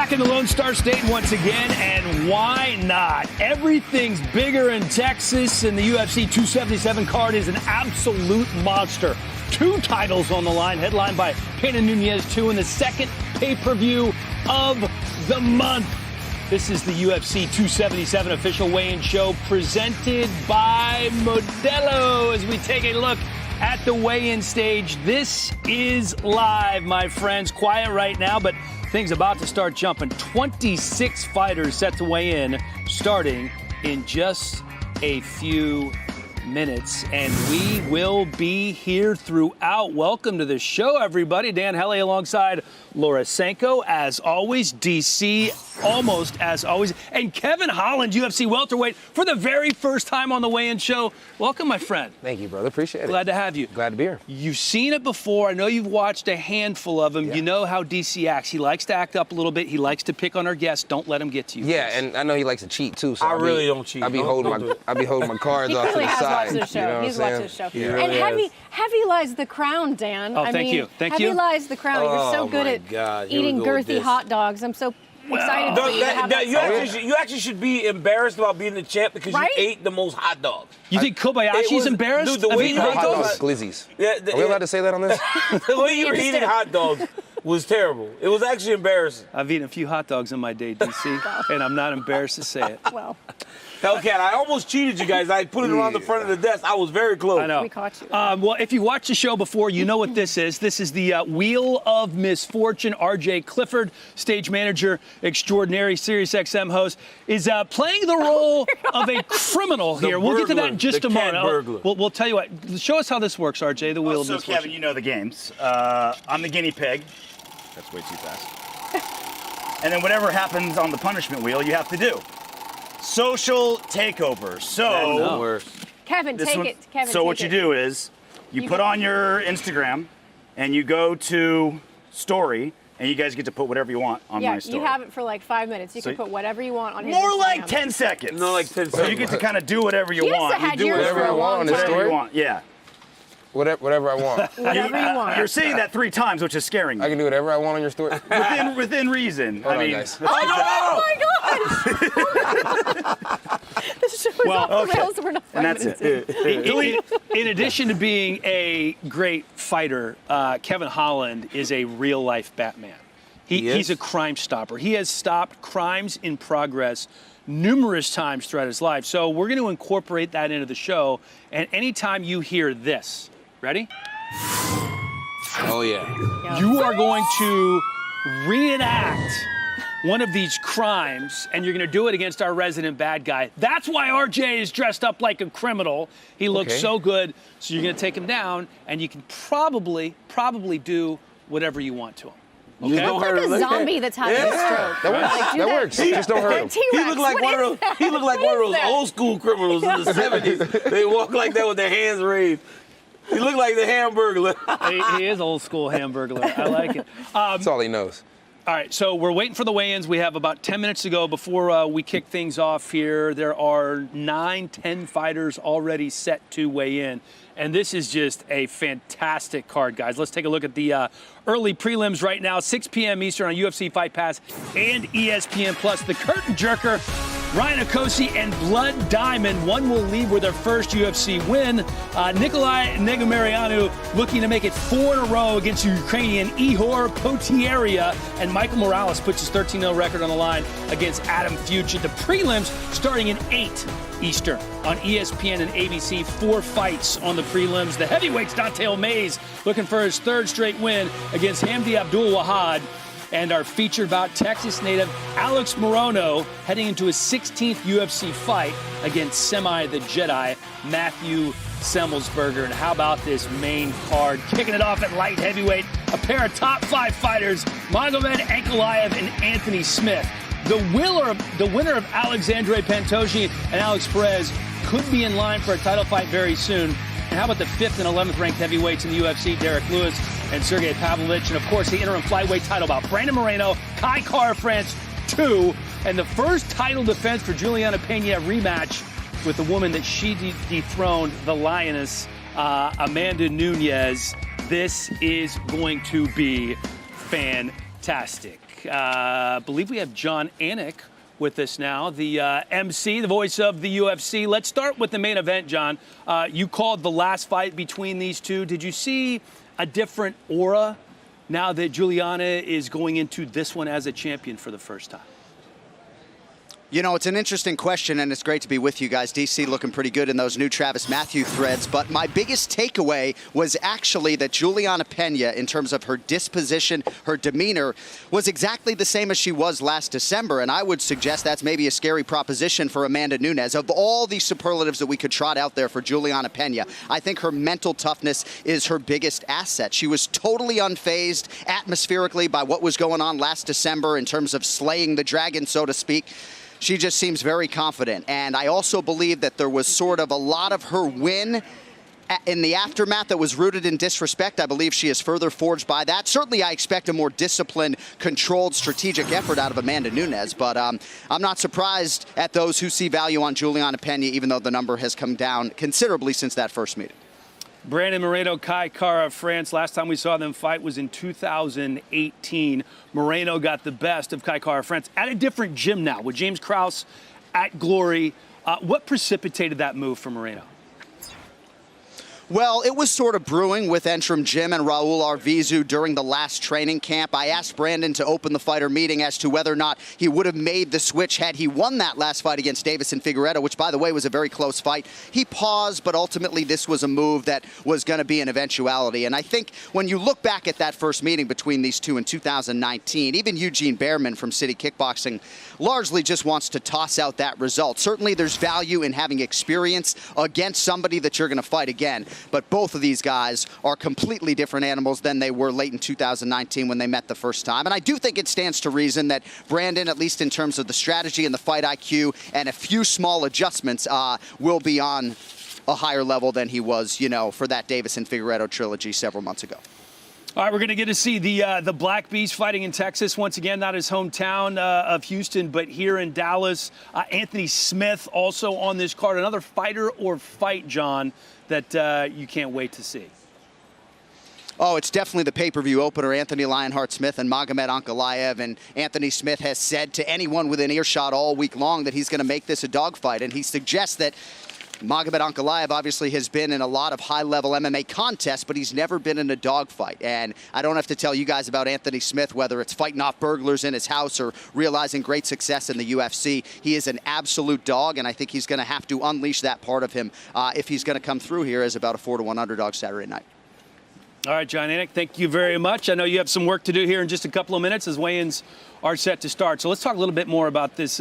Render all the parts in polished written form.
back in the Lone Star State once again, and why not? Everything's bigger in Texas, and the UFC 277 card is an absolute monster. 2 titles on the line, headlined by Payne and Nunez 2 in the second pay-per-view of the month. This is the UFC 277 official weigh-in show presented by Modelo as we take a look at the weigh-in stage. This is live, my friends. Quiet right now, but things about to start jumping. 26 fighters set to weigh in, starting in just a few minutes, and we will be here throughout. Welcome to the show, everybody. Dan Hellie alongside Laura Sanko, as always. DC, almost as always. And Kevin Holland, UFC welterweight, for the very first time on the weigh-in show. Welcome, my friend. Thank you, brother. Appreciate it. Glad to have you. Glad to be here. You've seen it before. I know you've watched a handful of them. Yeah. You know how DC acts. He likes to act up a little bit. He likes to pick on our guests. Don't let him get to you. Yeah, and I know he likes to cheat, too. So I really don't cheat. I be holding my cards off to the side. He watched the show. You know He's watched the show. Yeah. And heavy lies the crown, Dan. Oh, thank you. Thank you. Heavy lies the crown. You're so good at eating girthy hot dogs. I'm so excited for you to have that. You actually should be embarrassed about being the champ because you ate the most hot dogs. You think Kobayashi's embarrassed? Dude, the way you Hot ate dogs, those, glizzies. Are we allowed to say that on this? the way you were eating hot dogs was terrible. It was actually embarrassing. I've eaten a few hot dogs in my day, DC, and I'm not embarrassed to say it. Well, Hellcat, I almost cheated you guys. I put it around the front of the desk. I was very close. I know. we caught you. Well, if you watched the show before, you know what this is. This is the Wheel of Misfortune. RJ Clifford, stage manager extraordinary, SiriusXM host, is playing the role of a criminal here. We'll get to that in just a moment. We'll tell you what. Show us how this works, RJ, the Wheel of So, Misfortune. Kevin, you know the games. I'm the guinea pig. That's way too fast. And then whatever happens on the punishment wheel, you have to do. Social takeover. So, Kevin, take it. Kevin, so what you do is you put on your Instagram and you go to story, and you guys get to put whatever you want on my story. You have it for like 5 minutes. You can put whatever you want on his More Instagram. like 10 seconds. No, like 10 So seconds. you get to kind of do whatever you want. Had do yours whatever for a you want long on his time. story? Whatever you want, yeah. Whatever I want. Whatever you want. You're saying that 3 times, which is scaring me. I can do whatever I want on your story. Within reason. Hold on, guys. Oh my God! This show is off the rails. We're not 5 And that's minutes it. In addition to being a great fighter, Kevin Holland is a real-life Batman. He's a crime stopper. He has stopped crimes in progress numerous times throughout his life. So we're going to incorporate that into the show. And anytime you hear this, ready? Oh, yeah. You are going to reenact one of these crimes, and you're going to do it against our resident bad guy. That's why RJ is dressed up like a criminal. He looks so good. So you're going to take him down, and you can probably do whatever you want to him. Okay? It's like a zombie that's having a stroke. That works. Just don't hurt him. He looked like one of those old school criminals in the 70s. They walk like that with their hands raised. He looked like the Hamburglar. He is old school Hamburglar. I like it. That's all he knows. All right, so we're waiting for the weigh-ins. We have about 10 minutes to go before we kick things off here. There are 9-10 fighters already set to weigh in. And this is just a fantastic card, guys. Let's take a look at the early prelims right now, 6 p.m. Eastern on UFC Fight Pass and ESPN+. The curtain jerker, Ryan Okosi and Blood Diamond. One will leave with their first UFC win. Nikolai Negumereanu looking to make it 4 in a row against Ukrainian Ihor Potieria. And Michael Morales puts his 13-0 record on the line against Adam Fugit. The prelims starting in 8 Eastern on ESPN and ABC. 4 fights on the prelims. The heavyweights, Dante O'Mays, looking for his 3rd straight win against Hamdi Abdul-Wahad. And our featured bout, Texas native Alex Moreno, heading into his 16th UFC fight against Semi the Jedi, Matthew Semelsberger. And how about this main card? Kicking it off at light heavyweight, a pair of top 5 fighters, Magamet, Oncolyev, and Anthony Smith. The winner of Alexandre Pantoja and Alex Perez could be in line for a title fight very soon. And how about the 5th and 11th ranked heavyweights in the UFC, Derrick Lewis and Sergey Pavlovic, and of course the interim flyweight title bout, Brandon Moreno, Kai Kara France 2, and the first title defense for Juliana Payne rematch with the woman that she dethroned, the Lioness, Amanda Nunez. This is going to be fantastic. I believe we have John Anik with us now, the MC, the voice of the UFC. Let's start with the main event, John. You called the last fight between these two. Did you see a different aura now that Juliana is going into this one as a champion for the first time? You know, it's an interesting question, and it's great to be with you guys. DC looking pretty good in those new Travis Matthew threads. But my biggest takeaway was actually that Juliana Pena, in terms of her disposition, her demeanor, was exactly the same as she was last December. And I would suggest that's maybe a scary proposition for Amanda Nunez. Of all these superlatives that we could trot out there for Juliana Pena, I think her mental toughness is her biggest asset. She was totally unfazed atmospherically by what was going on last December in terms of slaying the dragon, so to speak. She just seems very confident. And I also believe that there was sort of a lot of her win in the aftermath that was rooted in disrespect. I believe she is further forged by that. Certainly, I expect a more disciplined, controlled, strategic effort out of Amanda Nunez. But I'm not surprised at those who see value on Juliana Pena, even though the number has come down considerably since that first meeting. Brandon Moreno, Kai Kara France. Last time we saw them fight was in 2018. Moreno got the best of Kai Kara France at a different gym now with James Kraus at Glory. What precipitated that move for Moreno? Well, it was sort of brewing with Entrim Jim and Raul Arvizu during the last training camp. I asked Brandon to open the fighter meeting as to whether or not he would have made the switch had he won that last fight against Davison Figueiredo, which, by the way, was a very close fight. He paused, but ultimately this was a move that was going to be an eventuality. And I think when you look back at that first meeting between these two in 2019, even Eugene Behrman from City Kickboxing largely just wants to toss out that result. Certainly there's value in having experience against somebody that you're going to fight again. But both of these guys are completely different animals than they were late in 2019 when they met the first time. And I do think it stands to reason that Brandon, at least in terms of the strategy and the fight IQ and a few small adjustments, will be on a higher level than he was, you know, for that Davison Figueiredo trilogy several months ago. All right, we're going to get to see the Black Beast fighting in Texas once again, not his hometown of Houston, but here in Dallas. Anthony Smith also on this card. Another fighter or fight, John, that you can't wait to see. Oh, it's definitely the pay-per-view opener, Anthony Lionheart Smith and Magamet Oncolyev. And Anthony Smith has said to anyone within earshot all week long that he's going to make this a dogfight. And he suggests that Magamet Oncolyev obviously has been in a lot of high-level MMA contests, but he's never been in a dogfight. And I don't have to tell you guys about Anthony Smith, whether it's fighting off burglars in his house or realizing great success in the UFC. He is an absolute dog, and I think he's going to have to unleash that part of him if he's going to come through here as about a 4-1 underdog Saturday night. All right, John Anik, thank you very much. I know you have some work to do here in just a couple of minutes as weigh-ins are set to start. So let's talk a little bit more about this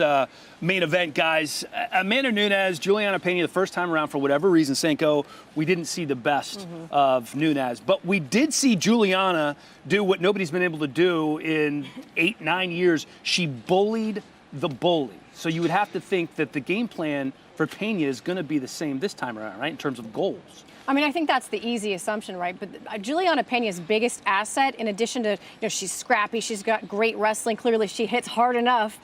main event, guys. Amanda Nunez, Juliana Pena, the first time around, for whatever reason, Senko, we didn't see the best of Nunez. But we did see Juliana do what nobody's been able to do in 8-9 years. She bullied the bully. So you would have to think that the game plan for Pena is going to be the same this time around, right, in terms of goals. I mean, I think that's the easy assumption, right? But Juliana Pena's biggest asset, in addition to, you know, she's scrappy, she's got great wrestling, clearly she hits hard enough.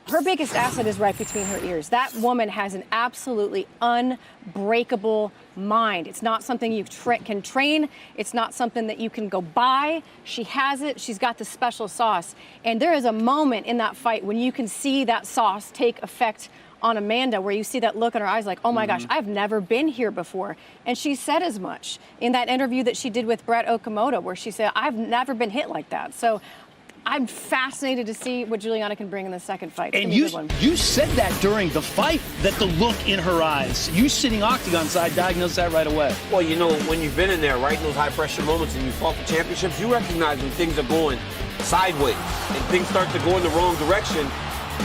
Her biggest asset is right between her ears. That woman has an absolutely unbreakable mind. It's not something you can train. It's not something that you can go buy. She has it. She's got the special sauce. And there is a moment in that fight when you can see that sauce take effect on Amanda, where you see that look in her eyes like, oh my gosh, I've never been here before. And she said as much in that interview that she did with Brett Okamoto, where she said, I've never been hit like that. So I'm fascinated to see what Juliana can bring in the second fight. And you said that during the fight, that the look in her eyes. You sitting octagon side diagnosed that right away. Well, you know, when you've been in there, right, in those high-pressure moments and you fought for championships, you recognize when things are going sideways and things start to go in the wrong direction.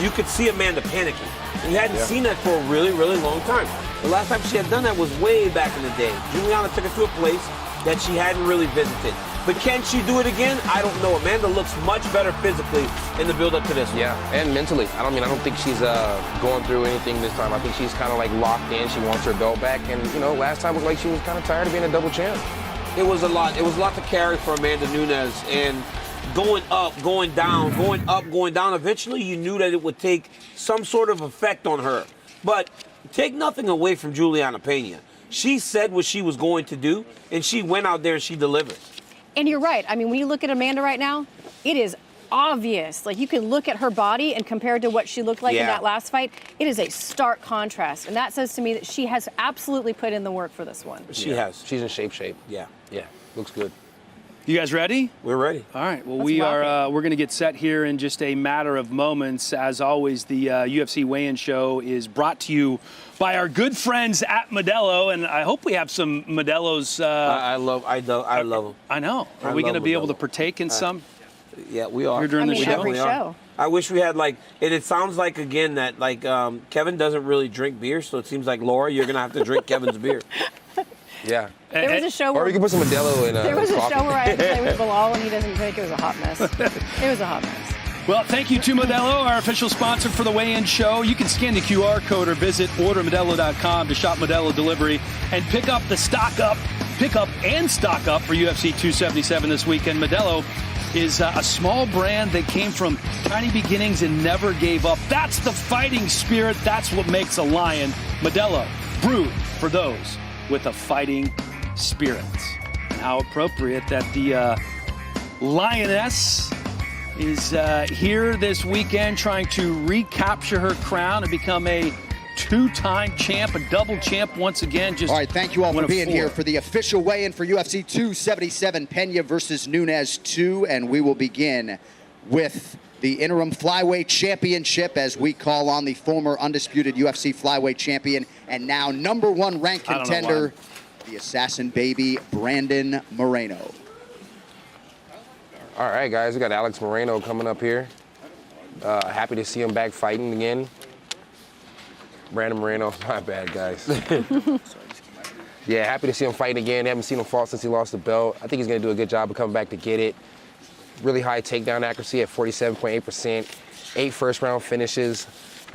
You could see Amanda panicking. And you hadn't seen that for a really, really long time. The last time she had done that was way back in the day. Juliana took her to a place that she hadn't really visited. But can she do it again? I don't know. Amanda looks much better physically in the build-up to this one. Yeah, and mentally. I don't think she's going through anything this time. I think she's kind of like locked in. She wants her belt back. And, you know, last time it looked like she was kind of tired of being a double champ. It was a lot. It was a lot to carry for Amanda Nunez. And going up, going down, going up, going down, eventually you knew that it would take some sort of effect on her. But take nothing away from Juliana Pena. She said what she was going to do, and she went out there and she delivered. And you're right. I mean, when you look at Amanda right now, it is obvious. Like, you can look at her body and compared to what she looked like in that last fight, it is a stark contrast. And that says to me that she has absolutely put in the work for this one. She has. She's in shape. Yeah. Yeah, looks good. You guys ready? We're ready. All right. Well, we're going to get set here in just a matter of moments. As always, the UFC weigh-in show is brought to you by our good friends at Modelo, and I hope we have some Modelo's. I love them. I know. Are we going to be able to partake in some? Yeah, we are. Here during the show. Every show. I wish we had and it sounds like again that Kevin doesn't really drink beer, so it seems like Laura, you're gonna have to drink Kevin's beer. Yeah. There was a show Or where we can put some Modelo in. there was a coffee. show where I had to play with Bilal and he doesn't drink. It was a hot mess. It was a hot mess. Well, thank you to Modelo, our official sponsor for the weigh-in show. You can scan the QR code or visit ordermodelo.com to shop Modelo delivery and pick up and stock up for UFC 277 this weekend. Modelo is a small brand that came from tiny beginnings and never gave up. That's the fighting spirit. That's what makes a lion. Modelo, brewed for those with a fighting spirit. And how appropriate that the Lioness is here this weekend trying to recapture her crown and become a two-time champ, a double champ once again. All right, thank you all for being here for the official weigh-in for UFC 277, Pena versus Nunez 2, and we will begin with the interim flyweight championship as we call on the former undisputed UFC flyweight champion and now #1 ranked contender, the assassin baby, Brandon Moreno. All right, guys, we got Alex Moreno coming up here. Happy to see him back fighting again. Brandon Moreno, my bad, guys. Yeah, happy to see him fighting again. Haven't seen him fall since he lost the belt. I think he's going to do a good job of coming back to get it. Really high takedown accuracy at 47.8%. 8 first-round finishes,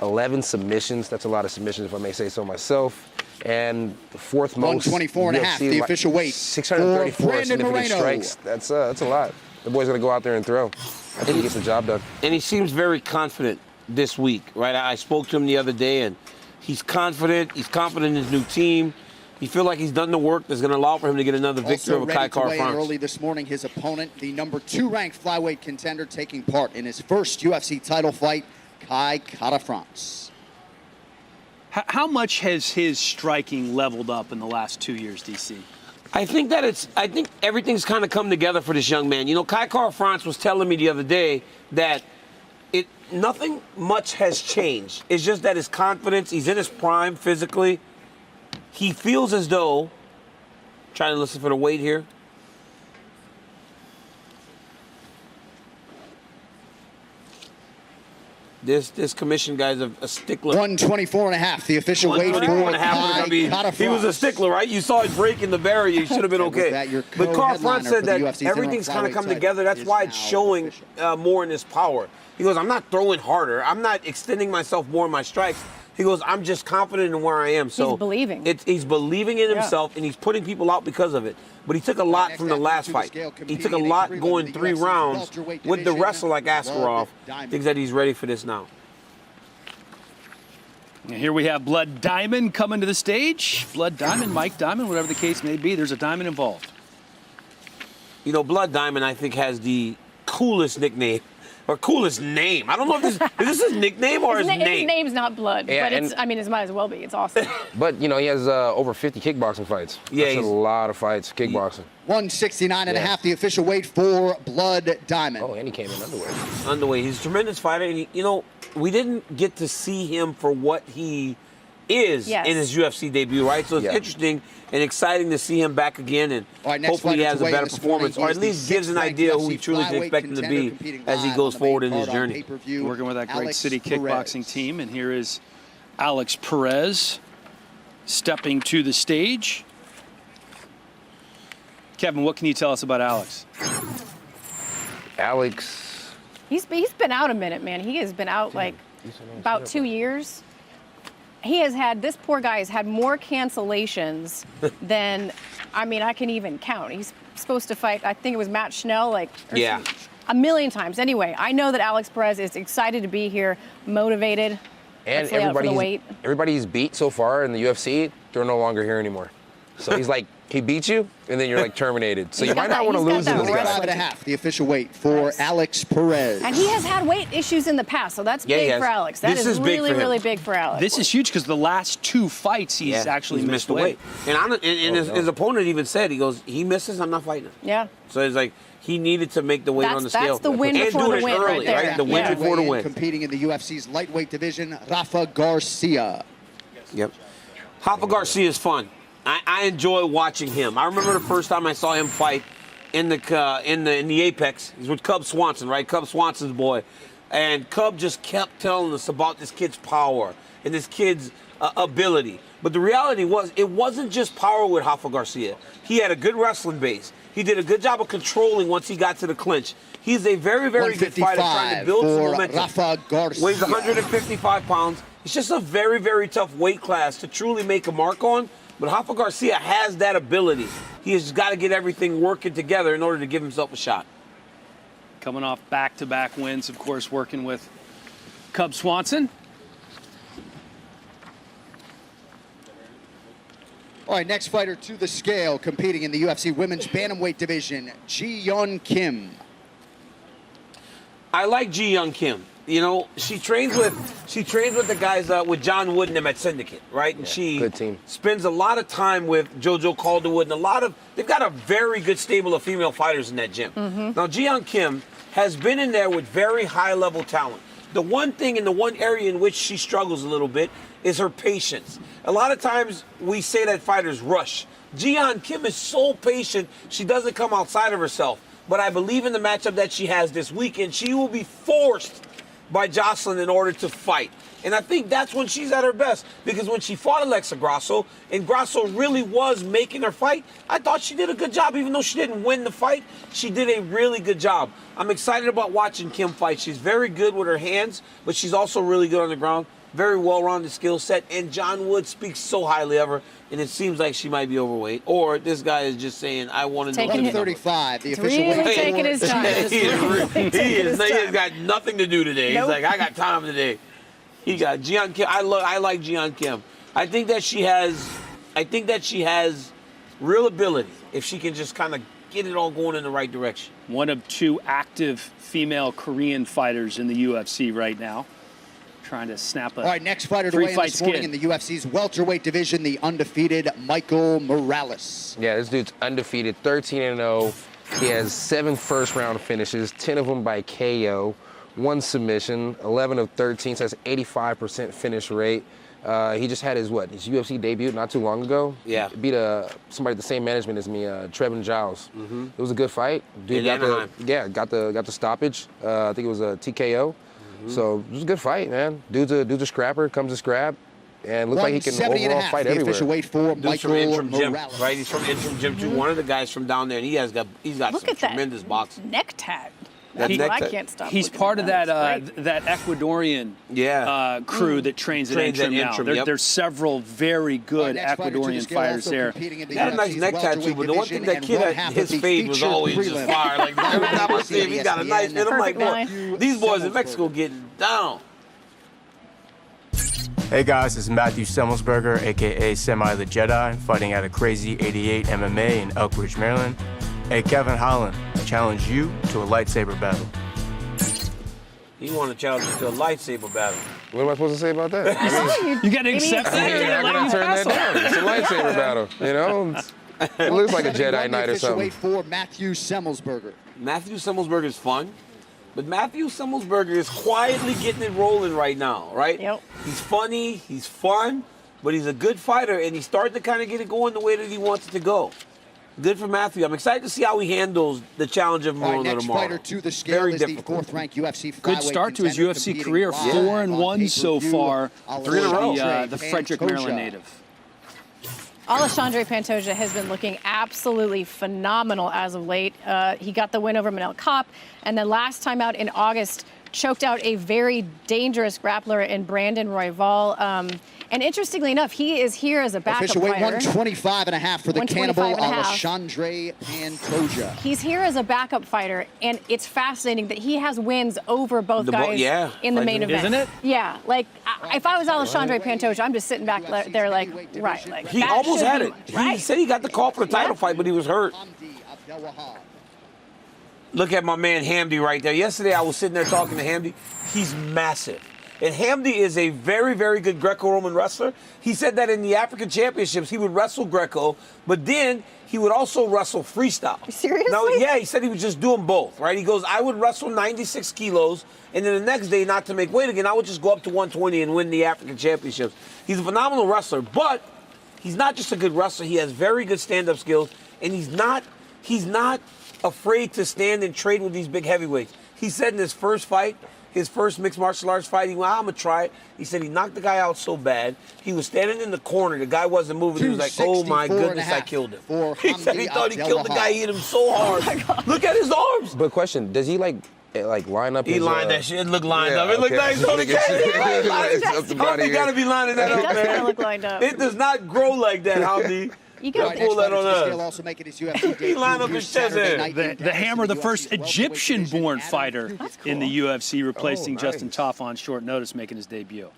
11 submissions. That's a lot of submissions, if I may say so myself. And the fourth most 124.5, the official weight 634 for Brandon significant Moreno. strikes. That's a lot. The boy's going to go out there and throw. I think he gets the job done. And he seems very confident this week, right? I spoke to him the other day, and he's confident. He's confident in his new team. He feels like he's done the work that's going to allow for him to get another victory over Kai Kara-France. Early this morning, his opponent, the #2 ranked flyweight contender, taking part in his first UFC title fight, Kai Kara-France. How much has his striking leveled up in the last 2 years, DC? I think everything's kind of come together for this young man. You know, Kai Kara-France was telling me the other day that nothing much has changed. It's just that his confidence, he's in his prime physically. He feels as though, trying to listen for the weight here. This commission guy's a stickler. 124.5, the official weight for Kai Kara-France. He was a stickler, right? You saw it break in the barrier. You should have been okay. But Kara-France said that everything's kind of come together. That's why it's showing more in his power. He goes, I'm not throwing harder. I'm not extending myself more in my strikes. He goes, I'm just confident in where I am. So he's believing. He's believing in himself, and he's putting people out because of it. But he took a lot from the last fight. He took a lot going 3 rounds with the wrestler like Askarov. Thinks that he's ready for this now. And here we have Blood Diamond coming to the stage. Blood Diamond, Mike Diamond, whatever the case may be. There's a diamond involved. You know, Blood Diamond, I think, has the coolest nickname. Or coolest name. I don't know if is this his nickname or his name? His name's not Blood, but it might as well be. It's awesome. But, you know, he has over 50 kickboxing fights. Yeah, that's a lot of fights, kickboxing. 169.5, the official weight for Blood Diamond. Oh, and he came in underweight. Underweight. He's a tremendous fighter. And you know, we didn't get to see him for what he is in his UFC debut, right? So it's interesting and exciting to see him back again, and hopefully he has a better performance, or at least gives an idea who he truly can expect him to be as he goes forward in his journey. Working with that great city kickboxing team, and here is Alex Perez stepping to the stage. Kevin, what can you tell us about Alex? Alex. He's been out a minute, man. He has been out like about 2 years. This poor guy has had more cancellations than, I can even count. He's supposed to fight, I think it was Matt Schnell, a million times. Anyway, I know that Alex Perez is excited to be here, motivated. And everybody's beat so far in the UFC, they're no longer here anymore. So he's like He beats you, and then you're like terminated. So He's you got might not that- want to he's got lose to that this guy. 45.5, the official weight for Nice. Alex Perez. And he has had weight issues in the past, so that's Yeah, he big has. for Alex. That This is is big really, for him. really big for Alex. This is huge because the last 2 fights he's actually he's missed the weight. And his opponent even said, he goes, he misses, I'm not fighting him. Yeah. So it's like, he needed to make the weight on the scale. That's the win and before do the it win early, right there. right? The win Yeah. before the win. Competing in the UFC's lightweight division, Rafa Garcia. Yep. Rafa Garcia is fun. I enjoy watching him. I remember the first time I saw him fight in the Apex. He's with Cub Swanson, right? Cub Swanson's boy. And Cub just kept telling us about this kid's power and this kid's ability. But the reality was, it wasn't just power with Rafa Garcia. He had a good wrestling base. He did a good job of controlling once he got to the clinch. He's a very, very good fighter trying to build some for momentum. Rafa Garcia. Weighs 155 pounds. It's just a very, very tough weight class to truly make a mark on. But Rafa Garcia has that ability. He has got to get everything working together in order to give himself a shot. Coming off back-to-back wins, of course, working with Cub Swanson. All right, next fighter to the scale, competing in the UFC women's bantamweight division, Yon Kim. I like Jian Kim. You know, she trains with the guys with John Wood and them at Syndicate, right? And she good team. spends a lot of time with JoJo Calderwood, and they've got a very good stable of female fighters in that gym. Now, Jian Kim has been in there with very high-level talent. The one thing and the one area in which she struggles a little bit is her patience. A lot of times we say that fighters rush. Jian Kim is so patient, she doesn't come outside of herself. But I believe in the matchup that she has this weekend, she will be forced by Jocelyn in order to fight. And I think that's when she's at her best. Because when she fought Alexa Grasso, and Grasso really was making her fight, I thought she did a good job. Even though she didn't win the fight, she did a really good job. I'm excited about watching Kim fight. She's very good with her hands, but she's also really good on the ground. Very well-rounded skill set. And John Wood speaks so highly of her, and it seems like she might be overweight. Or this guy is just saying, I want to know. Taking it. 135, the It's official really weight. taking his time. he has got nothing to do today. Nope. He's like, I got time today. He got Jian Kim. I like Jian Kim. I think that she has real ability if she can just kind of get it all going in the right direction. One of 2 active female Korean fighters in the UFC right now. Trying to snap a All right, next fighter to weigh in three-fight this morning skid. in the UFC's welterweight division, the undefeated Michael Morales. Yeah, this dude's undefeated, 13-0. He has 7 first-round finishes, 10 of them by KO, 1 submission, 11 of 13, so that's 85% finish rate. He just had his UFC debut not too long ago. Yeah. Beat somebody the same management as me, Trevin Giles. It was a good fight. Dude In Anaheim. got the stoppage. I think it was a TKO. So it was a good fight, man. Dude's a scrapper, comes to scrap, and looks like he can 170 and a overall half, fight the everywhere. official weight for Dude's from Michael Interim Gym, Morales. right? He's from Interim Gym too. One of the guys from down there, and he's got Look some at that tremendous boxing. neck tat. That That's neck what I tat. can't stop. He's looking part at of that That's great. that Ecuadorian Mm. crew that trains at Trains at Interim now. Interim, yep. There's several very good Next fighter to the Ecuadorian scale, fighters also there. competing in the He had a nice UFC's neck tattoo, welterweight but the one thing division that kid and one had, half his of the fade was featured always just prelim. fire. Like every time I see him, he's got a nice fit. I'm like, Perfect look, line. these boys in Mexico getting down. Hey guys, this is Matthew Semelsberger, aka Semi the Jedi, fighting out of Crazy 88 MMA in Elk Ridge, Maryland. Hey Kevin Holland, I challenge you to a lightsaber battle. He want to challenge you to a lightsaber battle. What am I supposed to say about that? I mean, You got to accept I that. mean, and I'm let gonna him turn pass that on. down. It's a lightsaber battle, you know? It looks like a Jedi 171, Knight the or official something. weight for Matthew Semelsberger. Matthew Semelsberger is fun, but Matthew Semelsberger is quietly getting it rolling right now, right? Yep. He's funny, he's fun, but he's a good fighter, and he's starting to kind of get it going the way that he wants it to go. Good for Matthew. I'm excited to see how he handles the challenge of All right, Moreno next tomorrow. fighter to the scale Very is difficult. the 4th-ranked UFC flyweight Good start to his contender UFC competing career, live 4-1 on so pay-per-view. far. 3 in a row. The Frederick, Maryland native. Alexandre Pantoja has been looking absolutely phenomenal as of late. He got the win over Manel Kape, and then last time out in August, choked out a very dangerous grappler in Brandon Royval. And interestingly enough, he is here as a backup Official weight fighter. 125.5 for the cannibal 125.5. Alexandre Pantoja. He's here as a backup fighter, and it's fascinating that he has wins over both guys in the main event. Isn't it? Yeah, like if I was Alexandre Pantoja, I'm just sitting back there like, right, like He that almost should had be- it. Right. He said he got the call for the title fight, but he was hurt. Look at my man Hamdi right there. Yesterday I was sitting there talking to Hamdi. He's massive. And Hamdi is a very, very good Greco-Roman wrestler. He said that in the African Championships, he would wrestle Greco, but then he would also wrestle freestyle. Seriously? No, yeah, he said he was just doing both, right? He goes, I would wrestle 96 kilos, and then the next day, not to make weight again, I would just go up to 120 and win the African Championships. He's a phenomenal wrestler, but he's not just a good wrestler. He has very good stand-up skills, and he's not afraid to stand and trade with these big heavyweights. He said in his first fight, his first mixed martial arts fight, he went, I'm going to try it. He said he knocked the guy out so bad. He was standing in the corner. The guy wasn't moving. He was like, oh, my goodness, I killed him. He said he thought he killed the guy. He hit him so hard. Look at his arms. But question, does he like line up He his... lined that shit. It looked lined up. It okay. looked nice on the It's up the body. Hamdi got to be lining that It up, does man. kind of look lined up. It does not grow like that, Hamdi. You Don't got pull that on us. Also making his UFC He lined up debut his chest Saturday in. night in The Dallas Hammer, in the UFC first welterweight Egyptian-born division. fighter in the UFC, replacing nice. Justin Toff on short notice, making his debut.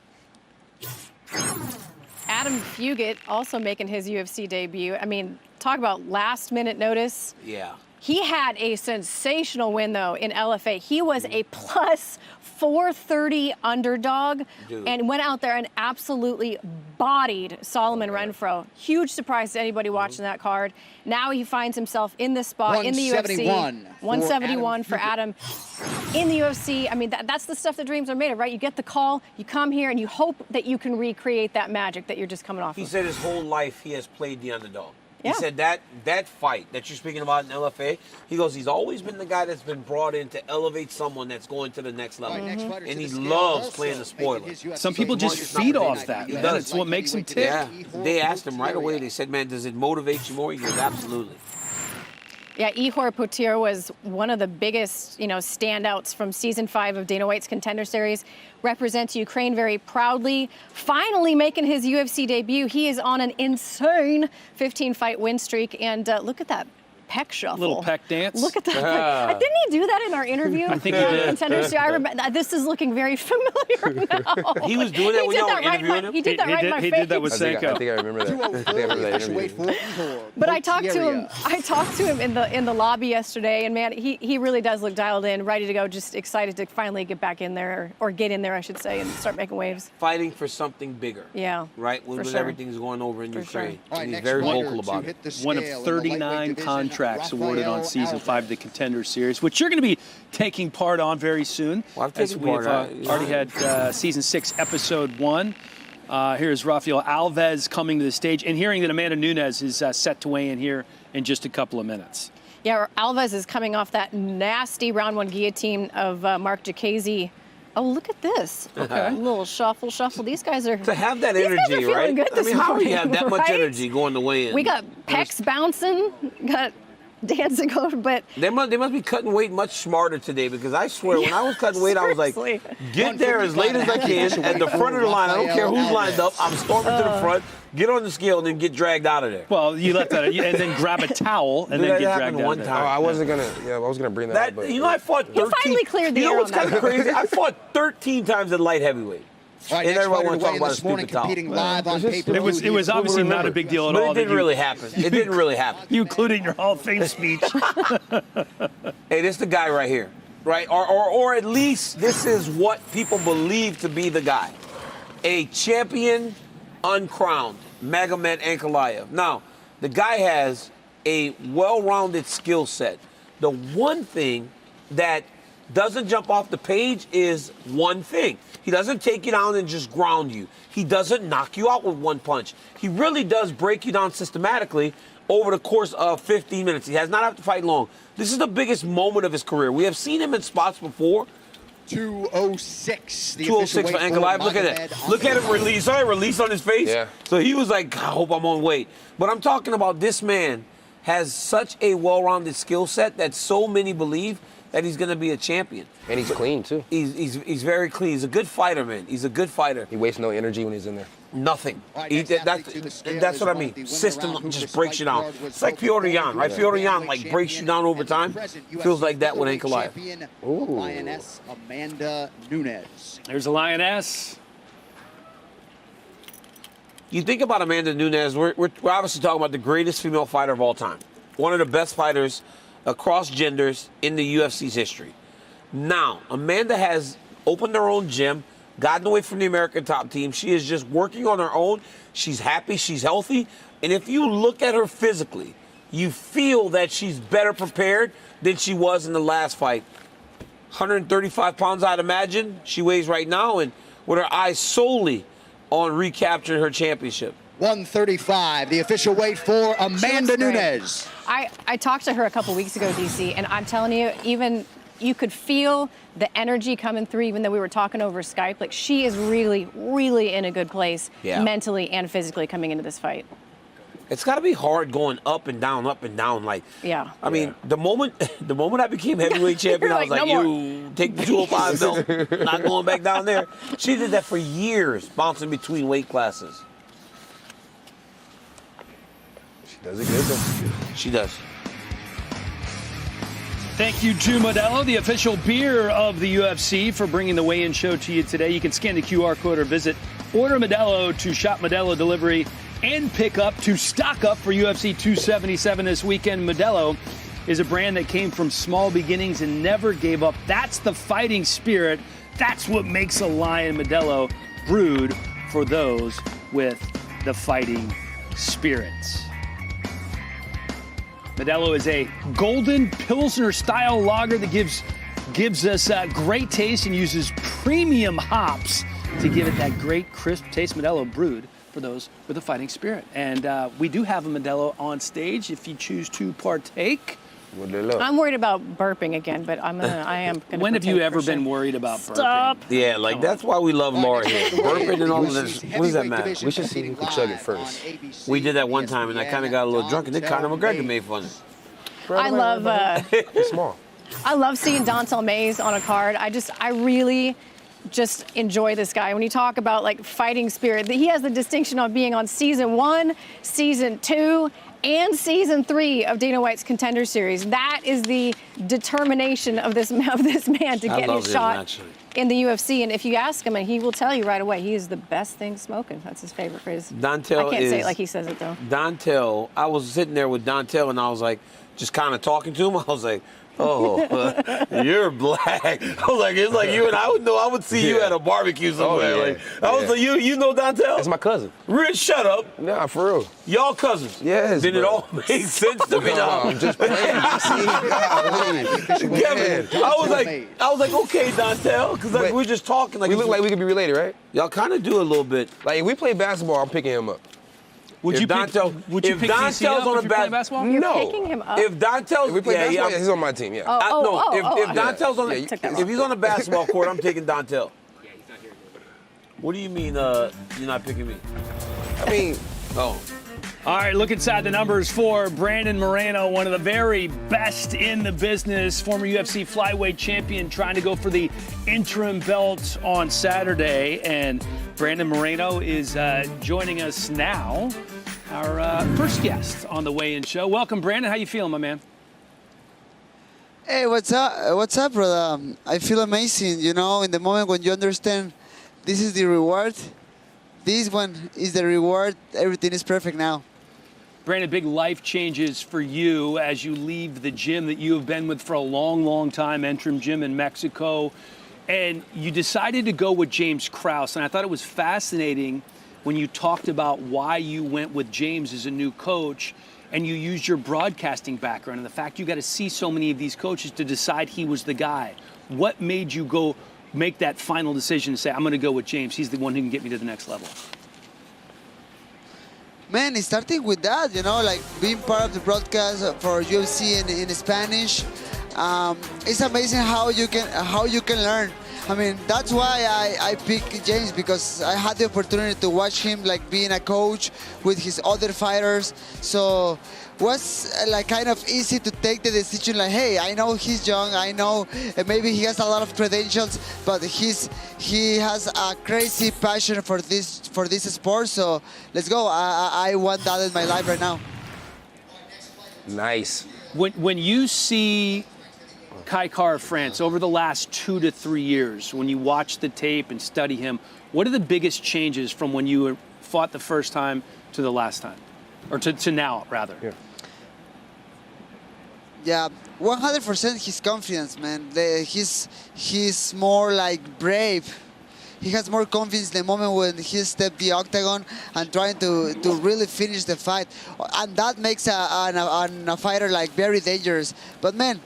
Adam Fugit also making his UFC debut. I mean, talk about last-minute notice. Yeah. He had a sensational win, though, in LFA. He was a plus 430 underdog and went out there and absolutely bodied Solomon Renfro. Huge surprise to anybody watching that card. Now he finds himself in this spot in the UFC. 171 for Adam in the UFC. I mean, that's the stuff that dreams are made of, right? You get the call, you come here, and you hope that you can recreate that magic that you're just coming off He of. said his whole life he has played the underdog. Yeah. He said that fight that you're speaking about in LFA, he goes, he's always been the guy that's been brought in to elevate someone that's going to the next level. Mm-hmm. And he loves playing the spoiler. Some people just feed off that, man. That's what makes them tick. Yeah. They asked him right away, they said, man, does it motivate you more? He goes, absolutely. Yeah, Ihor Potir was one of the biggest, standouts from season 5 of Dana White's Contender Series. Represents Ukraine very proudly. Finally making his UFC debut. He is on an insane 15-fight win streak. And look at that pec shuffle. Little pec dance. Look at that. Didn't he do that in our interview? I think he did. Contender Series. I remember. This is looking very familiar now. He was doing that when y'all were interviewing him? He did that right in my face. He did that with I think Senko. I remember that. I think I remember that interview. But I talked to him in the lobby yesterday, and man, he really does look dialed in, ready to go, just excited to finally get back in there, or get in there, I should say, and start making waves. Fighting for something bigger. Yeah. Right? When sure. everything's going over in For Ukraine. sure. And he's very vocal about it. One of 39 contracts awarded on season 5 of the Contender Series, which you're going to be taking part on very soon. Well, I've as taken we've part. already had season 6, episode 1. Here's Rafael Alves coming to the stage, and hearing that Amanda Nunez is set to weigh in here in just a couple of minutes. Yeah, Alves is coming off that nasty round 1 guillotine of Mark Jacasey. Oh, look at this. Okay. A little shuffle. These guys are... To have that these guys are energy, feeling right? good I this mean, how do you morning, have that much right? energy going to weigh in? We got pecs bouncing, got dancing over, but... They must be cutting weight much smarter today, because I swear, when I was cutting weight, I was like, Seriously. get there as late as I can at the front of the line. I don't care who's lined up. I'm storming to the front, get on the scale, and then get dragged out of there. Well, you let that, and then grab a towel, and Dude, then that get happened dragged out one of time. there. I was gonna bring that up, but I fought 13. You finally cleared the You know air what's on that. kind of crazy? I fought 13 times at light heavyweight. All right, And next everybody fighter wanna to talk weigh in about a this morning, stupid towel. competing live on pay-per-view. It was obviously not a big deal at But all. it didn't really happen. It didn't really happen. You included in your Hall of Fame speech. Hey, this is the guy right here, right? Or at least this is what people believe to be the guy. A champion uncrowned, Magamet Oncolyev. Now, the guy has a well-rounded skill set. The one thing that doesn't jump off the page is one thing. He doesn't take you down and just ground you. He doesn't knock you out with one punch. He really does break you down systematically over the course of 15 minutes. He has not have to fight long. This is the biggest moment of his career. We have seen him in spots before. 206. 206 for Oncolyev. Look at that. Look at him release. Sorry, release on his face. Yeah. So he was like, I hope I'm on weight. But I'm talking about this man has such a well-rounded skill set that so many believe that he's going to be a champion. And he's clean, too. He's very clean. He's a good fighter, man. He's a good fighter. He wastes no energy when he's in there. Nothing. That's what I mean. System just breaks you down. It's like Piotr Yan, right? Piotr Yan, like, breaks you down over time. Feels like that with Oncolyev. Lioness Amanda Nunez. There's a Lioness. You think about Amanda Nunez, we're obviously talking about the greatest female fighter of all time. One of the best fighters across genders in the UFC's history. Now, Amanda has opened her own gym, gotten away from the American Top Team. She is just working on her own. She's happy, she's healthy. And if you look at her physically, you feel that she's better prepared than she was in the last fight. 135 pounds, I'd imagine, she weighs right now, and with her eyes solely on recapturing her championship. 135, the official weight for Amanda Nunez. I talked to her a couple weeks ago, DC, and I'm telling you, even you could feel the energy coming through, even though we were talking over Skype. Like, she is really, really in a good place, mentally and physically coming into this fight. It's got to be hard going up and down. Like, I mean, the moment I became heavyweight champion, I was like, you take the 205 belt, not going back down there. She did that for years, bouncing between weight classes. She does it good, though. She does. Thank you to Modelo, the official beer of the UFC, for bringing the weigh-in show to you today. You can scan the QR code or visit Order Modelo to shop Modelo delivery and pick up to stock up for UFC 277 this weekend. Modelo is a brand that came from small beginnings and never gave up. That's the fighting spirit. That's what makes a lion. Modelo, brewed for those with the fighting spirits. Modelo is a golden Pilsner-style lager that gives us great taste and uses premium hops to give it that great, crisp taste. Modelo brewed for those with a fighting spirit. And we do have a Modelo on stage if you choose to partake. I'm worried about burping again, but I am gonna. When have you ever been worried about burping? Stop. Yeah, like that's why we love Laura here. Burping and all of this. What does that matter? We should see who can chug it first. We did that one time, and I kind of got a little drunk, and then Conor McGregor made fun of it. I love. It's small. I love seeing Dontel Mays on a card. I really just enjoy this guy. When you talk about like fighting spirit, he has the distinction of being on season 1, season 2, and season 3 of Dana White's Contender Series. That is the determination of this man to get his shot in the UFC. And if you ask him, and he will tell you right away, he is the best thing smoking. That's his favorite phrase. Dontel I can't say it like he says it though. Dontel, I was sitting there with Dontel, and I was like, just kind of talking to him. I was like, oh, you're black. I was like, it's like you and I would know. I would see you at a barbecue somewhere. Like, I was like, you know Dontel? That's my cousin. Rich, shut up. Nah, for real. Y'all cousins. Yes. Then it all makes sense to me now. I'm just playing. Kevin, I was like, okay, Dontel, because like, we're just talking. Like, we look like we could be related, right? Y'all kind of do a little bit. Like, if we play basketball, I'm picking him up. Would you pick Dontel's on a basketball? You're picking him up. If Dontel's, if we play basketball, he's on my team. Yeah. If Dontel's on, if he's on a basketball court, I'm taking Dontel. Yeah, he's not here. What do you mean you're not picking me? I mean, All right, look inside the numbers for Brandon Moreno, one of the very best in the business, former UFC flyweight champion, trying to go for the interim belt on Saturday. And Brandon Moreno is joining us now, our first guest on the weigh-in show. Welcome, Brandon. How you feeling, my man? Hey, what's up? What's up, brother? I feel amazing. You know, in the moment when you understand this is the reward, this one is the reward, everything is perfect now. Brandon, big life changes for you as you leave the gym that you have been with for a long, long time, Entrim Gym in Mexico. And you decided to go with James Kraus. And I thought it was fascinating when you talked about why you went with James as a new coach, and you used your broadcasting background and the fact you got to see so many of these coaches to decide he was the guy. What made you go make that final decision to say, I'm going to go with James. He's the one who can get me to the next level? Man, starting with that, you know, like being part of the broadcast for UFC in Spanish, it's amazing how you can learn I mean, that's why I picked James, because I had the opportunity to watch him like being a coach with his other fighters. So was like kind of easy to take the decision like, hey, I know he's young, I know maybe he has a lot of credentials, but he has a crazy passion for this sport. So let's go. I want that in my life right now. Nice. When you see Kai Kara France over the last 2 to 3 years, when you watch the tape and study him, what are the biggest changes from when you fought the first time to the last time? Or to now, rather? Yeah, 100% his confidence, man. He's more like brave. He has more confidence the moment when he stepped the octagon and trying to really finish the fight. And that makes a fighter like very dangerous. But man,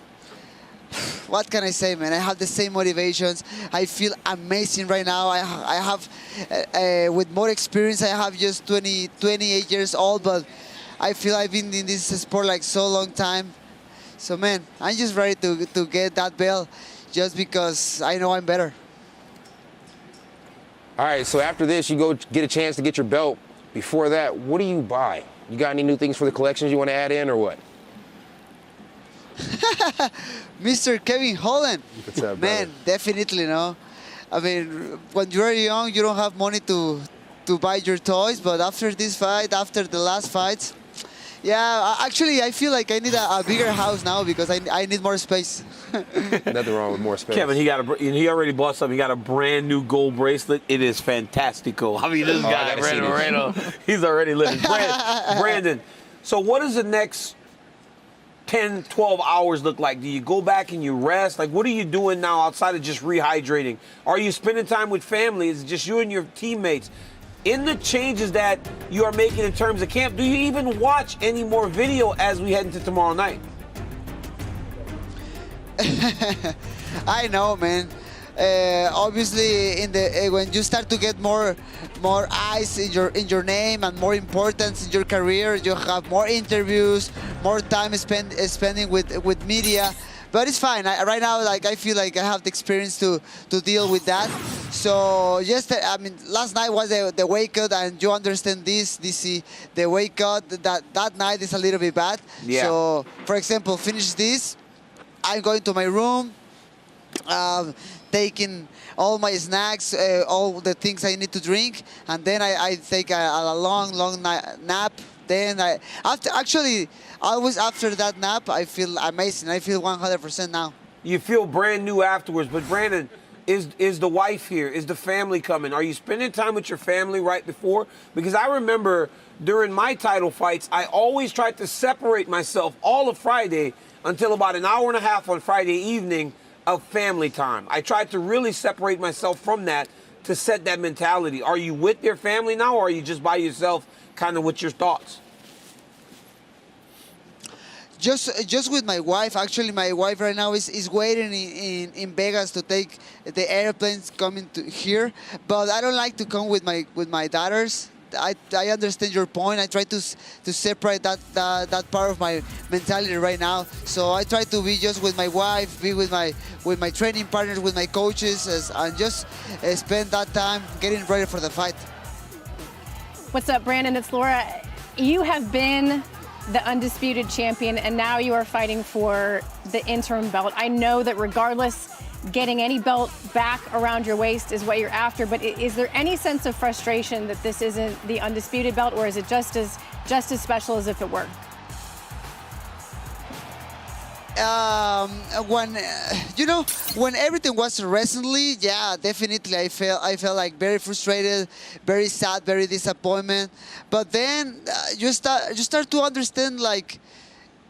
what can I say, man? I have the same motivations. I feel amazing right now. I have, with more experience, I have just 28 years old, but I feel I've been in this sport like so long time. So man, I'm just ready to get that belt just because I know I'm better. All right, so after this, you go get a chance to get your belt. Before that, what do you buy? You got any new things for the collections you want to add in or what? Mr. Kevin Holland. What's up, man, definitely, no. I mean, when you're young, you don't have money to buy your toys, but after this fight, after the last fight, yeah, actually, I feel like I need a bigger house now because I need more space. Nothing wrong with more space. Kevin, he already bought something. He got a brand new gold bracelet. It is fantastico. I mean, this guy, Brandon Moreno, he's already living. Brandon, so what does the next 10, 12 hours look like? Do you go back and you rest? Like, what are you doing now outside of just rehydrating? Are you spending time with family? Is it just you and your teammates? In the changes that you are making in terms of camp, do you even watch any more video as we head into tomorrow night? I know, man. Obviously, when you start to get more eyes in your name and more importance in your career, you have more interviews, more time spending with media. But it's fine. Right now, like I feel like I have the experience to deal with that. So I mean, last night was the weight cut, and you understand this. The weight cut that night is a little bit bad. Yeah. So, for example, finish this. I'm going to my room, taking all my snacks, all the things I need to drink, and then I take a long nap. Then after that nap, I feel amazing. I feel 100% now. You feel brand new afterwards, but Brandon, is the wife here? Is the family coming? Are you spending time with your family right before? Because I remember during my title fights, I always tried to separate myself all of Friday until about an hour and a half on Friday evening of family time. I tried to really separate myself from that to set that mentality. Are you with your family now, or are you just by yourself, kind of with your thoughts? Just with my wife. Actually, my wife right now is waiting in Vegas to take the airplanes coming to here. But I don't like to come with my daughters. I understand your point. I try to separate that part of my mentality right now. So I try to be just with my wife, be with my training partners, with my coaches, and just spend that time getting ready for the fight. What's up, Brandon? It's Laura. You have been the undisputed champion, and now you are fighting for the interim belt. I know that regardless, getting any belt back around your waist is what you're after, but is there any sense of frustration that this isn't the undisputed belt, or is it just as special as if it were? When everything was recently, yeah, definitely I felt like very frustrated, very sad, very disappointed. But then you start to understand, like,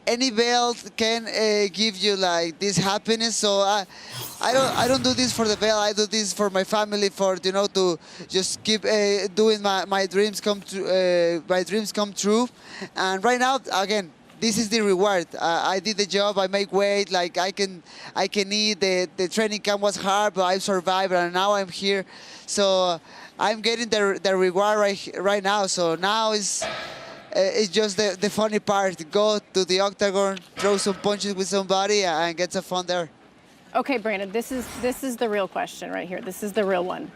any belt can give you like this happiness. So I don't do this for the belt. I do this for my family, for to just keep doing my dreams come true. And right now, again, this is the reward. I did the job. I make weight. Like I can eat. The training camp was hard, but I survived, and now I'm here. So I'm getting the reward right now. So now it's just the funny part. Go to the octagon, throw some punches with somebody, and get some fun there. Okay, Brandon, this is the real question right here. This is the real one.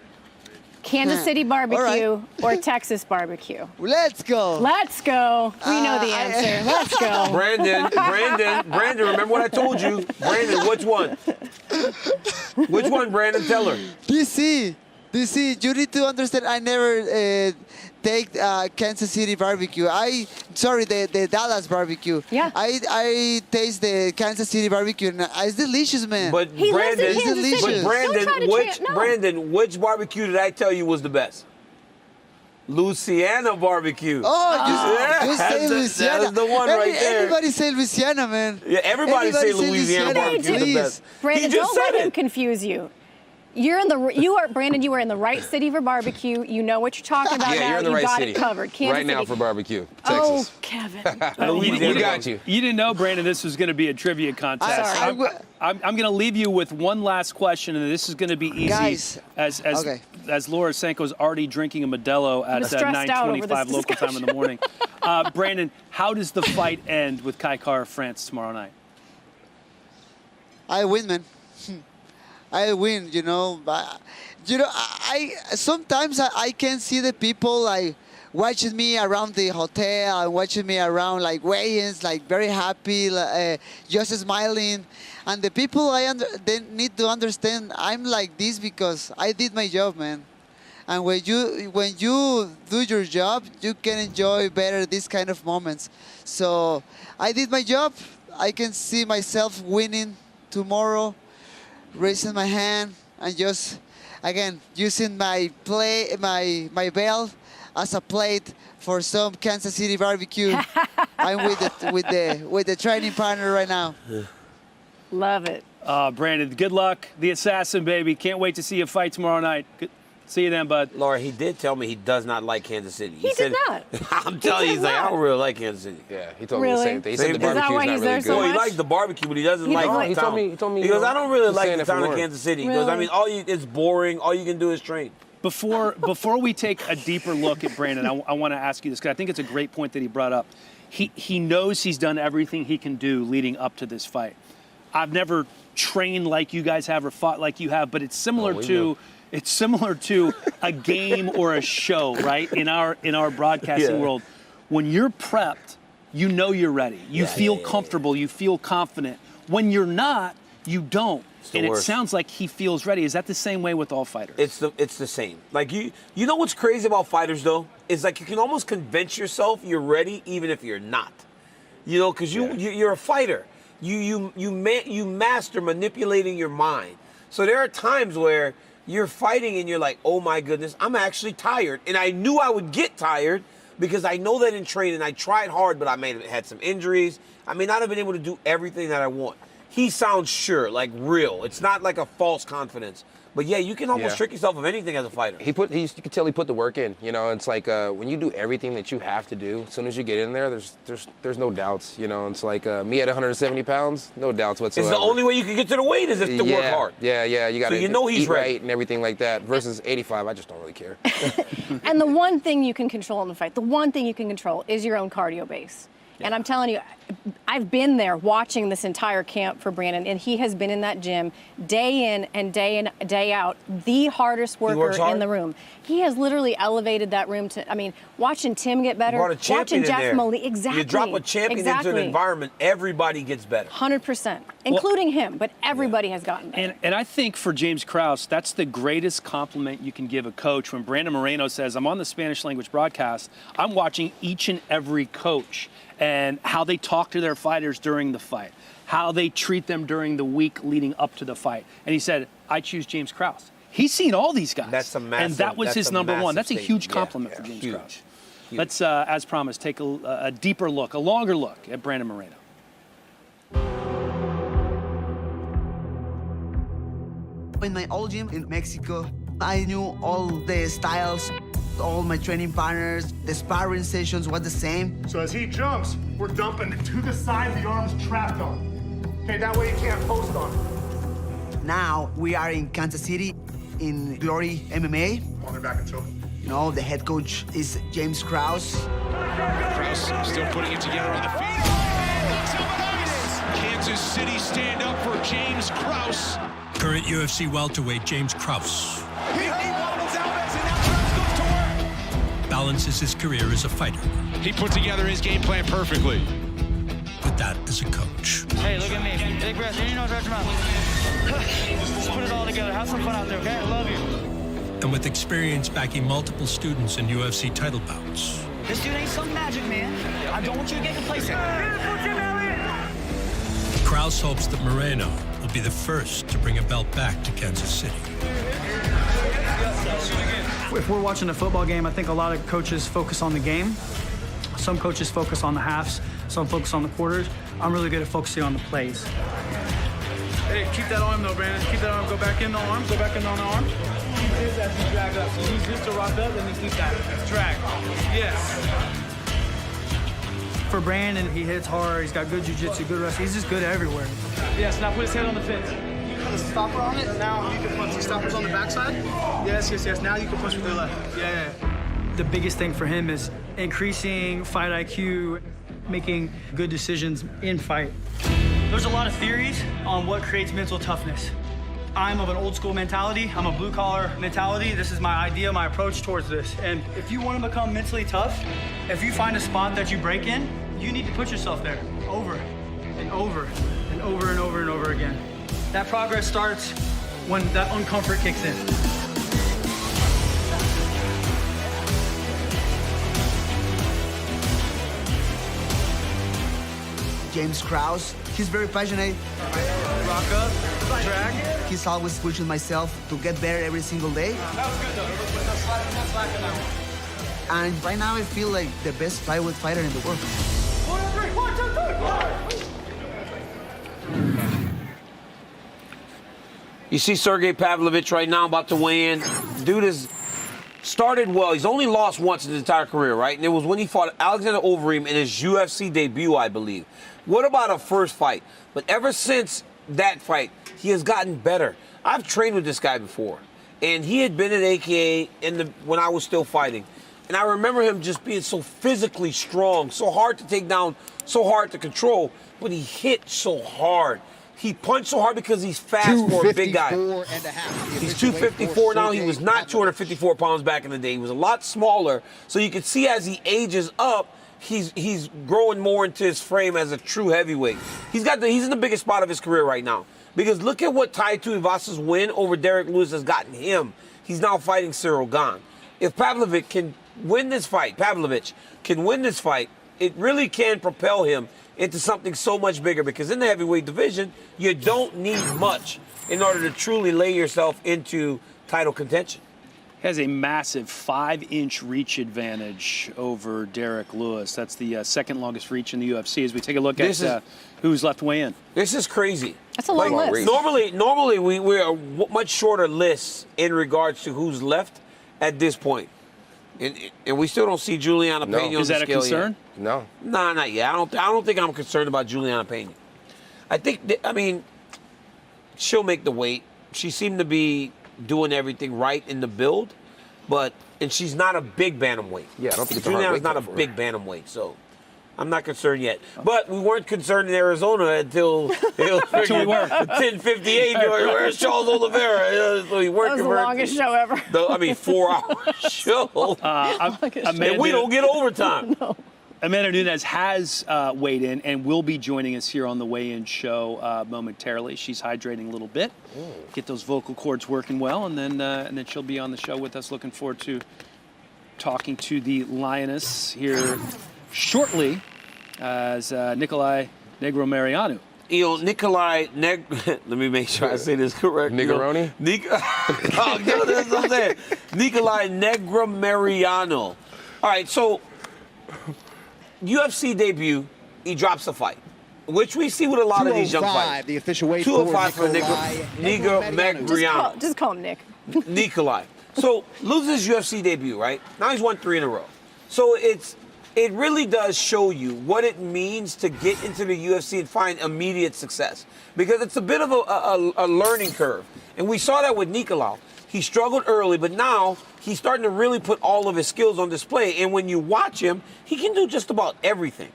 Kansas City barbecue or Texas barbecue? Let's go. Let's go. We know the answer. Let's go. Brandon, remember what I told you? Brandon, which one? Which one, Brandon? Tell her. DC, you need to understand, I never take Kansas City barbecue. The Dallas barbecue. Yeah. I taste the Kansas City barbecue, and it's delicious, man. But He lives in Kansas City. delicious. But Don't try to Brandon, which barbecue did I tell you was the best? Louisiana barbecue. Oh, you say Louisiana. That's the one right there. Everybody say Louisiana, man. Yeah, everybody say Louisiana barbecue is the best. Brandon, He just don't let said him it. confuse you. Brandon, you are in the right city for barbecue. You know what you're talking about Yeah, now. you're in the right got city. it covered. Kansas right now City. for barbecue, Oh, Texas. Kevin. We got you. You didn't know, Brandon, this was going to be a trivia contest. Sorry. I'm going to leave you with one last question, and this is going to be easy. Guys, As Laura Sanko's already drinking a Modelo at stressed out over this 9:25 local time in the morning. Brandon, how does the fight end with Kai Kara France tomorrow night? I win, man. I win, I sometimes I can see the people like watching me around the hotel and watching me around like weigh-ins, like very happy, just smiling. And the people they need to understand I'm like this because I did my job, man. And when you do your job, you can enjoy better these kind of moments. So I did my job. I can see myself winning tomorrow, raising my hand and just, again, using my belt as a plate for some Kansas City barbecue. I'm with the training partner right now. Love it. Brandon, good luck. The assassin, baby. Can't wait to see you fight tomorrow night. See you then, bud. Laura, he did tell me he does not like Kansas City. He did not. I'm telling you, he's like, I don't really like Kansas City. Yeah, he told me the Really? same thing. He Same said the thing. Is that barbecue's why not he's really there good. so Well, he much? likes the barbecue, but he doesn't He like doesn't the like- town. he told me, He goes, I don't really he's like saying the it from town of work. Kansas City. He goes, I Really? mean, it's boring. All you can do is train. Before we take a deeper look at Brandon, I want to ask you this because I think it's a great point that he brought up. He knows he's done everything he can do leading up to this fight. I've never trained like you guys have or fought like you have, but it's similar to a game or a show, right? In our broadcasting world, when you're prepped, you know you're ready. You feel comfortable. You feel confident. When you're not, you don't. And it sounds like he feels ready. Is that the same way with all fighters? It's the same. Like you know what's crazy about fighters though is like you can almost convince yourself you're ready even if you're not. You know, because you're a fighter. You master manipulating your mind. So there are times where you're fighting and you're like, oh my goodness, I'm actually tired. And I knew I would get tired because I know that in training I tried hard, but I may have had some injuries. I may not have been able to do everything that I want. He sounds sure, like real. It's not like a false confidence. But yeah, you can almost trick yourself of anything as a fighter. You could tell he put the work in. You know, it's like when you do everything that you have to do, as soon as you get in there, there's no doubts. You know, it's like me at 170 pounds, no doubts whatsoever. It's the only way you can get to the weight is if to work hard. Yeah, you got to he's eat ready. right and everything like that. Versus 85, I just don't really care. And the one thing you can control in the fight, the one thing you can control is your own cardio base. And I'm telling you, I've been there watching this entire camp for Brandon, and he has been in that gym day in, day out, the hardest worker in the room. He has literally elevated that room to, I mean, watching Tim get better, brought a champion watching Jeff in there. Molly, exactly. You drop a champion into an environment, everybody gets better. 100%, including him, but everybody has gotten better. And I think for James Kraus, that's the greatest compliment you can give a coach. When Brandon Moreno says, I'm on the Spanish language broadcast, I'm watching each and every coach and how they talk to their fighters during the fight, how they treat them during the week leading up to the fight. And he said, I choose James Kraus. He's seen all these guys. That's a massive, and that was his number one. That's a huge statement. compliment for James Kraus. Let's, as promised, take a deeper look, a longer look at Brandon Moreno. In my old gym in Mexico, I knew all the styles, all my training partners, the sparring sessions were the same. So as he jumps, we're dumping to the side, the arm's trapped on. Okay, that way you can't post on it. Now we are in Kansas City in Glory MMA. On their back and choke. You know, the head coach is James Kraus. Kraus still putting it together on the feet. Kansas City stand up for James Kraus. Current UFC welterweight James Kraus He wobbles Alves, and now Kraus goes to work. balances his career as a fighter He put together his game plan perfectly. with that as a coach. Hey, look at me. Big breath. You know, stretch your mouth. Just put it all together. Have some fun out there, okay? I love you. And with experience backing multiple students in UFC title bouts, This dude ain't some magic, man. I don't want you to get complacent. Kraus hopes that Moreno will be the first to bring a belt back to Kansas City. If we're watching a football game, I think a lot of coaches focus on the game. Some coaches focus on the halves, some focus on the quarters. I'm really good at focusing on the plays. Hey, keep that arm though, Brandon. Keep that arm. Go back in the arm. Go back in on the arm. Keep this as you drag up. So use this to rock up, and then keep that. Drag. Yes. For Brandon, he hits hard. He's got good jiu-jitsu, good wrestling. He's just good everywhere. Yes, now put his head on the fence. Put a stopper on it. Now you can punch. The stopper's on the backside. Yes, yes, yes. Now you can punch with your left. Yeah. The biggest thing for him is increasing fight IQ, making good decisions in fight. There's a lot of theories on what creates mental toughness. I'm of an old school mentality. I'm a blue collar mentality. This is my idea, my approach towards this. And if you want to become mentally tough, if you find a spot that you break in, you need to put yourself there over and over and over and over and over again. That progress starts when that uncomfort kicks in. James Kraus, he's very passionate. Rock up, drag. He's always pushing myself to get better every single day. That was good though. And right now I feel like the best flyweight fighter in the world. 1, 2, 3. You see Sergey Pavlovic right now about to weigh in. Dude has started well. He's only lost once in his entire career, right? And it was when he fought Alexander Wolverine in his UFC debut, I believe. What about a first fight? But ever since that fight, he has gotten better. I've trained with this guy before, and he had been at AKA when I was still fighting. And I remember him just being so physically strong, so hard to take down, so hard to control, but he hit so hard. He punched so hard because he's fast for a big guy. He's 254 now. He was not 254 pounds back in the day. He was a lot smaller. So you can see as he ages up, he's growing more into his frame as a true heavyweight. He's in the biggest spot of his career right now. Because look at what Tai Tuivasa's win over Derrick Lewis has gotten him. He's now fighting Cyril Gane. If Pavlovic can win this fight, it really can propel him into something so much bigger, because in the heavyweight division, you don't need much in order to truly lay yourself into title contention. He has a massive 5-inch reach advantage over Derrick Lewis. That's the second longest reach in the UFC. As we take a look at who's left weigh in. This is crazy. That's a long list. Normally we're much shorter lists in regards to who's left at this point. And we still don't see Juliana Payne on the scale. Is that a concern? Yet. No, not yet. I don't think I'm concerned about Juliana Payne. I think she'll make the weight. She seemed to be doing everything right in the build, and she's not a big bantamweight. Yeah, I don't think it's Juliana's not a big bantamweight, so I'm not concerned yet. But we weren't concerned in Arizona until we were 10:58. Where's Charles Oliveira? So we weren't that was the longest show ever. 4-hour show. And we don't get overtime. No. Amanda Nunez has weighed in and will be joining us here on the weigh-in show momentarily. She's hydrating a little bit, get those vocal cords working well, and then she'll be on the show with us. Looking forward to talking to the Lioness here shortly as Nikolai Negromarianu. Let me make sure I say this correct. Negroni? Nikolai Negromarianu. All right, so UFC debut, he drops a fight, which we see with a lot of these young fighters. The official weight 205 for Negromarianu. Just call him Nick. Nikolai. So loses his UFC debut, right? Now he's won 3 in a row. So it really does show you what it means to get into the UFC and find immediate success, because it's a bit of a learning curve. And we saw that with Nikolai. He struggled early, but now he's starting to really put all of his skills on display. And when you watch him, he can do just about everything.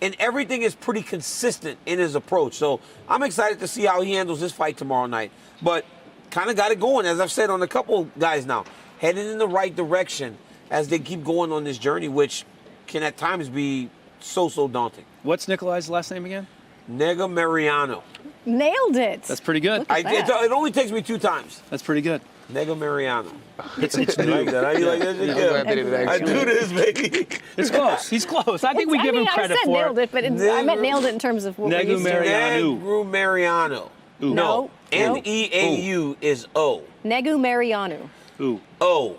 and everything is pretty consistent in his approach. So I'm excited to see how he handles this fight tomorrow night. But kind of got it going, as I've said on a couple guys now, heading in the right direction as they keep going on this journey, which can at times be so daunting. What's Nikolai's last name again? Negomariano. Nailed it. That's pretty good. It only takes me 2 times. That's pretty good. Negomariano. It's you like that? How you like that? Yeah. I do this, baby. It's close. He's close. I think we give him credit I said for nailed it, but I meant nailed it in terms of what we're used to. Negomariano. No. N-E-A-U is O. Negomariano. Ooh. O. All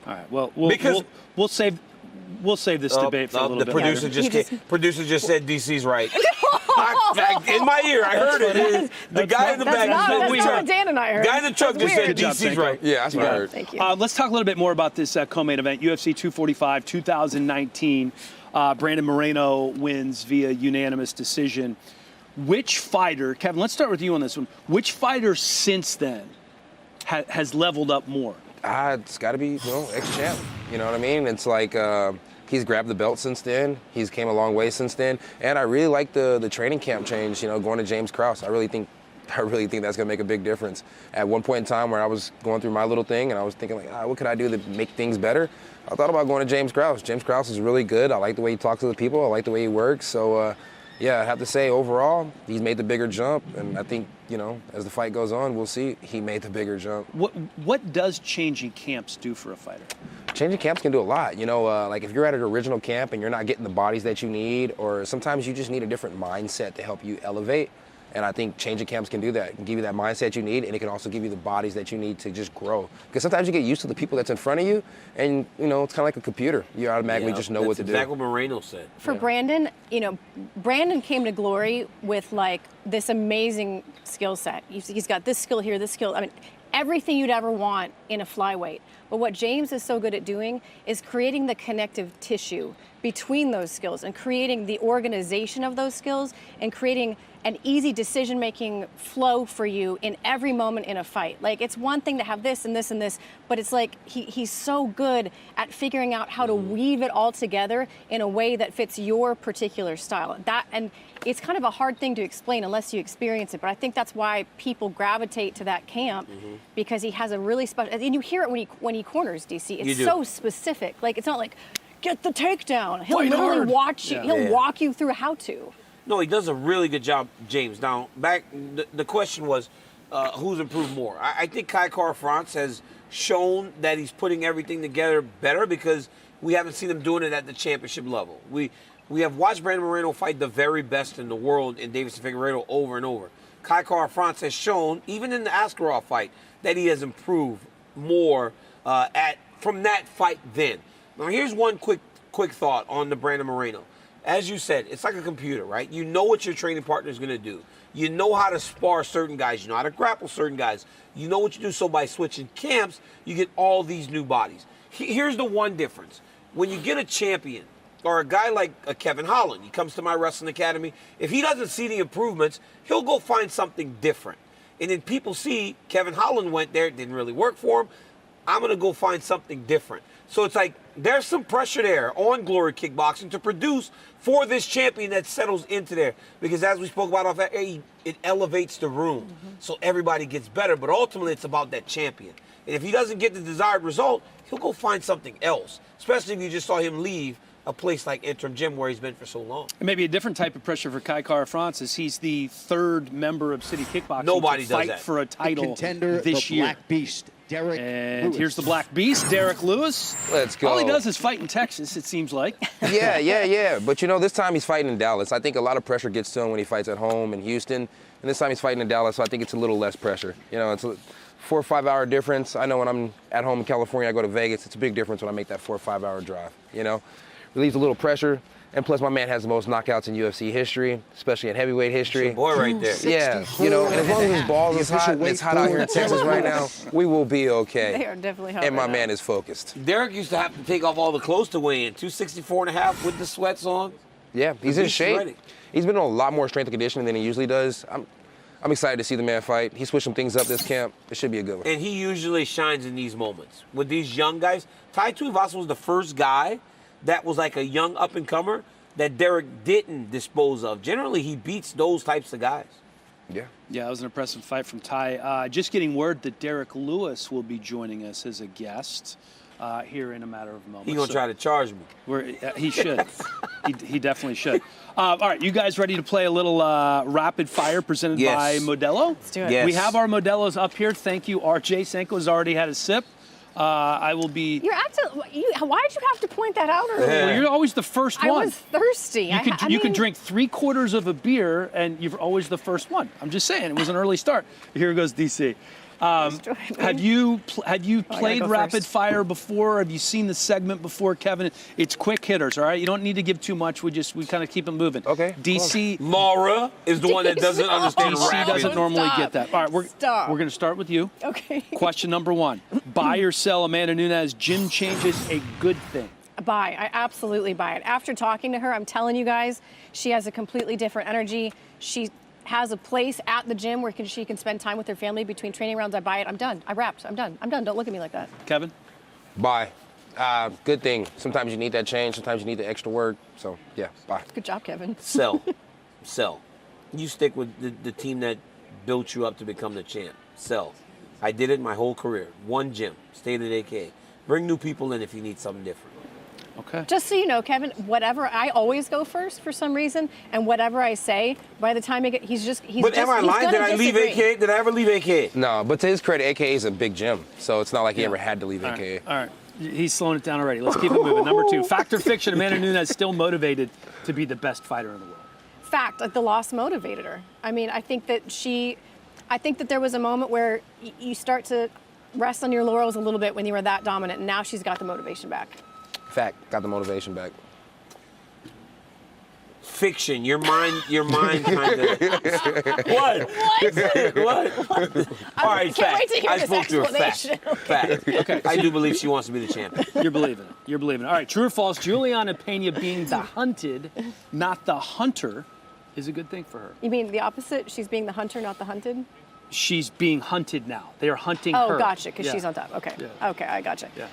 right. Well, we'll save this debate for a little bit. The producer just said DC's right. In my ear, I heard it. The guy in the back. That's what Dan and I heard. Guy in the truck just said DC's right. Yeah, that's what I heard. Thank you. Let's talk a little bit more about this co-main event, UFC 245 2019. Brandon Moreno wins via unanimous decision. Which fighter, Kevin, let's start with you on this one. Which fighter since then has leveled up more? It's got to be, ex-champ. You know what I mean? It's like he's grabbed the belt since then. He's came a long way since then. And I really like the training camp change, going to James Kraus. I really think that's going to make a big difference. At one point in time where I was going through my little thing and I was thinking, what could I do to make things better? I thought about going to James Kraus. James Kraus is really good. I like the way he talks to the people. I like the way he works. So, yeah, I'd have to say overall, he's made the bigger jump. And I think, as the fight goes on, we'll see he made the bigger jump. What does changing camps do for a fighter? Changing camps can do a lot. Like if you're at an original camp and you're not getting the bodies that you need, or sometimes you just need a different mindset to help you elevate. And I think changing camps can do that. It can give you that mindset you need, and it can also give you the bodies that you need to just grow. Because sometimes you get used to the people that's in front of you, and, it's kind of like a computer. You automatically just know what to do. That's exactly what Moreno said. For Brandon, Brandon came to glory with, this amazing skill set. He's got this skill here, this skill. I mean, everything you'd ever want in a flyweight. But what James is so good at doing is creating the connective tissue between those skills and creating the organization of those skills and creating an easy decision-making flow for you in every moment in a fight. It's one thing to have this and this and this, but it's like he's so good at figuring out how to weave it all together in a way that fits your particular style. And it's kind of a hard thing to explain unless you experience it, but I think that's why people gravitate to that camp because he has a really special, and you hear it when he corners, DC. It's so specific. It's not like, get the takedown. He'll literally watch you. He'll walk you through how to. No, he does a really good job, James. Now, the question was, who's improved more? I think Kai Kara-France has shown that he's putting everything together better because we haven't seen him doing it at the championship level. We have watched Brandon Moreno fight the very best in the world in Davis and Figueiredo over and over. Kai Kara-France has shown, even in the Askarov fight, that he has improved more from that fight then. Now, here's one quick thought on the Brandon Moreno. As you said, it's like a computer, right? You know what your training partner is going to do. You know how to spar certain guys. You know how to grapple certain guys. You know what you do. So by switching camps, you get all these new bodies. Here's the one difference. When you get a champion or a guy like a Kevin Holland, he comes to my wrestling academy. If he doesn't see the improvements, he'll go find something different. And then people see Kevin Holland went there, it didn't really work for him. I'm going to go find something different. So it's like there's some pressure there on Glory Kickboxing to produce for this champion that settles into there. Because as we spoke about off air, it elevates the room. So everybody gets better. But ultimately, it's about that champion. And if he doesn't get the desired result, he'll go find something else. Especially if you just saw him leave a place like Interim Gym where he's been for so long. And maybe a different type of pressure for Kai Kara-France is he's the third member of City Kickboxing Nobody to does fight that. for a title contender, this the year. Black Beast, Derrick Lewis. Here's the Black Beast, Derrick Lewis. Let's go. All he does is fight in Texas, it seems like. Yeah. But this time he's fighting in Dallas. I think a lot of pressure gets to him when he fights at home in Houston. And this time he's fighting in Dallas, so I think it's a little less pressure. It's a 4 or 5 hour difference. I know when I'm at home in California, I go to Vegas. It's a big difference when I make that 4 or 5 hour drive, Relieves a little pressure. And plus, my man has the most knockouts in UFC history, especially in heavyweight history. Boy right there. Yeah, and as long as his balls is hot, and it's hot out here in Texas right now, we will be okay. They are definitely hot. And my man is focused. Derrick used to have to take off all the clothes to weigh in. 264.5 with the sweats on. Yeah, he's in shape. Ready. He's been on a lot more strength and conditioning than he usually does. I'm excited to see the man fight. He switched some things up this camp. It should be a good one. And he usually shines in these moments. With these young guys, Tai Tuivasa was the first guy that was like a young up-and-comer that Derrick didn't dispose of. Generally, he beats those types of guys. Yeah. Yeah, it was an impressive fight from Ty. Just getting word that Derrick Lewis will be joining us as a guest here in a matter of moments. He's going to try to charge me. He should. he definitely should. All right, you guys ready to play a little rapid fire presented by Modelo? Let's do it. Yes. We have our Modelos up here. Thank you, RJ. Senko's already had a sip. I will be. You're acting. Why'd you have to point that out earlier? Well, you're always the first one. I was thirsty. You can drink 3/4 of a beer, and you're always the first one. I'm just saying, it was an early start. Here goes DC. Have you played rapid fire before? Have you seen the segment before, Kevin? It's quick hitters, all right? You don't need to give too much. We kind of keep them moving. Okay. DC. Mara is the one that doesn't understand DC rapid. doesn't normally get that. All right, we're going to start with you. Okay. Question number 1. Buy or sell Amanda Nunez, gym changes a good thing? Buy. I absolutely buy it. After talking to her, I'm telling you guys, she has a completely different energy. She has a place at the gym where she can spend time with her family between training rounds. I buy it. I'm done. I wrapped. I'm done. Don't look at me like that. Kevin? Buy. Good thing. Sometimes you need that change. Sometimes you need the extra work. So, yeah, buy. Good job, Kevin. Sell. Sell. You stick with the team that built you up to become the champ. Sell. I did it my whole career. One gym. Stayed at AK. Bring new people in if you need something different. Okay. Just so you know, Kevin, whatever, I always go first for some reason, and whatever I say, by the time he's But am I lying? Did I leave AK? Did I ever leave AK? No, but to his credit, AKA is a big gym, so it's not like he ever had to leave AKA. All right. He's slowing it down already. Let's keep it moving. Number 2, fact or fiction, Amanda Nunez still motivated to be the best fighter in the world? Fact, the loss motivated her. I mean, I think that there was a moment where you start to rest on your laurels a little bit when you were that dominant, and now she's got the motivation back. Fact, got the motivation back. Fiction. Your mind kind of. What? What? All right, can't wait to hear I this spoke to her. explanation. Fact. Okay. I do believe she wants to be the champion. You're believing it. All right, true or false, Juliana Payne being the hunted, not the hunter, is a good thing for her. You mean the opposite? She's being the hunter, not the hunted? She's being hunted now. They are hunting her. Oh, gotcha, because she's on top. Okay. Yeah. Okay, I gotcha. Yeah.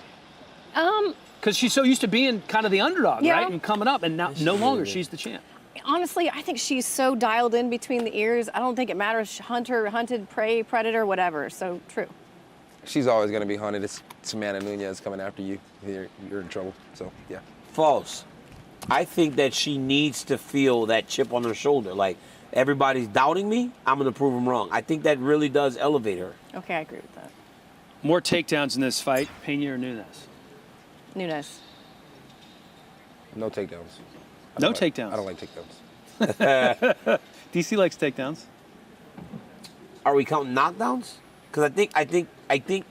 Because she's so used to being kind of the underdog, Yeah. right? And coming up, and now no longer she's the champ. Honestly, I think she's so dialed in between the ears. I don't think it matters, hunter, hunted, prey, predator, whatever. So true. She's always going to be hunted. It's Amanda Nunez coming after you. You're in trouble. So, yeah. False. I think that she needs to feel that chip on her shoulder. Like, everybody's doubting me, I'm going to prove them wrong. I think that really does elevate her. Okay, I agree with that. More takedowns in this fight, Payne or Nunez? Nunez. No takedowns. No takedowns. I don't like takedowns. DC likes takedowns. Are we counting knockdowns? Because I think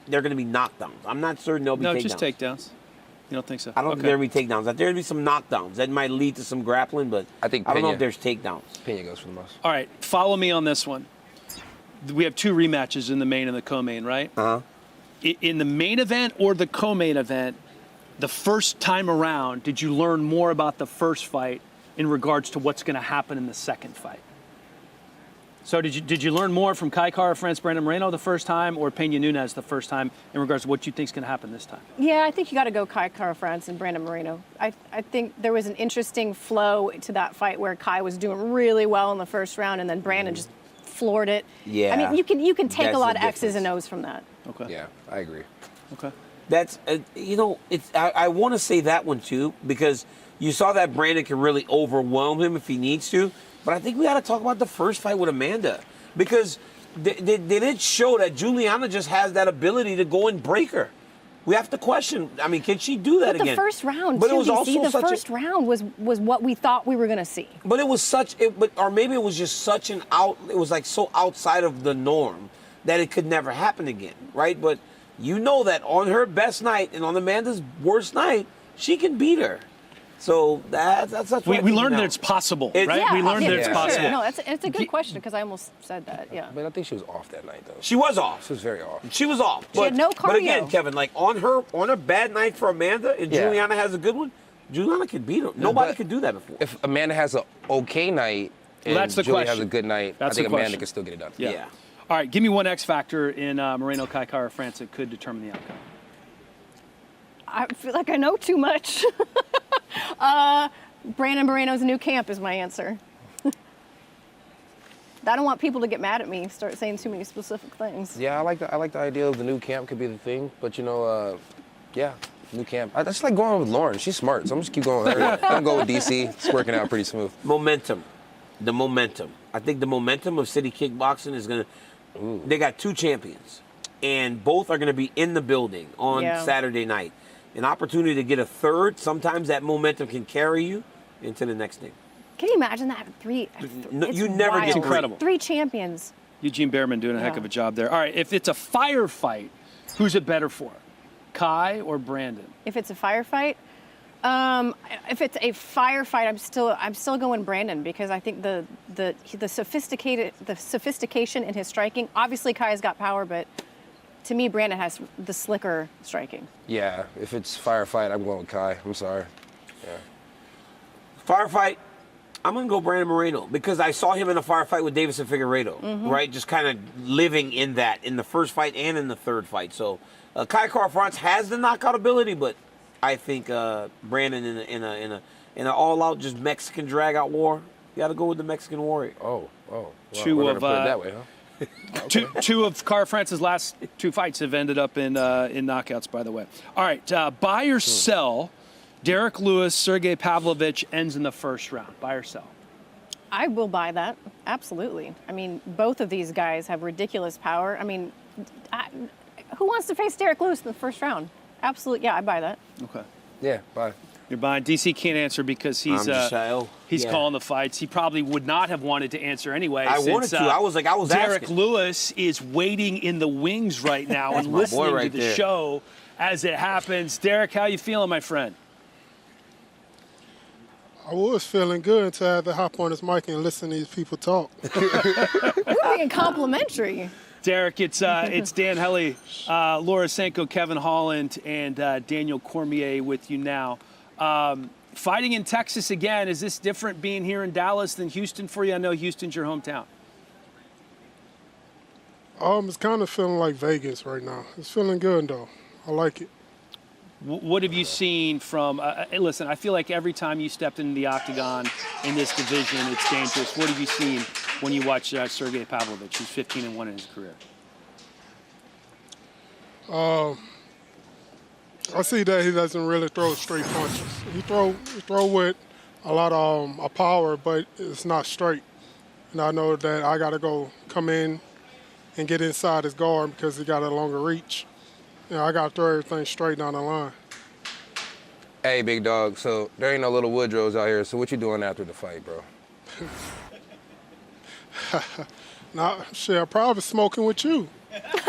they're going to be knockdowns. I'm not certain they'll be takedowns. No, just takedowns. You don't think so? I don't think there'll be takedowns. There'll be some knockdowns. That might lead to some grappling, but I don't know if there's takedowns. Pena goes for the most. All right, follow me on this one. We have 2 rematches in the main and the co-main, right? Uh-huh. In the main event or the co-main event, the first time around, did you learn more about the first fight in regards to what's going to happen in the second fight? So did you learn more from Kai Kara-France, Brandon Moreno the first time, or Pena Nunez the first time in regards to what you think is going to happen this time? Yeah, I think you got to go Kai Kara-France and Brandon Moreno. I think there was an interesting flow to that fight where Kai was doing really well in the first round, and then Brandon just floored it. Yeah. I mean, you can take a lot of X's and O's from that. Okay. Yeah, I agree. Okay. That's, I want to say that one too, because you saw that Brandon can really overwhelm him if he needs to. But I think we got to talk about the first fight with Amanda, because they did show that Juliana just has that ability to go and break her. We have to question. I mean, can she do that But again? the first round, but it was also the first round was what we thought we were going to see. But it was or maybe it was just such an it was like so outside of the norm that it could never happen again, right? But you know that on her best night and on Amanda's worst night, she can beat her. So that's we learned that it's possible, right? Yeah, we learned that it's possible. No, it's a good question, because I almost said that. Yeah. But I think she was off that night, though. She was off. She was very off. She was off. She had no cardio. But again, Kevin, like on her bad night for Amanda, and Juliana has a good one, Juliana could beat her. Nobody could do that before. If Amanda has an okay night and that's the Julia question. has a good night, That's I think the Amanda question. can still get it done. Yeah. All right, give me one X factor in Moreno Kai Kara-France that could determine the outcome. I feel like I know too much. Brandon Moreno's new camp is my answer. I don't want people to get mad at me, start saying too many specific things. Yeah, I like the idea of the new camp could be the thing, but yeah, new camp. I just like going with Lauren. She's smart, so I'm just keep going with her. I'm gonna go with DC. It's working out pretty smooth. Momentum. The momentum. I think the momentum of City Kickboxing is gonna. They got 2 champions, and both are gonna be in the building on Saturday night. An opportunity to get a third. Sometimes that momentum can carry you into the next thing. Can you imagine that? 3. You never get incredible. 3 champions. Eugene Behrman doing a heck of a job there. All right, if it's a firefight, who's it better for? Kai or Brandon? If it's a firefight, if it's a firefight, I'm still going Brandon because I think the sophistication in his striking. Obviously, Kai's got power, but to me, Brandon has the slicker striking. Yeah, if it's firefight, I'm going with Kai. I'm sorry. Yeah. Firefight. I'm going to go Brandon Moreno because I saw him in a firefight with Davison Figueiredo, right? Just kind of living in that in the first fight and in the third fight. So Kai Kara-France has the knockout ability, but I think Brandon in an all-out just Mexican drag-out war, you got to go with the Mexican Warrior. Oh. Well, Two of put it that way, huh? Okay. Two of Kara-France's last 2 fights have ended up in knockouts, by the way. All right, buy or sell. Derrick Lewis, Sergey Pavlovic ends in the first round. Buy or sell? I will buy that. Absolutely. I mean, both of these guys have ridiculous power. I mean, who wants to face Derrick Lewis in the first round? Absolutely. Yeah, I buy that. Okay. Yeah, buy. You're buying. DC can't answer because he's calling the fights. He probably would not have wanted to answer anyway. I wanted to. I was Derrick asking. Lewis is waiting in the wings right now and listening to the show as it happens. Derrick, how you feeling, my friend? I was feeling good until I had to hop on this mic and listen to these people talk. We're being complimentary. Derrick, it's Dan Helly, Laura Senko, Kevin Holland, and Daniel Cormier with you now. Fighting in Texas again, is this different being here in Dallas than Houston for you? I know Houston's your hometown. It's kind of feeling like Vegas right now. It's feeling good, though. I like it. What have you seen from, listen, I feel like every time you stepped into the octagon in this division, it's dangerous. What have you seen when you watch Sergey Pavlovic, who's 15-1 in his career? I see that he doesn't really throw straight punches. He throw with a lot of power, but it's not straight. And I know that I got to come in and get inside his guard because he got a longer reach. I got to throw everything straight down the line. Hey, big dog, so there ain't no little Woodrows out here, so what you doing after the fight, bro? Nah, shit, I'm probably smoking with you.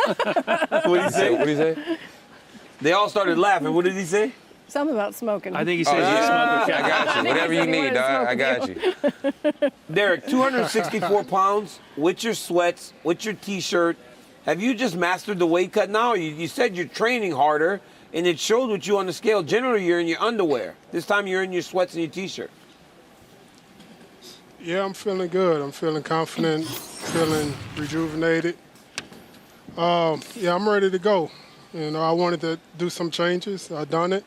What did he say? What did he say? They all started laughing. What did he say? Something about smoking. I think he said you smoke with I got you. Whatever you need, dog. I got you. Derrick, 264 pounds with your sweats, with your T-shirt. Have you just mastered the weight cut now? You said you're training harder, and it showed with you on the scale. Generally, you're in your underwear. This time, you're in your sweats and your T-shirt. Yeah, I'm feeling good. I'm feeling confident, feeling rejuvenated. Yeah, I'm ready to go. You know, I wanted to do some changes. I've done it,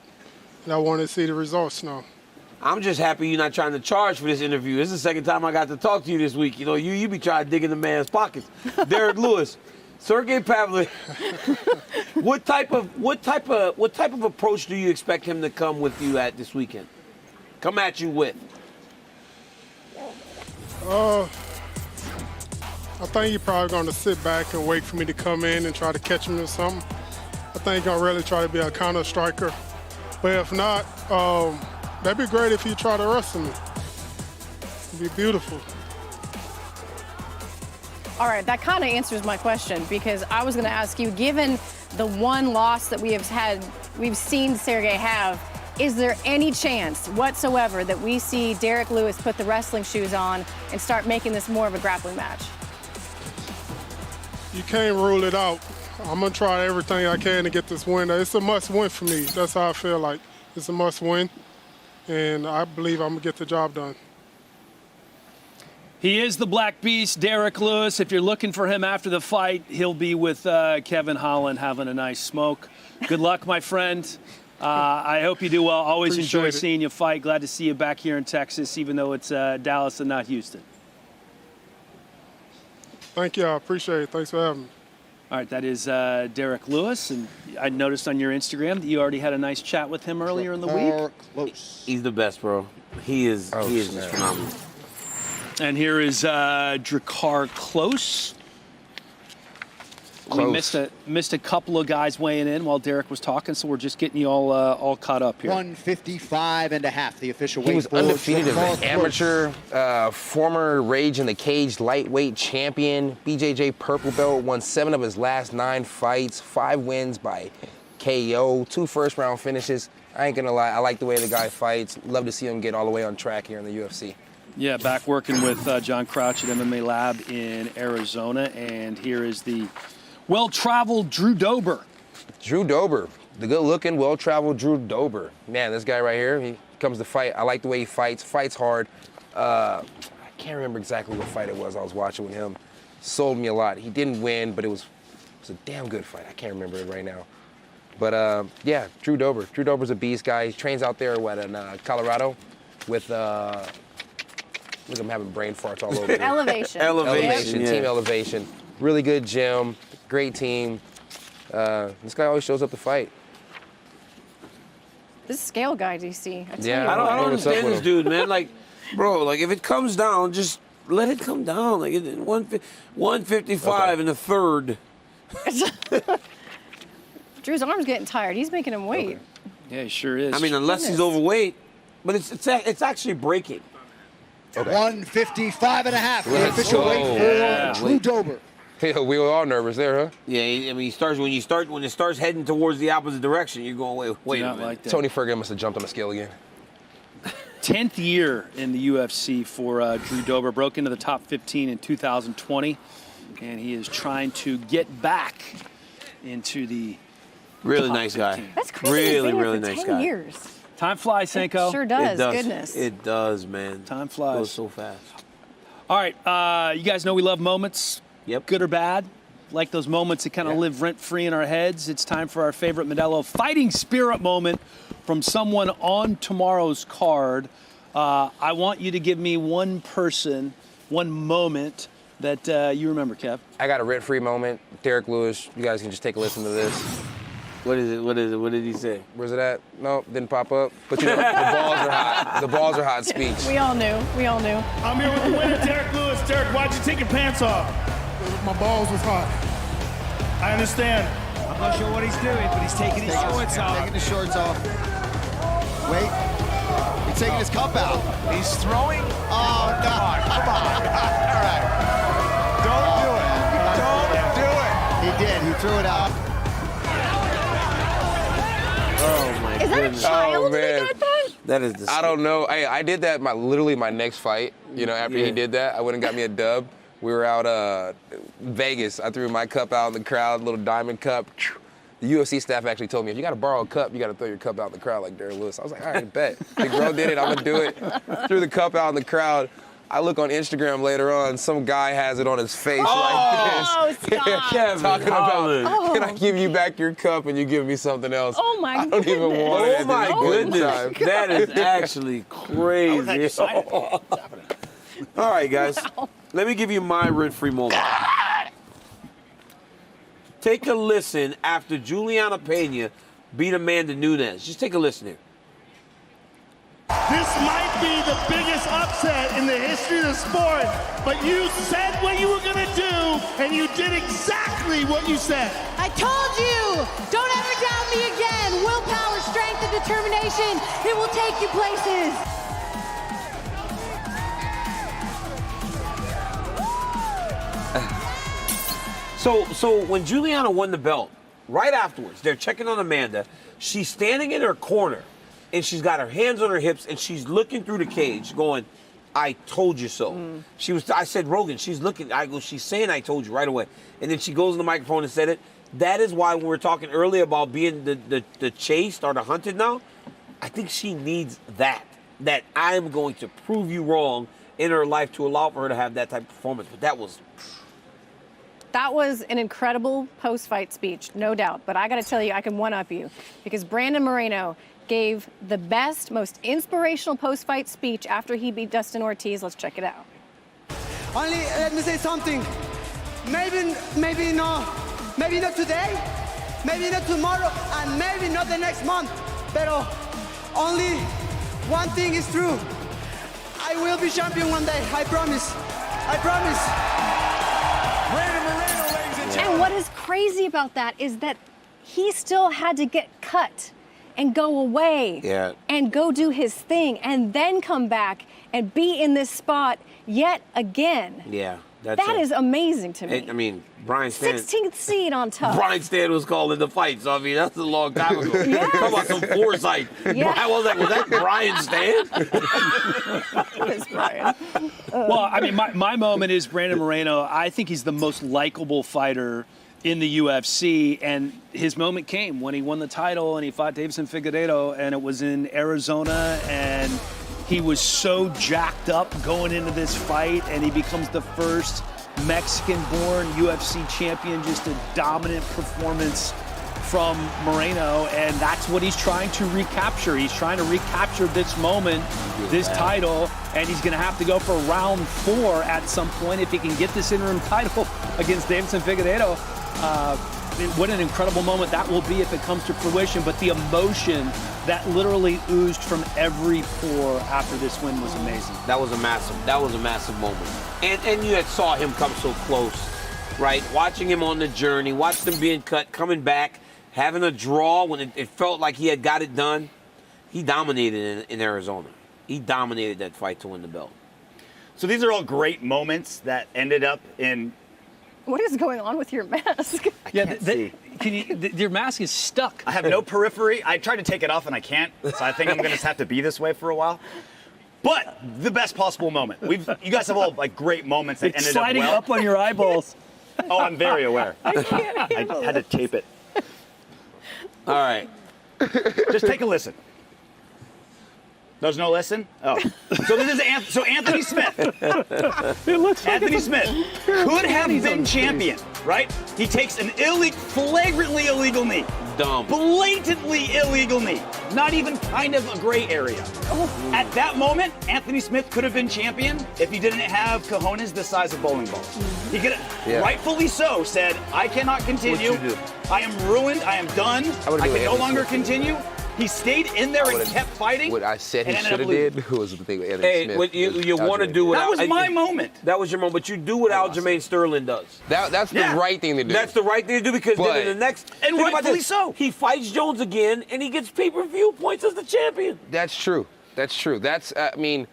and I want to see the results now. I'm just happy you're not trying to charge for this interview. This is the second time I got to talk to you this week. You know, you be trying to dig in the man's pockets. Derrick Lewis, Sergey Pavlovic. What type of approach do you expect him to come with you at this weekend? Come at you with? I think you're probably going to sit back and wait for me to come in and try to catch him or something. I think I'll really try to be a counter striker. But if not, that'd be great if you try to wrestle me. It'd be beautiful. All right, that kind of answers my question because I was going to ask you, given the one loss that we've seen Sergey have, is there any chance whatsoever that we see Derrick Lewis put the wrestling shoes on and start making this more of a grappling match? You can't rule it out. I'm going to try everything I can to get this win. It's a must-win for me. That's how I feel like. It's a must-win, and I believe I'm going to get the job done. He is the Black Beast, Derrick Lewis. If you're looking for him after the fight, he'll be with Kevin Holland having a nice smoke. Good luck, my friend. I hope you do well. Always Appreciate enjoy it. seeing you fight. Glad to see you back here in Texas, even though it's Dallas and not Houston. Thank you. I appreciate it. Thanks for having me. All right, that is Derrick Lewis, and I noticed on your Instagram that you already had a nice chat with him earlier in the week. He's the best, bro. He is just phenomenal. And here is Drakkar Close. We missed a couple of guys weighing in while Derrick was talking, so we're just getting you all caught up here. 155.5, the official weight. He was for undefeated as Drakkar an amateur, former Rage in the Cage lightweight champion, BJJ purple belt, won 7 of his last 9 fights, 5 wins by KO, 2 first-round finishes. I ain't gonna lie, I like the way the guy fights. Love to see him get all the way on track here in the UFC. Yeah, back working with John Crouch at MMA Lab in Arizona, and here is the well-traveled Drew Dober. Drew Dober, the good-looking, well-traveled Drew Dober. Man, this guy right here, he comes to fight. I like the way he fights hard. I can't remember exactly what fight it was I was watching with him. Sold me a lot. He didn't win, but it was a damn good fight. I can't remember it right now. But yeah, Drew Dober. Drew Dober's a beast guy. He trains out there, in Colorado with, look, I'm having brain farts all over. Elevation. Elevation, Team Elevation. Really good gym. Great team. This guy always shows up to fight. This scale guy, DC. I don't understand this dude, man. Like, bro, like if it comes down, just let it come down. Like 155 in the third. Drew's arm's getting tired. He's making him wait. Yeah, he sure is. I mean, unless he's overweight, but it's actually breaking. 155.5, the official weight for Drew Dober. Yeah, we were all nervous there, huh? Yeah, I mean, when it starts heading towards the opposite direction, you're going, wait a minute. Like that. Tony Ferguson must have jumped on the scale again. 10th year in the UFC for Drew Dober. Broke into the top 15 in 2020, and he is trying to get back into the really top nice guy. 15. That's crazy. Really nice 10 guy. years. Time flies, Senko. It sure does. Goodness. It does, man. Time flies. Goes so fast. All right, you guys know we love moments. Yep. Good or bad. Like those moments that kind of live rent-free in our heads. It's time for our favorite Modelo fighting spirit moment from someone on tomorrow's card. I want you to give me one person, one moment that you remember, Kev. I got a rent-free moment. Derrick Lewis. You guys can just take a listen to this. What is it? What did he say? Where's it at? No, didn't pop up. But you know, the balls are hot. The balls are hot speech. We all knew. I'm here with the winner, Derrick Lewis. Derrick, why'd you take your pants off? My balls was hot. I understand. I'm not sure what he's doing, but he's taking his shorts off. Taking his shorts off. Wait. He's taking his cup out. He's throwing. Oh, no. Come on. All right. Don't do it. Don't do it. He did. He threw it out. Oh my Is that goodness. a child Oh, man. that did that? That is disgusting. I don't know. I did that literally my next fight. You know, after he did that, I went and got me a dub. We were out Vegas. I threw my cup out in the crowd, little diamond cup. The UFC staff actually told me, if you got to borrow a cup, you got to throw your cup out in the crowd like Derrick Lewis. I was like, all right, bet. Big bro did it. I'm going to do it. Threw the cup out in the crowd. I look on Instagram later on, some guy has it on his face like this. Stop. Talking about, can I give you back your cup and you give me something else? Oh, my I don't even want it. Oh my goodness. That is actually crazy. All right, guys. Let me give you my rent-free moment. Take a listen after Juliana Payne beat Amanda Nunez. Just take a listen here. This might be the biggest upset in the history of the sport, but you said what you were going to do, and you did exactly what you said. I told you! Don't ever doubt me again! Willpower, strength, and determination, it will take you places! So when Juliana won the belt, right afterwards, they're checking on Amanda. She's standing in her corner, and she's got her hands on her hips, and she's looking through the cage, going, "I told you so." I said, Rogan, she's looking. I go, she's saying, "I told you" right away, and then she goes on the microphone and said it. That is why when we were talking earlier about being the chased or the hunted now, I think she needs that I'm going to prove you wrong in her life to allow for her to have that type of performance. But that was That was an incredible post-fight speech, no doubt. But I got to tell you, I can one-up you because Brandon Moreno gave the best, most inspirational post-fight speech after he beat Dustin Ortiz. Let's check it out. Only let me say something. Maybe not today, maybe not tomorrow, and maybe not the next month. But only one thing is true. I will be champion one day. I promise. I promise. Brandon Moreno, ladies and gentlemen. And what is crazy about that is that he still had to get cut and go away and go do his thing and then come back and be in this spot yet again. Yeah. That is amazing to me. I mean, Brian Stann. 16th seed on top. Brian Stann was calling the fight, so I mean, that's a long time ago. Yes. Talk about some foresight. Yes. Was that Brian Stann? It was Brian. Well, I mean, my moment is Brandon Moreno. I think he's the most likable fighter in the UFC, and his moment came when he won the title and he fought Davison Figueiredo, and it was in Arizona, and he was so jacked up going into this fight, and he becomes the first Mexican-born UFC champion. Just a dominant performance from Moreno, and that's what he's trying to recapture. He's trying to recapture this moment, this title, and he's going to have to go for round 4 at some point if he can get this interim title against Davison Figueiredo. What an incredible moment that will be if it comes to fruition, but the emotion that literally oozed from every pore after this win was amazing. That was a massive moment. And you had saw him come so close, right? Watching him on the journey, watching him being cut, coming back, having a draw when it felt like he had got it done. He dominated in Arizona. He dominated that fight to win the belt. So these are all great moments that ended up in... What is going on with your mask? Your mask is stuck. I have no periphery. I tried to take it off and I can't, so I think I'm gonna have to be this way for a while. But the best possible moment. You guys have all like great moments that ended up well. Sliding up on your eyeballs. Oh, I'm very aware. I can't handle I had to tape it. All right. Just take a listen. There's no listen? Oh. So this is Anthony Smith. It looks like Anthony Smith could have been champion, right? He takes an flagrantly illegal knee. Dumb. Blatantly illegal knee. Not even kind of a gray area. At that moment, Anthony Smith could have been champion if he didn't have cojones the size of bowling balls. He could have, rightfully so, said, I cannot continue. What'd you do? I am ruined. I am done. I can no longer continue. He stayed in there and kept fighting. What I said he should have did was the thing with Anthony Smith. What you want to do without... That was my moment. That was your moment, but you do what Aljamain Sterling does. That's the right thing to do. That's the right thing to do because then in the next... And rightfully so. He fights Jones again, and he gets pay-per-view points as the champion. That's true. That's, I mean...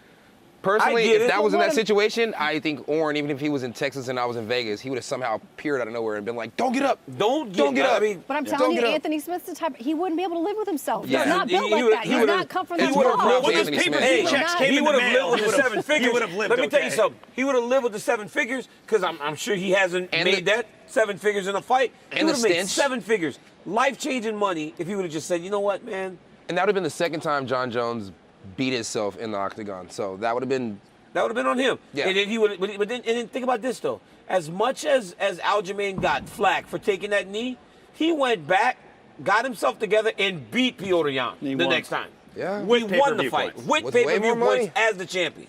Personally, if that was in that situation, I think Orrin, even if he was in Texas and I was in Vegas, he would have somehow appeared out of nowhere and been like, don't get up. Don't get up. But I'm telling you, Anthony Smith's the type, he wouldn't be able to live with himself. Yeah. He's not built like that. He's not come from that Well, those pay-per-view checks came in the mail. He would have lived with the 7 figures. He would have lived, Let me tell you something. He would have lived with the 7 figures because I'm sure he hasn't made that 7 figures in a fight. He would have made 7 figures. Life-changing money if he would have just said, you know what, man. And that would have been the second time John Jones beat himself in the octagon. So that would have been... That would have been on him. Yeah. And then he would. But then think about this though. As much as Aljamain got flack for taking that knee, he went back, got himself together, and beat Piotr Jan the next time. Yeah. He won the fight with pay-per-view points as the champion.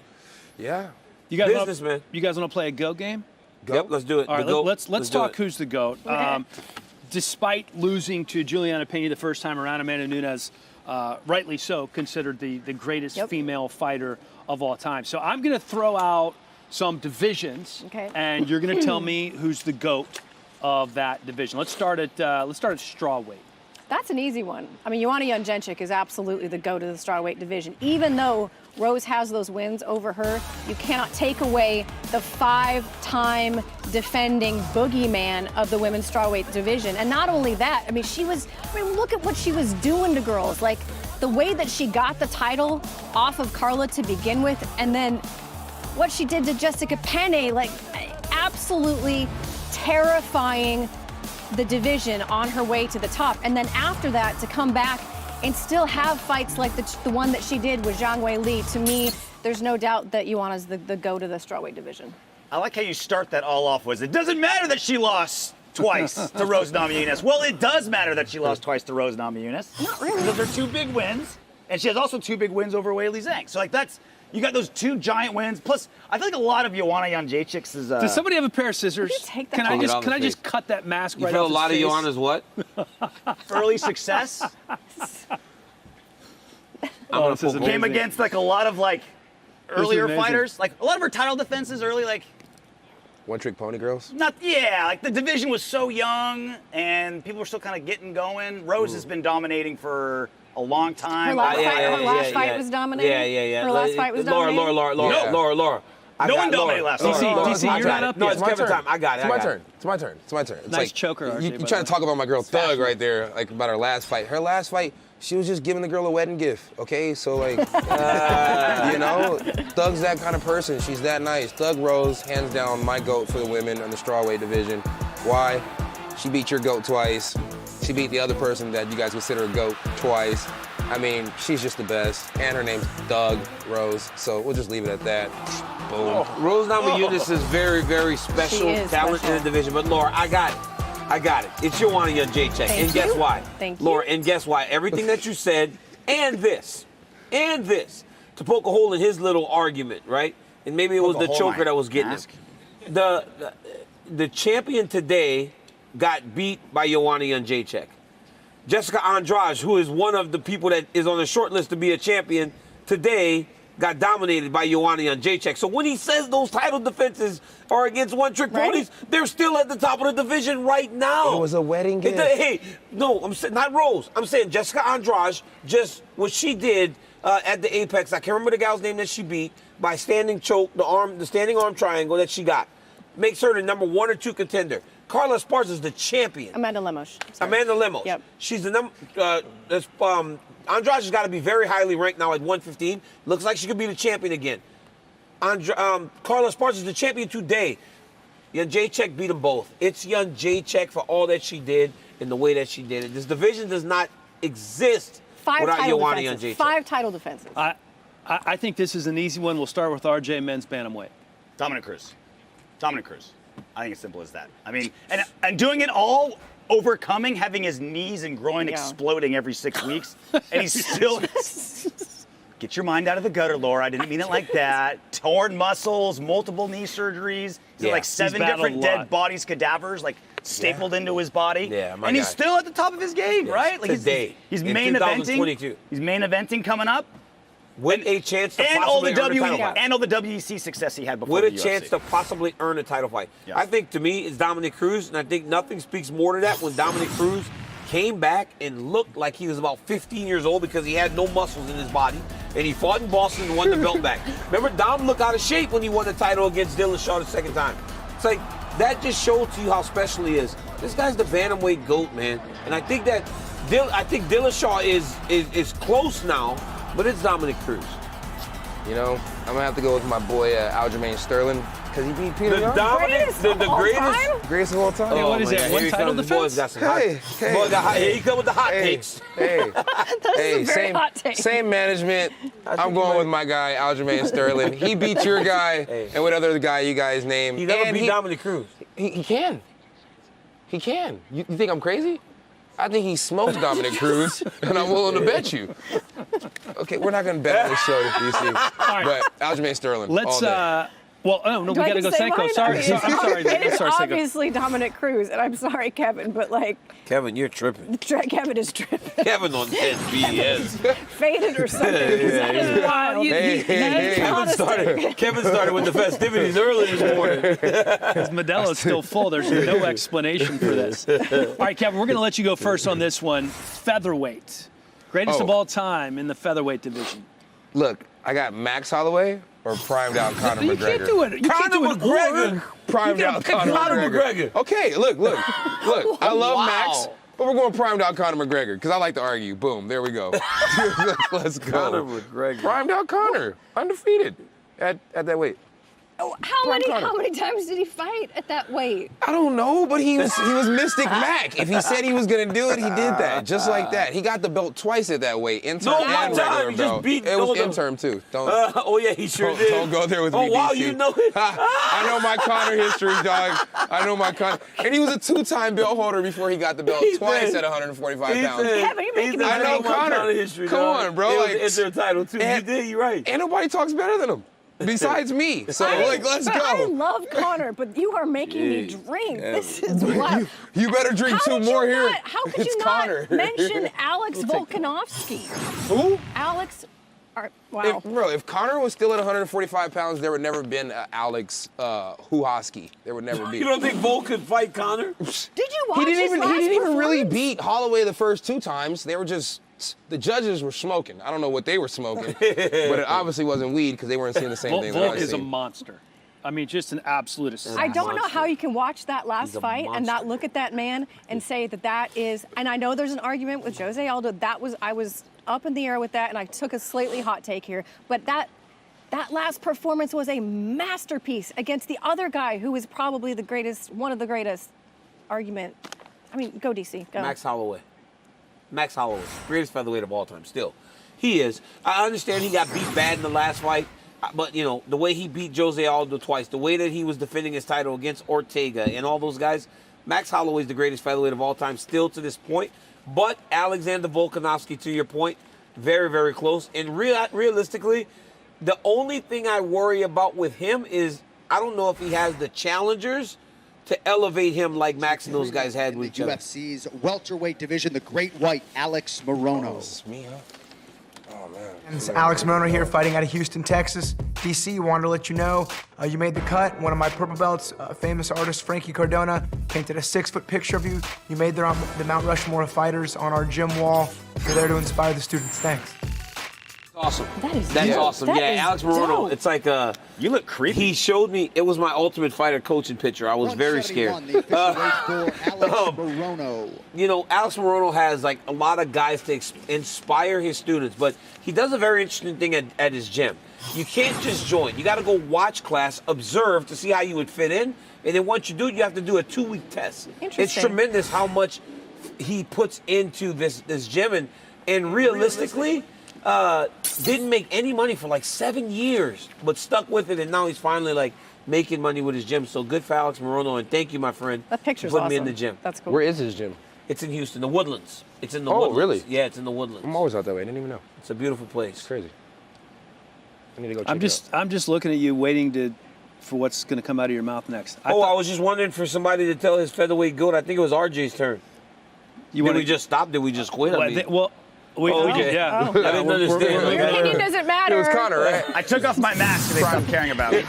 Yeah. You guys Business, man. You guys want to play a GOAT game? Yep, let's do it. All right, let's talk who's the GOAT. Despite losing to Juliana Payne the first time around, Amanda Nunez, rightly so, considered the greatest female fighter of all time. So I'm going to throw out some divisions, and you're going to tell me who's the GOAT of that division. Let's start at strawweight. That's an easy one. I mean, Joanna Jędrzejczyk is absolutely the GOAT of the strawweight division. Even though Rose has those wins over her, you cannot take away the 5-time defending boogeyman of the women's strawweight division. And not only that, I mean, look at what she was doing to girls. Like, the way that she got the title off of Carla to begin with, and then what she did to Jessica Penne, like, absolutely terrifying the division on her way to the top. And then after that, to come back and still have fights like the one that she did with Zhang Weili, to me, there's no doubt that Joanna's the GOAT of the strawweight division. I like how you start that all off with, it doesn't matter that she lost twice to Rose Namajunas. Well, it does matter that she lost twice to Rose Namajunas. Not really. Those are 2 big wins, and she has also 2 big wins over Weili Zhang. So, like, you got those 2 giant wins. Plus, I feel like a lot of Joanna Jędrzejczyk's is. Does somebody have a pair of scissors? Take that Can off? I just cut that mask You right feel off a lot his of face? Joanna's what? Early success. This is amazing. Came against like a lot of like earlier amazing. fighters. Like a lot of her title defenses early, like One-trick pony girls? like the division was so young and people were still kind of getting going. Rose has been dominating for a long time. Her last fight was dominating? Yeah. Her last fight was dominating? Laura. No one dominated last DC, time. DC, you're not up No, yet. it's Kevin time. I got it. It's my turn. It's my turn. It's my turn. It's Nice choker, RJ, You by trying the to talk about my girl Thug right there, like about her last fight. Her last fight, she was just giving the girl a wedding gift, okay? So, like, you know, Thug's that kind of person. She's that nice. Thug Rose, hands down, my GOAT for the women in the strawweight division. Why? She beat your GOAT twice. She beat the other person that you guys consider a GOAT twice. I mean, she's just the best. And her name's Thug Rose. So we'll just leave it at that. Boom. Rose Namajunas is very, very special talent in the division. But Laura, I got it. It's Joanna Jędrzejczyk. And guess why? Thank you. Laura, and guess why? Everything that you said, and this, to poke a hole in his little argument, right? And maybe it was the choker that was getting him. The champion today got beat by Joanna Jędrzejczyk. Jessica Andrade, who is one of the people that is on the short list to be a champion today, got dominated by Joanna Jędrzejczyk. So when he says those title defenses are against one-trick ponies, they're still at the top of the division right now. It was a wedding gift. Hey, no, I'm saying not Rose. I'm saying Jessica Andrade, just what she did at the Apex. I can't remember the gal's name that she beat by standing choke, the standing arm triangle that she got. Makes her the number 1 or 2 contender. Carla Esparza is the champion. Amanda Lemos. Amanda Lemos. Yep. She's the number. Andrade has got to be very highly ranked now at 115. Looks like she could be the champion again. Carla Esparza is the champion today. Jędrzejczyk beat them both. It's Jędrzejczyk for all that she did and the way that she did it. This division does not exist without Joanna Jędrzejczyk. 5 title defenses. I think this is an easy one. We'll start with RJ men's bantamweight. Dominic Cruz. I think it's simple as that. I mean, and doing it all, overcoming, having his knees and groin exploding every 6 weeks, and he's still... Get your mind out of the gutter, Laura. I didn't mean it like that. Torn muscles, multiple knee surgeries. He's like 7 different dead bodies, cadavers, like stapled into his body. Yeah, and he's still at the top of his game, right? Like today. He's in main 2022. eventing. He's main eventing coming up. With a chance to and all the possibly earn a title fight. And all the WEC success he had before With the a UFC. chance to possibly earn a title fight. Yeah. I think, to me, it's Dominic Cruz, and I think nothing speaks more to that when Dominic Cruz came back and looked like he was about 15 years old because he had no muscles in his body, and he fought in Boston and won the belt back. Remember, Dom looked out of shape when he won the title against Dillashaw the second time. It's like, that just shows to you how special he is. This guy's the bantamweight GOAT, man. And I think that Dillashaw is close now, but it's Dominic Cruz. You know, I'm going to have to go with my boy Aljamain Sterling because he beat Peter Yan. The Greatest of all time. Hey, what is that? One title defense? Here he come with the hot takes. Same management. I'm going with my guy, Aljamain Sterling. He beat your guy, and what other guy you guys named. He never beat Dominic Cruz. He can. He can. You think I'm crazy? I think he smokes Dominic Cruz, and I'm willing to bet you. Okay, we're not going to bet on this show, DC. But Aljamain Sterling. Let's, we got to go Senko. I'm Sorry, It's Senko. obviously Dominic Cruz, and I'm sorry, Kevin, but like... Kevin, you're tripping. Kevin is tripping. Kevin on 10 BS. Faded or something, because that is wild. Kevin started with the festivities early this morning. Because Modelo's still full. There's no explanation for this. All right, Kevin, we're going to let you go first on this one. Featherweight. Greatest of all time in the featherweight division. Look, I got Max Holloway or primed out Conor McGregor. You can't do it. You can't do it. McGregor. Primed out Conor McGregor. Okay, look. I love Max, but we're going primed out Conor McGregor because I like to argue. Boom, there we go. Let's go. Conor McGregor. Primed out Conor, undefeated at that weight. How many times did he fight at that weight? I don't know, but he was Mystic Mac. If he said he was gonna do it, he did that, just like that. He got the belt twice at that weight, interim and regular belt. It was interim too. Don't. Oh yeah, he sure did. Don't go there with me. Oh wow, DC. you know it. I know my Conor history, dog. I know my Conor, and he was a 2-time belt holder before he got the belt twice at 145 pounds. I know Conor. History, Come on, bro. Like, it's their title too. You did. You're right. And nobody talks better than him. Besides me. So, let's go. I love Conor, but you are making me drink. This is wild. You better drink two more here. How could you Conor. not mention Alex Volkanovski? Who? Alex. Wow. If Conor was still at 145 pounds, there would never have been Alex Huhosky. There would never be. You don't think Volk could fight Conor? Did you watch He didn't even really beat Holloway the first 2 times. They were just... The judges were smoking. I don't know what they were smoking, but it obviously wasn't weed because they weren't seeing the same thing that I Volk is a seen. monster. I mean, just an absolute assassin. I don't know how you can watch that last fight and not look at that man and say that is, and I know there's an argument with Jose Aldo. I was up in the air with that, and I took a slightly hot take here, but that last performance was a masterpiece against the other guy who was probably the greatest, one of the greatest argument. I mean, go DC, go. Max Holloway, greatest featherweight of all time, still. He is. I understand he got beat bad in the last fight, but, you know, the way he beat Jose Aldo twice, the way that he was defending his title against Ortega and all those guys, Max Holloway's the greatest featherweight of all time, still to this point. But Alexander Volkanovski, to your point, very, very close. And realistically, the only thing I worry about with him is I don't know if he has the challengers to elevate him like Max and those guys had with each other. UFC's welterweight division, the Great White, Alex Moreno. Oh, it's me, huh? Oh, man. And it's Alex Moreno here, fighting out of Houston, Texas. DC, wanted to let you know you made the cut. One of my purple belts, famous artist Frankie Cardona, painted a 6-foot picture of you. You made there on the Mount Rushmore of fighters on our gym wall. You're there to inspire the students. Thanks. Awesome. That's awesome. That yeah, Alex Moreno, dope. it's like you look creepy. He showed me, it was my Ultimate Fighter coaching picture. I was very scared. The official weight for Alex Moreno. You know, Alex Moreno has like a lot of guys to inspire his students, but he does a very interesting thing at his gym. You can't just join. You got to go watch class, observe to see how you would fit in, and then once you do it, you have to do a 2-week test. It's tremendous how much he puts into this gym, and realistically, didn't make any money for like 7 years, but stuck with it, and now he's finally like making money with his gym. So good for Alex Moreno, and thank you, my friend, that picture's for putting me in awesome. the gym. That's cool. Where is his gym? It's in Houston, the Woodlands. It's in the Oh, Woodlands. really? Yeah, it's in the Woodlands. I'm always out that way. I didn't even know. It's a beautiful place. It's crazy. I need to go check I'm just looking at you, waiting for what's going to come out of your mouth next. I was just wondering for somebody to tell his featherweight goat. I think it was RJ's turn. Did we just stop? Did we just quit? We did, yeah. I didn't understand. Your opinion doesn't matter. It was Conor, right? I took off my mask and they stopped caring about me.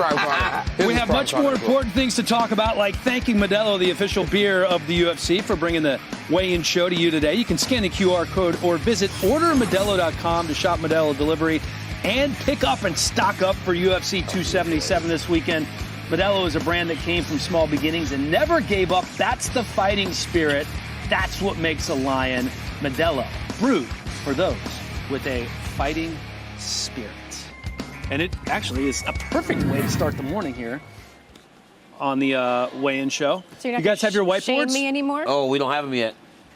We have much more important things to talk about, like thanking Modelo, the official beer of the UFC, for bringing the weigh-in show to you today. You can scan the QR code or visit ordermodelo.com to shop Modelo delivery and pick up and stock up for UFC 277 this weekend. Modelo is a brand that came from small beginnings and never gave up. That's the fighting spirit. That's what makes a lion. Modelo, brewed for those with a fighting spirit. And it actually is a perfect way to start the morning here on the weigh-in show. So you're not you guys have your whiteboards? Shame me anymore? Oh, we don't have them yet.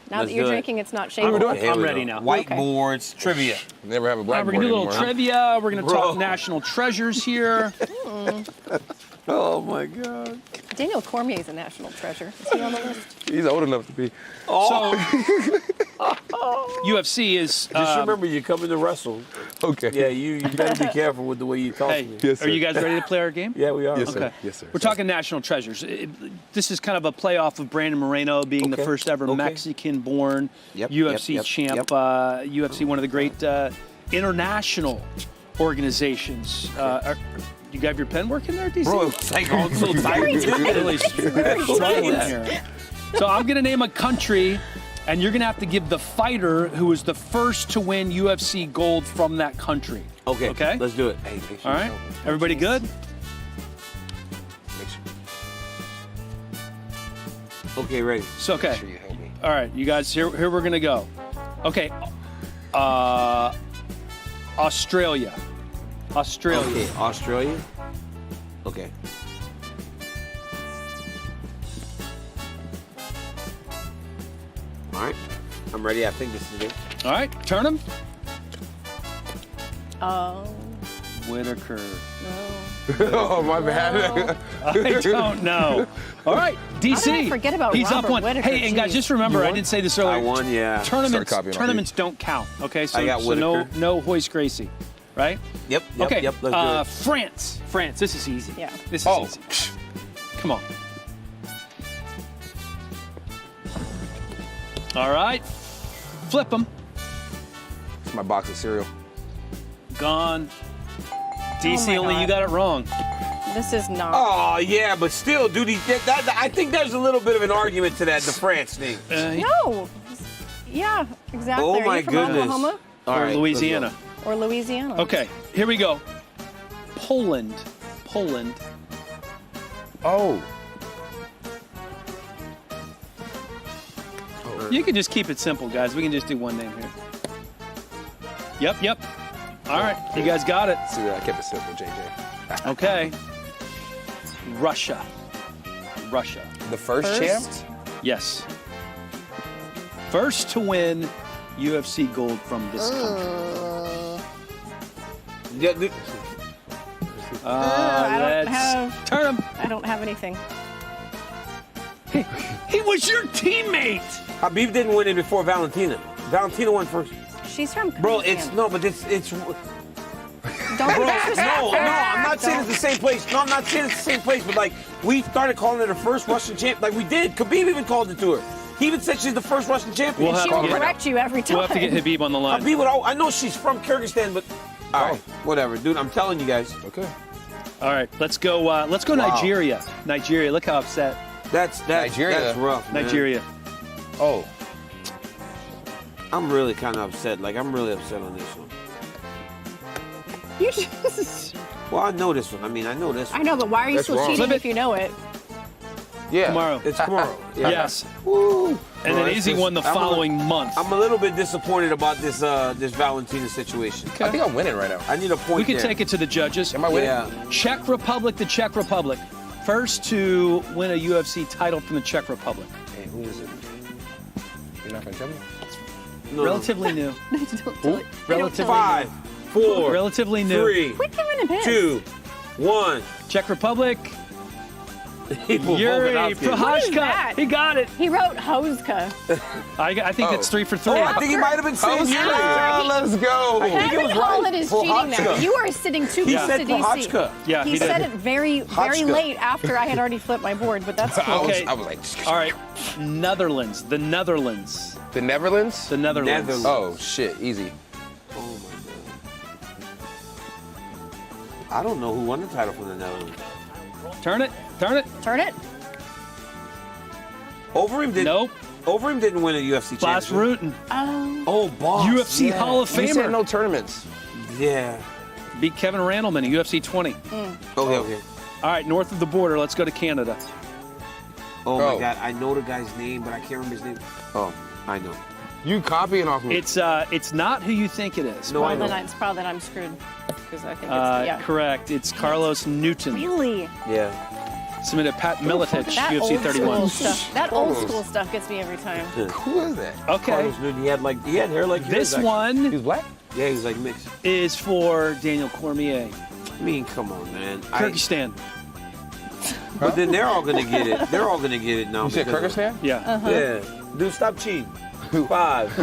Now that you're drinking, it's not shameful. I'm ready now. Whiteboards, trivia. Never have a blackboard We're going to do a little anymore, trivia. We're going to talk national treasures here. Oh, my God. Daniel Cormier's a national treasure. Is he on the list? He's old enough to be. So, UFC is... Just remember, you're coming to wrestle. Okay. Yeah, you better be careful with the way you talk to me. Yes, sir. Are you guys ready to play our game? Yeah, we are. Yes, sir. Okay. Yes, sir. We're talking national treasures. This is kind of a playoff of Brandon Moreno being the first ever Mexican-born UFC champ. UFC, one of the great international organizations. You got your pen working there, DC? Bro, it's like all so tight. Really struggling here. So I'm going to name a country, and you're going to have to give the fighter who was the first to win UFC gold from that country. Okay. Okay? Let's do it. Hey, make sure All you right? help me. Everybody good? Make sure. Okay, ready. So, okay. Make sure you help me. All right, you guys, here we're going to go. Okay. Australia. Okay, Australia. Okay. All right. I'm ready. I think this is it. All right, turn him. Oh. Whitaker. Oh, my bad. I don't know. All right, DC. How did I forget about He's Robert up one. Whitaker? Hey, and guys, Jeez. just remember, I didn't say this earlier. I won, yeah. Tournaments don't count. Okay, so, I got no Hoist Gracie, right? Yep. Okay. Yep. Let's do it. France. This is easy. Yeah. This is easy. Come on. All right. Flip them. It's my box of cereal. Gone. DC, my only God. you got it wrong. This is not. Oh, yeah, but still, dude, I think there's a little bit of an argument to that, the France thing. No. Yeah, exactly. Oh, Are my you from goodness. Oklahoma? All Or right, Louisiana. Or Louisiana? Okay, here we go. Poland. Oh. You can just keep it simple, guys. We can just do one name here. Yep. All right, you guys got it. See, I kept it simple, JJ. Okay. Russia. The first champ? Yes. First to win UFC gold from this country. Yeah, dude. Turn him. I don't have anything. He was your teammate. Habib didn't win it before Valentina. Valentina won first. She's from Bro, Kazakhstan. Don't Bro, disrespect no, her. I'm not saying it's the same place. No, I'm not saying it's the same place, but like, we started calling her the first Russian champ. Like, we did. Khabib even called it to her. He even said she's the first Russian champion. She will correct you every time. We'll have to get Habib on the line. Habib I know she's from Kyrgyzstan, but all right, whatever, dude. I'm telling you guys. Okay. All right, let's go. Nigeria. Nigeria. Look how upset. That's Nigeria. That's rough. Man. Nigeria. Oh. I'm really kind of upset. Like, I'm really upset on this one. You just... Well, I know this one. I mean, I know this one. I know, but why are you still cheating Flip it. if you know it? Yeah. Tomorrow. It's tomorrow. Yeah. Yes. Woo. And Bro, then it's Izzy just- won the following month. I'm a little bit disappointed about this this Valentina situation. I think I'm winning right now. I need a point We can there. take it to the judges. Am I winning? Yeah. Czech Republic, the Czech Republic. First to win a UFC title from the Czech Republic. Hey, who is it? You're not going to tell me? No, Relatively new. Who? Relatively 5, 4, Relatively new. 3, Quit giving him hints. 2, 1. Czech Republic. People Yuri voted out. What is Prohashka. that? He got it. He wrote Hozka. I think it's 3 for 3. Oh, I think he might have been saying Yuri. Let's go. Henry Holland is cheating now. Prohashka. You are sitting too He close said to DC. Prohashka. Yeah, he he did. said it very Hotchka. late after I had already flipped my board, but that's cool. Okay. I was like, All right. Netherlands. The Netherlands. the Netherlands? The Netherlands. Netherlands. Oh, shit. Easy. Oh my god. I don't know who won the title from the Netherlands. Turn it. Turn it. Turn it. Overeem didn't. Nope. Overeem didn't win a UFC Bas championship. Rutten. Oh, boss. UFC yeah. Hall of You said Famer. no tournaments. Yeah. Beat Kevin Randleman at UFC 20. Okay. All right, north of the border, let's go to Canada. Oh Go. my god, I know the guy's name, but I can't remember his name. Oh, I know. You copying off me. It's not who you think it is. No, I know. It's probably that I'm screwed. Because I think it's, yeah. Correct. It's Carlos Newton. Really? Yeah. Submitted Pat Miletich, That UFC old 31. school stuff. That old school stuff gets me every time. Who is that? Okay. Carlos Newton, he had hair like yours, This actually. one He's black? Yeah, he was like mixed. is for Daniel Cormier. I mean, come on, man. Kyrgyzstan. But then they're all gonna get it. They're all gonna get it now. You said because of- Kyrgyzstan? Yeah. Yeah. Dude, stop cheating. 5,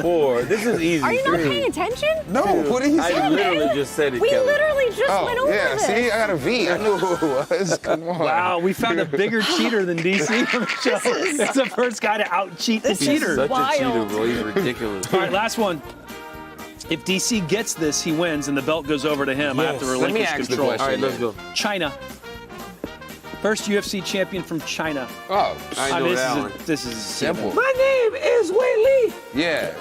4. This is easy. Are you not 3. paying attention? No, what did he say? I literally just said it, We Kevin. literally just went over yeah, this. see? I got a V. I knew who it was. Come on. Wow, we found a bigger cheater than DC on the show. It's the first guy to out-cheat the He's cheater. such a cheater, Wild. bro. He's ridiculous. All right, last one. If DC gets this, he wins, and the belt goes over to him. I have to Yes. Let me relinquish ask the control. question. All right, let's go. China. First UFC champion from China. Oh, I know that one. This is simple. My name is Wei Li. Yeah.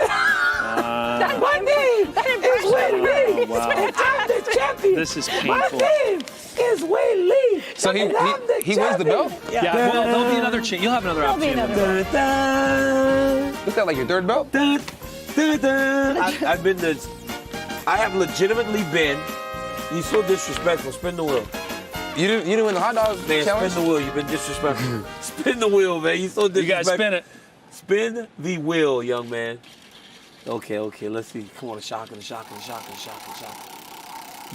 My name is Wei Li. wow. And I'm the champion. This is My painful. name is Wei Li. So and I'm the he wins the belt? Yeah, well, there'll be another chance. You'll have another There'll be opportunity. another one. Is that like your third belt? I've been this. I have legitimately been. He's so disrespectful. Spin the wheel. You didn't win the hot dog Man, challenge? spin the wheel. You've been disrespectful. Spin the wheel, man. You so disrespectful. You gotta spin it. Spin the wheel, young man. Okay. Let's see. Come on, a shocker.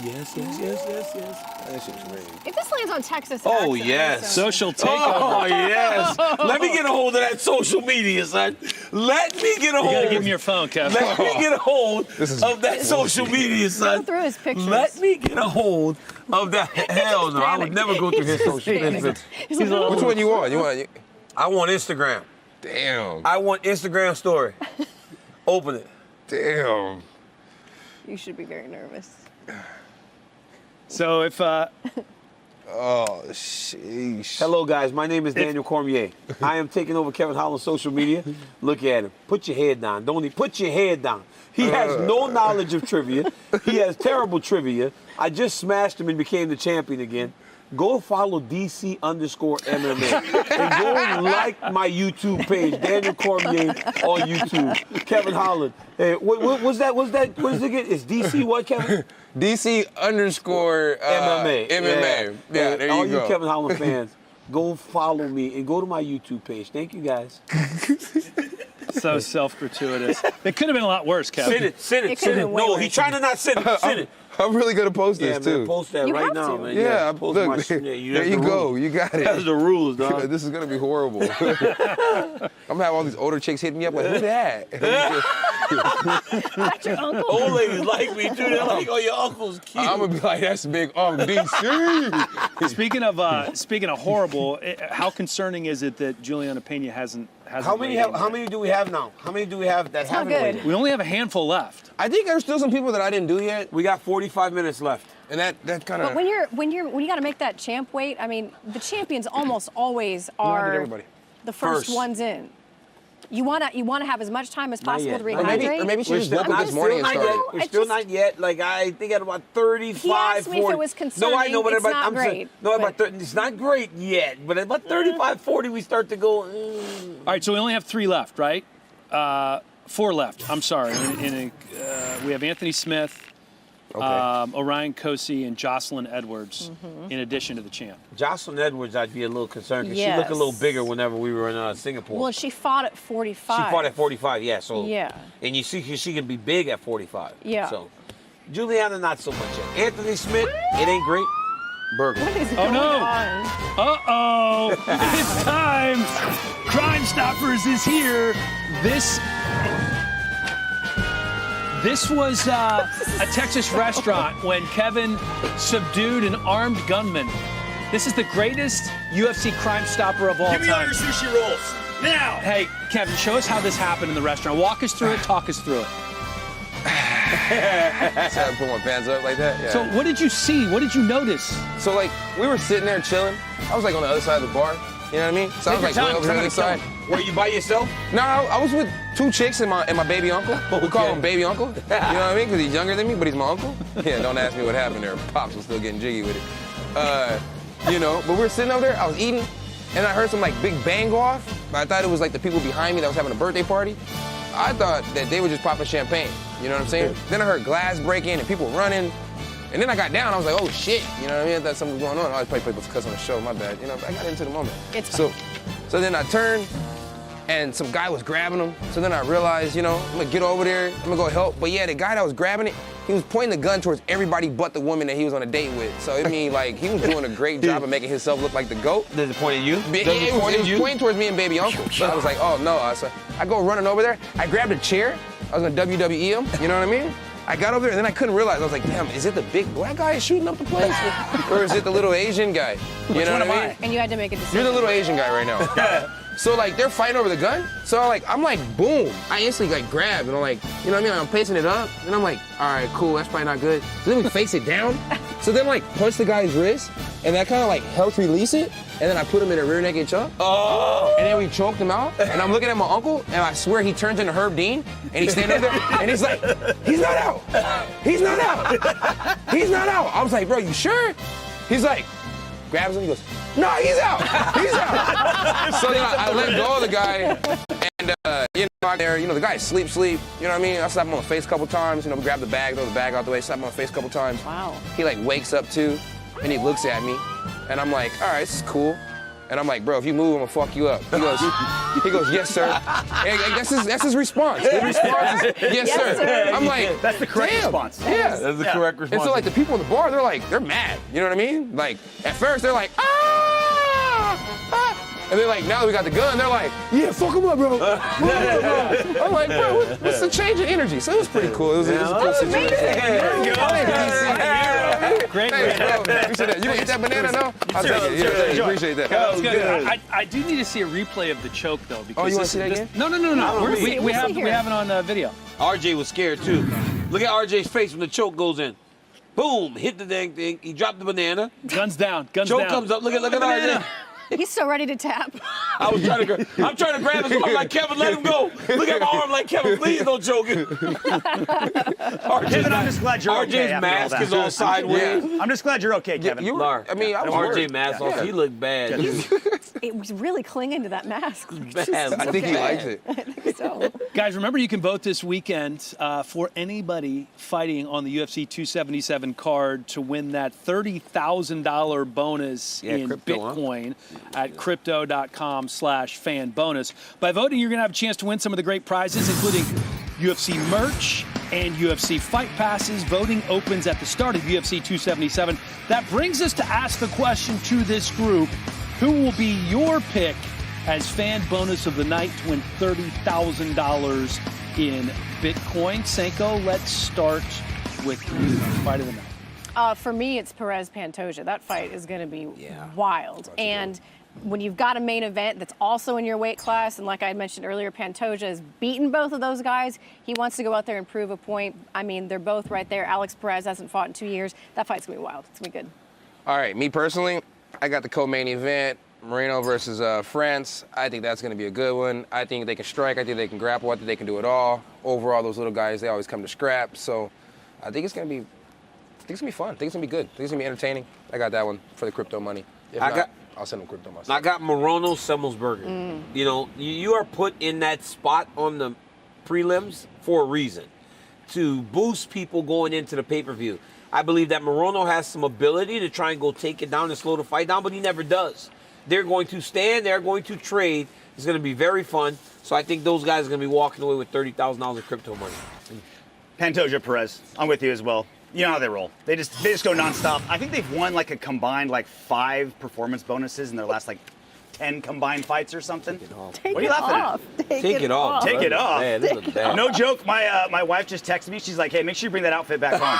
Yes. That shit's great. If this lands on Texas, Oh, accent, yes. Social takeover. Oh, yes. Let me get a hold of that social media, son. Let me get a hold. You gotta give me your phone, Kevin. Let me get a hold of that social media, son. Go through his pictures. Let me get a hold of that. Hell no, I would never go through his social media. Which one you want? I want Instagram. Damn. I want Instagram story. Open it. Damn. You should be very nervous. So if Oh, sheesh. Hello, guys. My name is Daniel Cormier. I am taking over Kevin Holland's social media. Look at him. Put your head down. Put your head down. He has no knowledge of trivia. He has terrible trivia. I just smashed him and became the champion again. Go follow DC_MMA and go like my YouTube page, Daniel Cormier on YouTube. Kevin Holland. Hey, what's that? What is it again? It's DC what, Kevin? DC_MMA. MMA. Yeah, there all you go. you Kevin Holland fans, go follow me and go to my YouTube page. Thank you, guys. so self-gratuitous. It could have been a lot worse, Kevin. Send it. No, he's trying to not send it. Send it. I'm really gonna post this man, too. Post that You right have now, to. man. Yeah, post look, my there that's you the go. rules. You got it. That's the rules, dog. This is gonna be horrible. I'm gonna have all these older chicks hitting me up like, who that? That's your uncle. Old ladies like me too. They're like, oh, your uncle's cute. I'm gonna be like, that's big DC. Speaking of horrible, how concerning is it that Juliana Payne hasn't How many do we have now? How many do we have that haven't good. waited? We only have a handful left. I think there's still some people that I didn't do yet, We got 45 minutes left. and that kind of. But when you got to make that champ weight, I mean, the champions almost always I did are everybody. the first First. ones in. You want to have as much time as possible yet. to Or rehydrate. Or maybe she We're just still woke up not- this morning and still not started. yet. We're still not yet. Like, I think at about 35, He asked me if 40. it was concerning. No, I know, but It's about, not I'm saying, great, no, but- about 30, it's not great yet. But at about 35, 40, we start to go. All right, so we only have 3 left, right? 4 left. I'm sorry. We have Anthony Smith, Orion Kosi, and Jocelyn Edwards, in addition to the champ. Jocelyn Edwards, I'd be a little concerned because she Yes. looked a little bigger whenever we were in Singapore. Well, she fought at 45. She fought at 45, yeah. So Yeah. and you see she can be big at 45. Yeah. So Juliana, not so much yet. Anthony Smith, it ain't great. Burger. What is Oh going no! on? Uh-oh! It's time! Crime Stoppers is here. This was a Texas restaurant when Kevin subdued an armed gunman. This is the greatest UFC Crime Stopper of all time. Give me all your sushi rolls now. Hey, Kevin, show us how this happened in the restaurant. Walk us through it, talk us through it. So I put my pants up like that. Yeah. So what did you see? What did you notice? So like we were sitting there chilling. I was like on the other side of the bar. You know what I mean? So I was like way over here on this side. Were you by yourself? No, I was with 2 chicks and my baby uncle. We call him baby uncle. You know what I mean? Because he's younger than me, but he's my uncle. Yeah, don't ask me what happened there. Pops was still getting jiggy with it. You know, but we were sitting over there. I was eating, and I heard some like big bang go off. But I thought it was like the people behind me that was having a birthday party. I thought that they were just popping champagne. You know what I'm saying? Then I heard glass breaking and people running. And then I got down, I was like, oh shit, you know what I mean? I thought something was going on. I was probably supposed to cuss on the show, my bad. You know, I got into the moment. It's so then I turned, and some guy was grabbing him. So then I realized, you know, I'm gonna get over there, I'm gonna go help. But yeah, the guy that was grabbing it, he was pointing the gun towards everybody but the woman that he was on a date with. So I mean, like, he was doing a great job of making himself look like the GOAT. Does it point at you? It was pointing towards me and baby uncle. So I was like, oh no. So I go running over there, I grabbed a chair, I was gonna WWE him, you know what I mean? I got over there and then I couldn't realize. I was like, damn, is it the big black guy shooting up the place? Or is it the little Asian guy? You know what I mean? And you had to make a decision. You're the little Asian guy right now. So like they're fighting over the gun. So I'm like, boom. I instantly like grab and I'm like, you know what I mean? I'm pacing it up and I'm like, all right, cool, that's probably not good. So then we face it down. So then like punch the guy's wrist and that kind of like helps release it. And then I put him in a rear naked choke. Oh! And then we choked him out. And I'm looking at my uncle, and I swear he turns into Herb Dean, and he's standing there, and he's like, he's not out. He's not out. He's not out. I was like, bro, you sure? He's like, grabs him, he goes, no, he's out. He's out. So then I let go of the guy, and you know, out there, you know, the guy sleep. You know what I mean? I slapped him on the face a couple times. You know, grab the bag, throw the bag out the way, slap him on the face a couple times. Wow. He like wakes up too, and he looks at me. And I'm like, all right, this is cool. And I'm like, bro, if you move, I'm gonna fuck you up. He goes, yes, sir. And that's his response. His response is, yes, sir. I'm like, that's the correct response. Yeah. That's the correct response. And so like the people in the bar, they're mad. You know what I mean? Like at first they're like, ah. And then like now that we got the gun, they're like, yeah, fuck him up, bro. I'm like, bro, what's the change in energy? So it was pretty cool. It was a cool situation. Great. Thanks, bro. Appreciate that. You didn't eat that banana, no? I'll take it. Yeah, appreciate that. That was good. I do need to see a replay of the choke though. Because you want to see that again? No. We have it on video. RJ was scared too. Look at RJ's face when the choke goes in. Boom! Hit the dang thing. He dropped the banana. Guns down. Choke comes up. Look at RJ. He's so ready to tap. I'm trying to grab his arm like Kevin. Let him go. Look at my arm like Kevin. Please don't choke him. Kevin, I'm just glad you're okay. RJ's mask is all sideways. I'm just glad you're okay, Kevin. RJ mask off. He looked bad. It was really clinging to that mask. I think he likes it. I think so. Guys, remember you can vote this weekend for anybody fighting on the UFC 277 card to win that $30,000 bonus in Bitcoin at crypto.com/fan bonus. By voting, you're going to have a chance to win some of the great prizes, including UFC merch and UFC fight passes. Voting opens at the start of UFC 277. That brings us to ask the question to this group: who will be your pick as fan bonus of the night to win $30,000 in Bitcoin? Senko, let's start with you. Fight of the night. For me, it's Perez Pantoja. That fight is going to be wild. And when you've got a main event that's also in your weight class, and like I mentioned earlier, Pantoja has beaten both of those guys. He wants to go out there and prove a point. I mean, they're both right there. Alex Perez hasn't fought in 2 years. That fight's going to be wild. It's going to be good. All right, me personally, I got the co-main event, Moreno versus France. I think that's going to be a good one. I think they can strike. I think they can grapple. I think they can do it all. Overall, those little guys, they always come to scrap. So I think it's going to be fun. I think it's going to be good. I think it's going to be entertaining. I got that one for the crypto money. If not, I'll send them crypto myself. I got Moreno Semelsberger. You know, you are put in that spot on the prelims for a reason, to boost people going into the pay-per-view. I believe that Moreno has some ability to try and go take it down and slow the fight down, but he never does. They're going to stand, they're going to trade. It's going to be very fun. So I think those guys are going to be walking away with $30,000 of crypto money. Pantoja, Perez, I'm with you as well. You know how they roll. They just go nonstop. I think they've won like a combined 5 performance bonuses in their last 10 combined fights or something. What are you laughing at? Take it off. Take it off. Man, this is bad. No joke. My wife just texted me. She's like, "Hey, make sure you bring that outfit back home."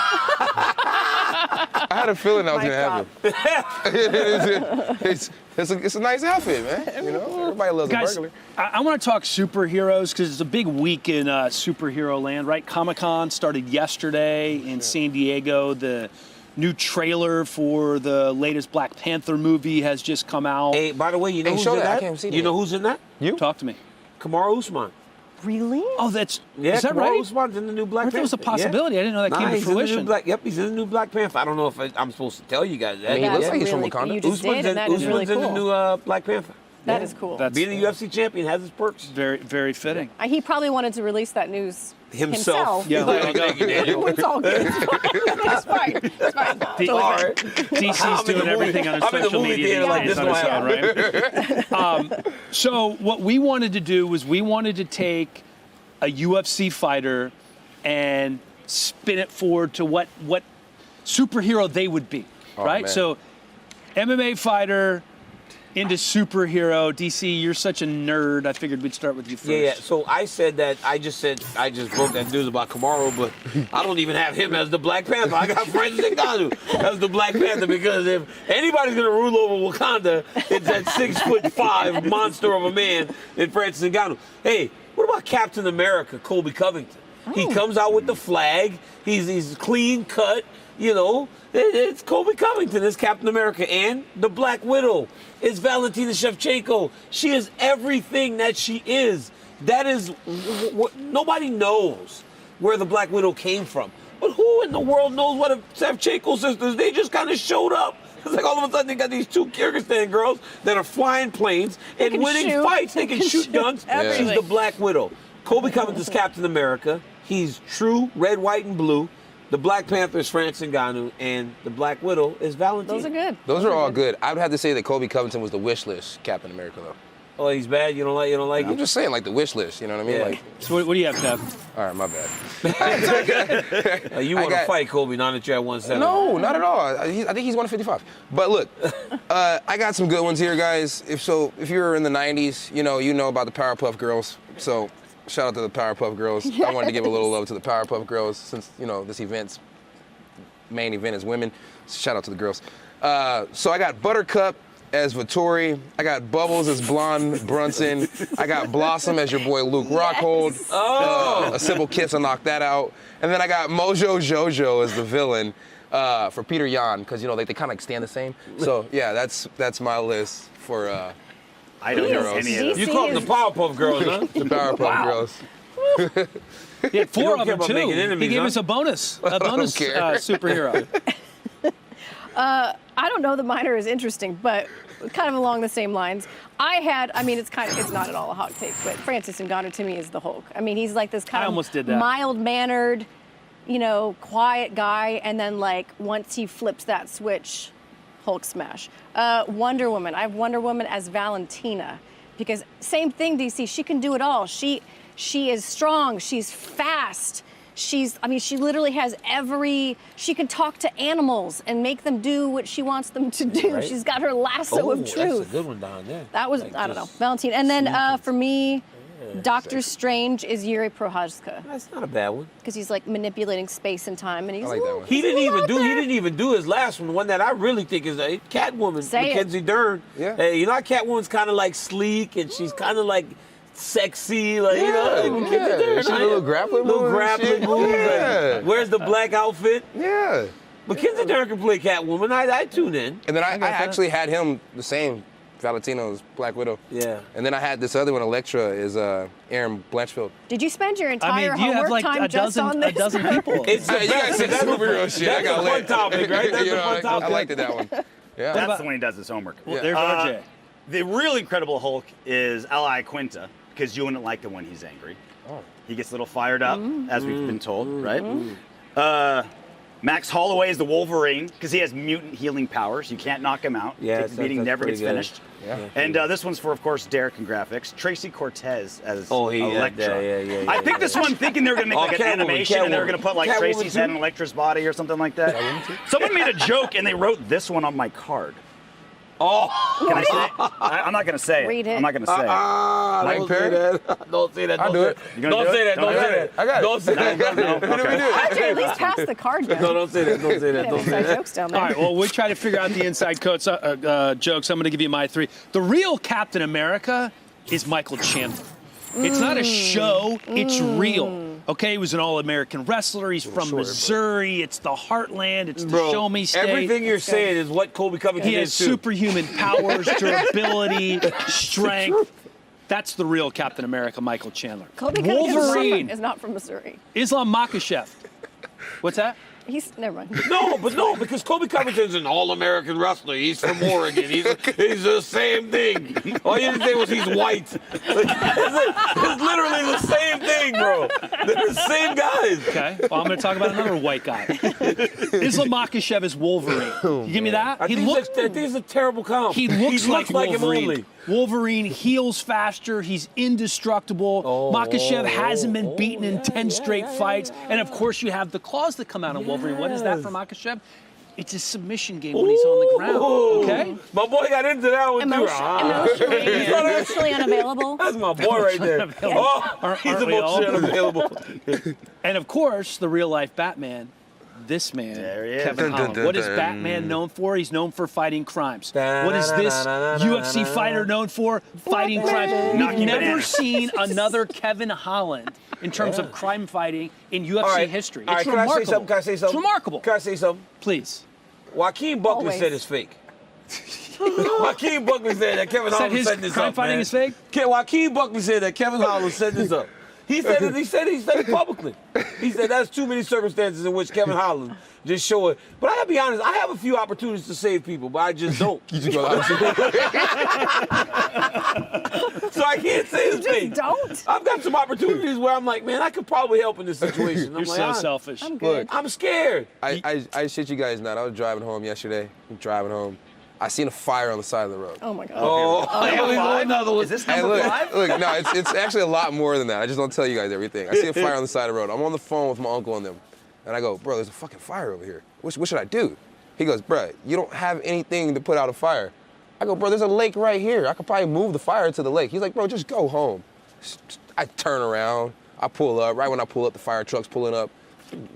I had a feeling that was going to happen. It's a nice outfit, man. You know, everybody loves a burglar. I want to talk superheroes because it's a big week in superhero land, right? Comic-Con started yesterday in San Diego. The new trailer for the latest Black Panther movie has just come out. Hey, by the way, you know who's in that? You know who's in that? You? Talk to me. Kamaru Usman. Really? Oh, is Kamaru that right? Usman's in the new Black Panther. That was a possibility. I didn't know that came to fruition. He's in the new Black Panther. I don't know if I'm supposed to tell you guys that. I mean, he looks like he's from Wakanda. Usman's in the new Black Panther. That is cool. Being a UFC champion has his perks. Very, very fitting. He probably wanted to release that news himself. Yeah, there you go. It's all good. It's fine. It's fine. DC's doing everything on his social media. Right? So what we wanted to do was we wanted to take a UFC fighter and spin it forward to what superhero they would be, right? Man. So MMA fighter into superhero. DC, you're such a nerd. I figured we'd start with you first. Yeah. So I said that. I just broke that news about Kamaru, but I don't even have him as the Black Panther. I got Francis Ngannou as the Black Panther because if anybody's gonna rule over Wakanda, it's that 6'5" monster of a man in Francis Ngannou. Hey, what about Captain America, Colby Covington? He comes out with the flag. He's clean cut. You know, it's Colby Covington as Captain America, and the Black Widow is Valentina Shevchenko. She is everything that she is. That is what nobody knows where the Black Widow came from. But who in the world knows what a Shevchenko sisters? They just kind of showed up. It's like all of a sudden they got these 2 Kyrgyzstan girls that are flying planes and winning fights. They can shoot guns. She's the Black Widow. Colby Covington's Captain America. He's true red, white, and blue. The Black Panther is Francis Ngannou, and the Black Widow is Valentina. Those are good. Those are all good. I would have to say that Kobe Covington was the wish list Captain America, though. Oh, he's bad? You don't like I'm it? just saying, like the wish list, you know what I mean? Yeah. Like, So what do you have, Kev? all right, my bad. You want to fight Kobe now that you're at 170? No, not at all. I think he's 155. But look, I got some good ones here, guys. If you were in the 90s, you know about the Powerpuff Girls. So shout out to the Powerpuff Girls. I wanted to give a little love to the Powerpuff Girls since, this event's main event is women. So shout out to the girls. So I got Buttercup as Vittori. I got Bubbles as Blonde Brunson. I got Blossom as your boy Luke Rockhold. A Simple Kiss, I knocked that out. And then I got Mojo Jojo as the villain for Peter Yan, because they kind of stand the same. So yeah, that's my list for I don't know any of You call them the Powerpuff Girls, huh? The Powerpuff Girls. He had 4 of care them about too. making enemies, He gave huh? us a bonus superhero. I don't know that mine are as interesting, but kind of along the same lines. It's not at all a hot take, but Francis Ngannou to me is the Hulk. I mean, he's like this kind of mild-mannered, quiet guy, and then once he flips that switch, Hulk smash. Wonder Woman. I have Wonder Woman as Valentina because same thing, DC. She can do it all. She is strong. She's fast. She literally has she can talk to animals and make them do what she wants them to do. Right. She's got her lasso of truth. That's a good one down there. That was, I don't know, Valentina. And then for me, Doctor Strange is Yuri Prohaska. That's not a bad one. Because he's manipulating space and time, and he's like that one. He didn't even do his last one. The one that I really think is a Catwoman, Mackenzie Dern. Yeah. Hey, Catwoman's kind of sleek, and she's kind of sexy, She's a little grappling move. Yeah. Where's the black outfit? Yeah. Mackenzie Dern can play Catwoman. I tune in. And then I actually had him the same, Valentino's Black Widow. Yeah. And then I had this other one, Electra, is Aaron Blanchfield. Did you spend your entire you have homework time just on this? a dozen people. It's the You guys said superhero shit. I got a fun topic, right? That's a fun topic. I liked it, that one. Yeah. That's the one he does his homework. Well, there's RJ. The really incredible Hulk is Ally Quinta, because you wouldn't like it when he's angry. Oh. He gets a little fired up, as we've been told, right? Max Holloway is the Wolverine, because he has mutant healing powers. You can't knock him out. Yeah, Takes the beating, never gets finished. Yeah. And this one's for, of course, Derek and graphics. Tracy Cortez as Electra. Electra. I picked this one thinking they were going to make an animation and they were going to put Tracy's head in Electra's body or something like that. Someone made a joke and they wrote this one on my card. Oh. Can I say it? I'm not going to say it. Read it. I'm not going to say it. Don't say that. Don't say that. I'll do it. Don't say that. Don't say that. I got it. Don't say that. What do we do? RJ, at least pass the card down. No, don't say that. Don't say that. Don't say Inside that. jokes down there. All right, well, we try to figure out the inside jokes. I'm going to give you my 3. The real Captain America is Michael Chandler. It's not a show, it's real. Okay, he was an All-American wrestler. He's from Missouri. It's the heartland. It's the show me state. Everything you're saying is what Kobe Covington He has is too. superhuman powers, durability, strength. That's the real Captain America, Michael Chandler. Kobe Wolverine is not from Missouri. Islam Makhachev. What's that? Never mind. No, because Kobe Covington's an all-American wrestler. He's from Oregon. He's the same thing. All you didn't say was he's white. It's literally the same thing, bro. They're the same guys. Okay, well, I'm going to talk about another white guy. Islam Makhachev is Wolverine. You give me that? I think it's a terrible comp. He looks like him Wolverine. only. Wolverine heals faster. He's indestructible. Makhachev hasn't been beaten in 10 straight fights. And, of course, you have the claws that come out of Wolverine. What is that for Makhachev? It's a submission game when he's on the ground, okay? My boy got into that one, Emotionally unavailable. That's my boy right there. He's emotionally unavailable. And, of course, the real-life Batman, this man, Kevin Holland. What is Batman known for? He's known for fighting crimes. What is this UFC fighter known for? Fighting crimes. We've never seen another Kevin Holland in terms of crime fighting in UFC history. It's remarkable. Can I say something? It's remarkable. Can I say something? Ple's. Joaquin Buckley said it's fake. Joaquin Buckley said that Kevin Holland set this up, crime fighting is fake? Joaquin Buckley said that Kevin Holland set this up. He said it publicly. He said that's too many circumstances in which Kevin Holland Just show it. But I gotta be honest, I have a few opportunities to save people, but I just don't. You just go out. So I can't say the thing. Don't. I've got some opportunities where I'm like, man, I could probably help in this situation. You're like, so selfish. I'm good. Look, I'm scared. I shit you guys not. I was driving home yesterday. I seen a fire on the side of the road. Oh my God. Another one. Is this Hey, number look, 5? look, no, it's actually a lot more than that. I just don't tell you guys everything. I see a fire on the side of the road. I'm on the phone with my uncle and them. And I go, bro, there's a fucking fire over here. What should I do? He goes, bro, you don't have anything to put out a fire. I go, bro, there's a lake right here. I could probably move the fire to the lake. He's like, bro, just go home. I turn around. I pull up. Right when I pull up, the fire truck's pulling up.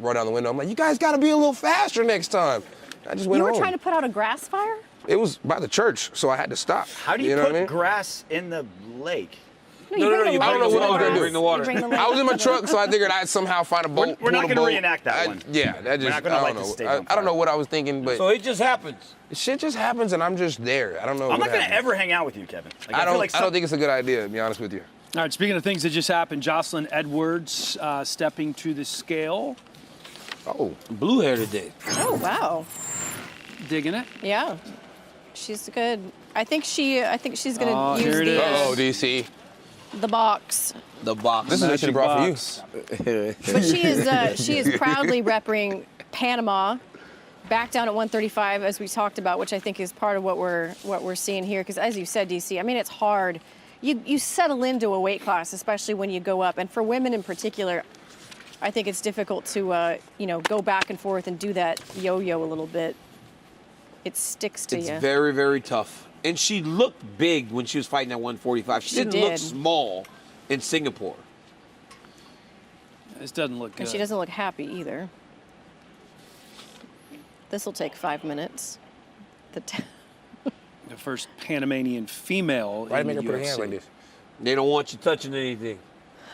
Roll down the window. I'm like, you guys got to be a little faster next time. I just went home. You were trying to put out a grass fire? It was by the church, so I had to stop. How do you know put what I mean? grass in the lake? No, you I don't know what I was gonna do. Bring the water. I was in my truck, so I figured I'd somehow find a boat. We're not pull a going to boat. reenact that one. Yeah, that just, We're not going to light the stage on I don't know what I was thinking, but So it just happens. shit just happens, and I'm just there. I don't know. I'm what not going to happens. ever hang out with you, Kevin. Like, I feel don't. like I don't think it's a good idea, to be honest with you. All right, speaking of things that just happened, Jocelyn Edwards stepping to the scale. Oh, Blue hair today. Oh, wow. Digging it. Yeah. She's good. I think she's going to use here it is. Uh-oh, DC. the box. The box. This is what she brought for you. But she is proudly repping Panama. Back down at 135, as we talked about, which I think is part of what we're seeing here. Because as you said, DC, I mean, it's hard. You settle into a weight class, especially when you go up. And for women in particular, I think it's difficult to go back and forth and do that yo-yo a little bit. It sticks to you. It's very, very tough. And she looked big when she was fighting at 145. She didn't look small in Singapore. This doesn't look good. And she doesn't look happy either. This will take 5 minutes. The first Panamanian female. Why in make her the put her UFC. hand like this? They don't want you touching anything.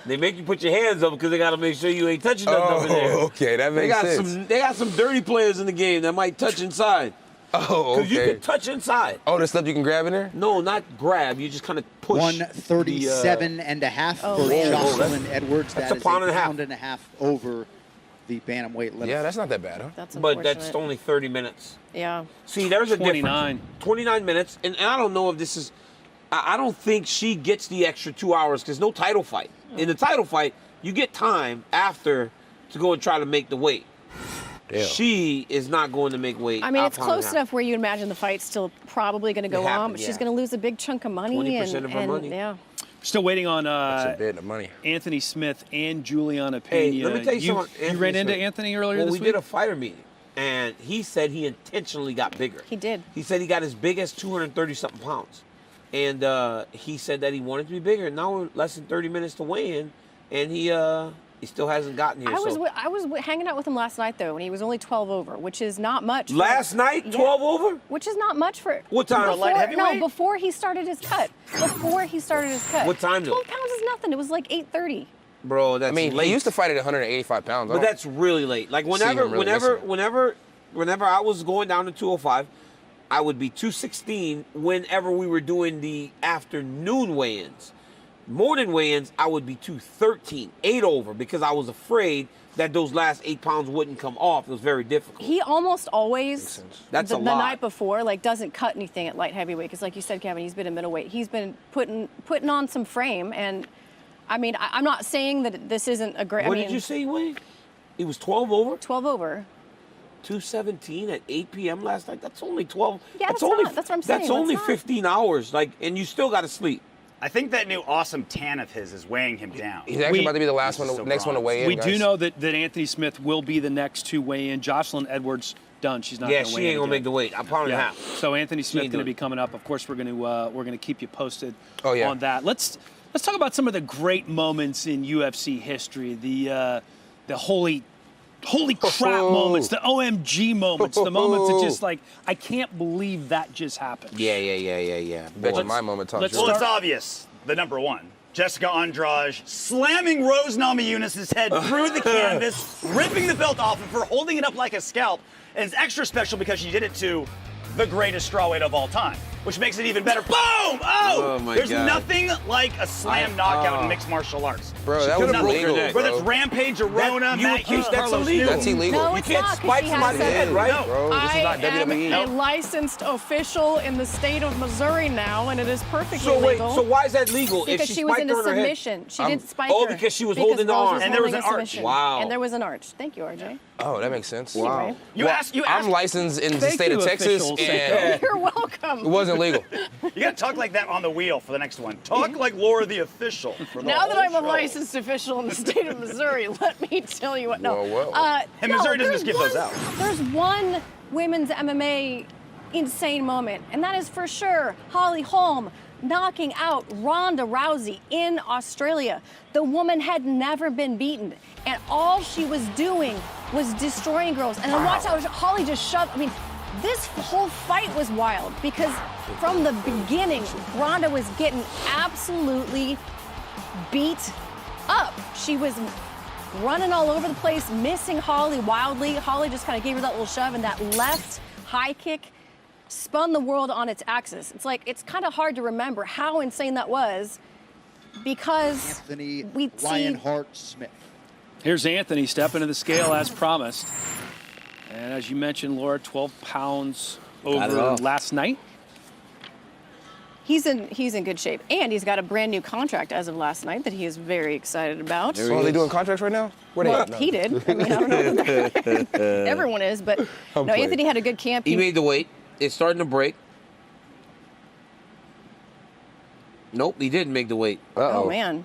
They make you put your hands up because they got to make sure you ain't touching nothing up in there. Okay, that makes sense. They got some dirty players in the game that might touch inside. Oh, okay. Because you can touch inside. Oh, there's stuff you can grab in there? No, not grab. You just kind of push. 137.5 for Jocelyn Edwards. That's That a is pound and a half. pound and a half over the bantamweight limit. Yeah, that's not that bad, huh? That's But unfortunate. that's only 30 minutes. Yeah. See, there's a 29. difference. 29 minutes. And I don't know if this is... I don't think she gets the extra 2 hours because no title fight. In the title fight, you get time after to go and try to make the weight. Damn. She is not going to make weight. I mean, it's pound and a close half. enough where you imagine the fight's still probably going to go It on, happened, but yeah. she's going to lose a big chunk of money. 20% of her money. Yeah. Still waiting on That's a bit of money. Anthony Smith and Juliana Hey, Payne. let me tell you something. You ran into Smith. Anthony earlier well, this we week? did a fighter meeting, and he said he intentionally got bigger. He did. He said he got as big as 230-something pounds. And he said that he wanted to be bigger. Now we're less than 30 minutes to weigh in, and he still hasn't gotten here. I was hanging out with him last night, though, and he was only 12 over, which is not much. Last night, 12 over? Which is not much for... What time? Before, Light heavyweight? No, before he started his cut. What time, though? 12 pounds is nothing. It was like 8:30. Bro, that's I mean, late. he used to fight at 185 pounds. But that's really late. Like whenever I was going down to 205, I would be 216 whenever we were doing the afternoon weigh-ins. Morning weigh-ins, I would be 213, 8 over, because I was afraid that those last 8 pounds wouldn't come off. It was very difficult. He almost always, That's the a lot. night before, like doesn't cut anything at light heavyweight. Because like you said, Kevin, he's been a middleweight. He's been putting on some frame. And I mean, I'm not saying that this isn't a great... What did you say he weighed? He was 12 over? 12 over. 217 at 8 p.m. last night? That's only 12. Yeah, that's only, not- that's what I'm saying. That's only That's not- 15 hours. Like, and you still got to sleep. I think that new awesome tan of his is weighing him down. He's actually about to be the last one, so next one to weigh in. We do guys. know that Anthony Smith will be the next to weigh in. Jocelyn Edwards done. She's not. Yeah, gonna she weigh ain't in gonna again. make the weight. A pound and a half. So Anthony Smith ain't going to doing be coming up. Of course, we're gonna keep you posted yeah. on that. Let's talk about some of the great moments in UFC history. The holy crap moments, the OMG moments, the moments that just like I can't believe that just happened. Yeah. Bet you my moment, Tom. Well, it's obvious. The number one, Jessica Andrade slamming Rose Namajunas' head through the canvas, ripping the belt off of her, holding it up like a scalp. And it's extra special because she did it to the greatest strawweight of all time. which makes it even better. Boom! Oh my there's God. nothing like a slam knockout in mixed martial arts. Bro, that was illegal, Whether it's Rampage or Rona, Matt Hughes, that's Carlos illegal. Newton. That's illegal. No, You it's can't not, 'cause spike she somebody's has head, a- right? No. Bro, this is not I am WWE. a licensed official in the state of Missouri now, and it is perfectly So wait, legal. so why is that legal? Because if she was spiked in her a in her head? submission. She didn't spike Oh, her. because she was Because holding the Rose arm. was And there was holding an a arch. submission. Wow. And there was an arch. Thank you, RJ. Oh, that makes sense. Wow. You asked. I'm licensed in the Thank state you, of Texas, officials. and You're it welcome. wasn't legal. You got to talk like that on the wheel for the next one. Talk like Laura the official. For the Now that whole I'm a show. licensed official in the state of Missouri, let me tell you what. No. Whoa, whoa. And no, Missouri doesn't there's just give those one- out. There's one women's MMA insane moment, and that is for sure Holly Holm knocking out Ronda Rousey in Australia. The woman had never been beaten, and all she was doing was destroying girls. And then watch how Holly just shoved. I mean, this whole fight was wild because from the beginning, Ronda was getting absolutely beat up. She was running all over the place, missing Holly wildly. Holly just kind of gave her that little shove, and that left high kick spun the world on its axis. It's like, it's kind of hard to remember how insane that was because Anthony we see Lionheart Smith. Here's Anthony stepping to the scale as promised. And as you mentioned, Laura, 12 pounds over last night. he's in good shape, and he's got a brand new contract as of last night that he is very excited about. So are they doing contracts right now? Where Well, they at? he did. I mean, I don't know. Everyone is, but no, playing. Anthony had a good camp. He made the weight. It's starting to break. Nope, he didn't make the weight. Oh man.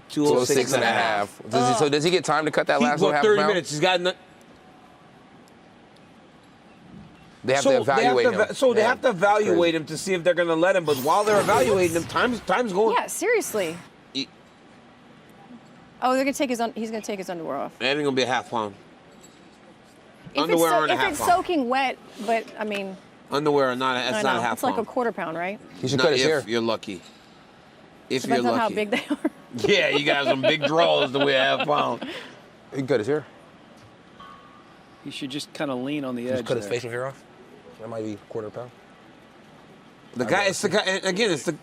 206 and a half. So does he get time to cut that last little half 30 pound? minutes. He's got. They have to evaluate him. They have to evaluate him to see if they're going to let him. But while they're evaluating him, time's going. Yeah, seriously. Oh, they're gonna take he's gonna take his underwear off. That ain't gonna be a half pound. If Underwear and a half it's pound. soaking wet, but I mean, Underwear are not. I That's know, not a half it's like pound. a quarter pound, right? He should Not cut his if hair. you're lucky. If Depends you're on lucky. how big they are. Yeah, you got some big draws to weigh a half pound. He can cut his hair. He should just kind of lean on the edge. Just cut his there. facial hair off. That might be a quarter pound. The guy, it's the guy. Again, it's the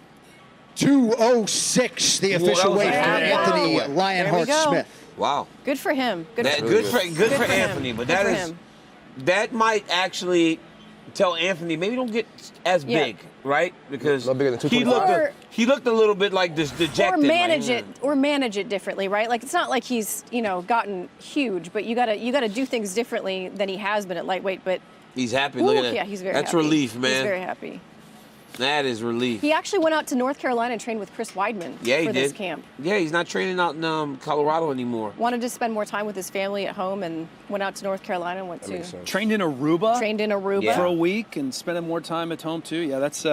206, the official weight for Anthony Lionheart Smith. Wow. Good for him. Good for Good for him. Anthony, but Good that for is him. that might actually tell Anthony maybe don't get as Yeah. big, right? Because A little bigger than he 225. he looked a little bit like this dejected. Or manage it differently, right? Like it's not like he's gotten huge, but you gotta do things differently than he has been at lightweight. But He's happy. Look at that. yeah, he's very That's happy. relief, man. He's very happy. That is relief. He actually went out to North Carolina and trained with Chris Weidman Yeah, he for did. this camp. Yeah, he's not training out in Colorado anymore. Wanted to spend more time with his family at home and went out to North Carolina and went to Trained in Aruba. Trained in Aruba. For a week and spending more time at home too. Yeah, that's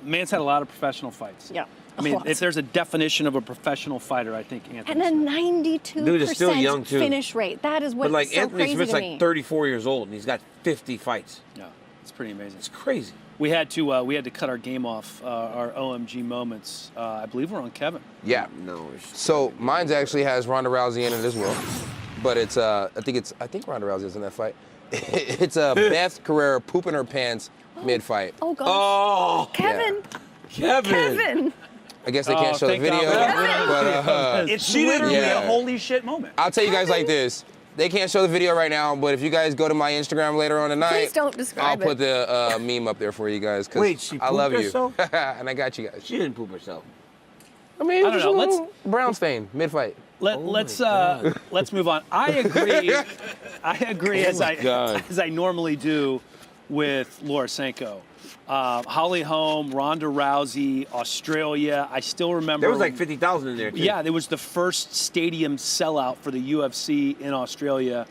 man's had a lot of professional fights. Yeah. I mean, if there's a definition of a professional fighter, I think Anthony. And a 92% Dude is still young, too. finish rate. That is But what's like so Anthony crazy Smith's to like me. 34 years old and he's got 50 fights. Yeah, it's pretty amazing. It's crazy. We had to cut our game off, our OMG moments. I believe we're on Kevin. Yeah. No. So mine actually has Ronda Rousey in it as well, but it's I think Ronda Rousey is in that fight. It's Beth Carrera pooping her pants mid-fight. Oh gosh. Oh, Kevin. Kevin. I guess they can't show the video, but It's literally a holy shit moment. I'll tell you guys like this. They can't show the video right now, but if you guys go to my Instagram later on tonight, Please don't describe I'll it. put the meme up there for you guys. 'Cause Wait, she I love pooped you, herself? and I got you guys. She didn't poop herself. I mean, I don't just know, a let's- little brown stain mid-fight. Let's move on. I agree as I normally do with Laura Sanko. Holly Holm, Ronda Rousey, Australia. I still remember. There was like 50,000 in there, too. Yeah, there was the first stadium sellout for the UFC in Australia.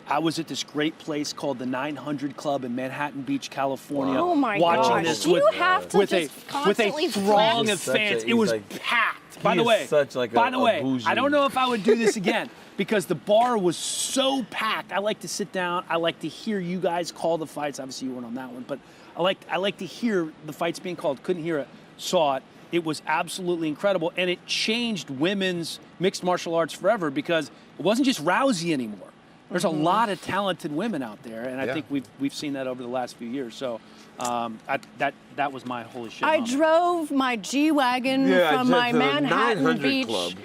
I was at this great place called the 900 Club in Manhattan Beach, California. Oh my watching gosh. this Do you with, have to with just a constantly throng flex? of fans. It was packed. By he the is way, such like by a- the a way, bougie. I don't know if I would do this again because the bar was so packed. I like to sit down. I like to hear you guys call the fights. Obviously, you weren't on that one, but I like to hear the fights being called. Couldn't hear it, saw it. It was absolutely incredible, and it changed women's mixed martial arts forever because it wasn't just Rousey anymore. There's a lot of talented women out there, and I Yeah. think we've seen that over the last few years. So that was my holy shit I moment. drove my G-Wagon from my Manhattan Beach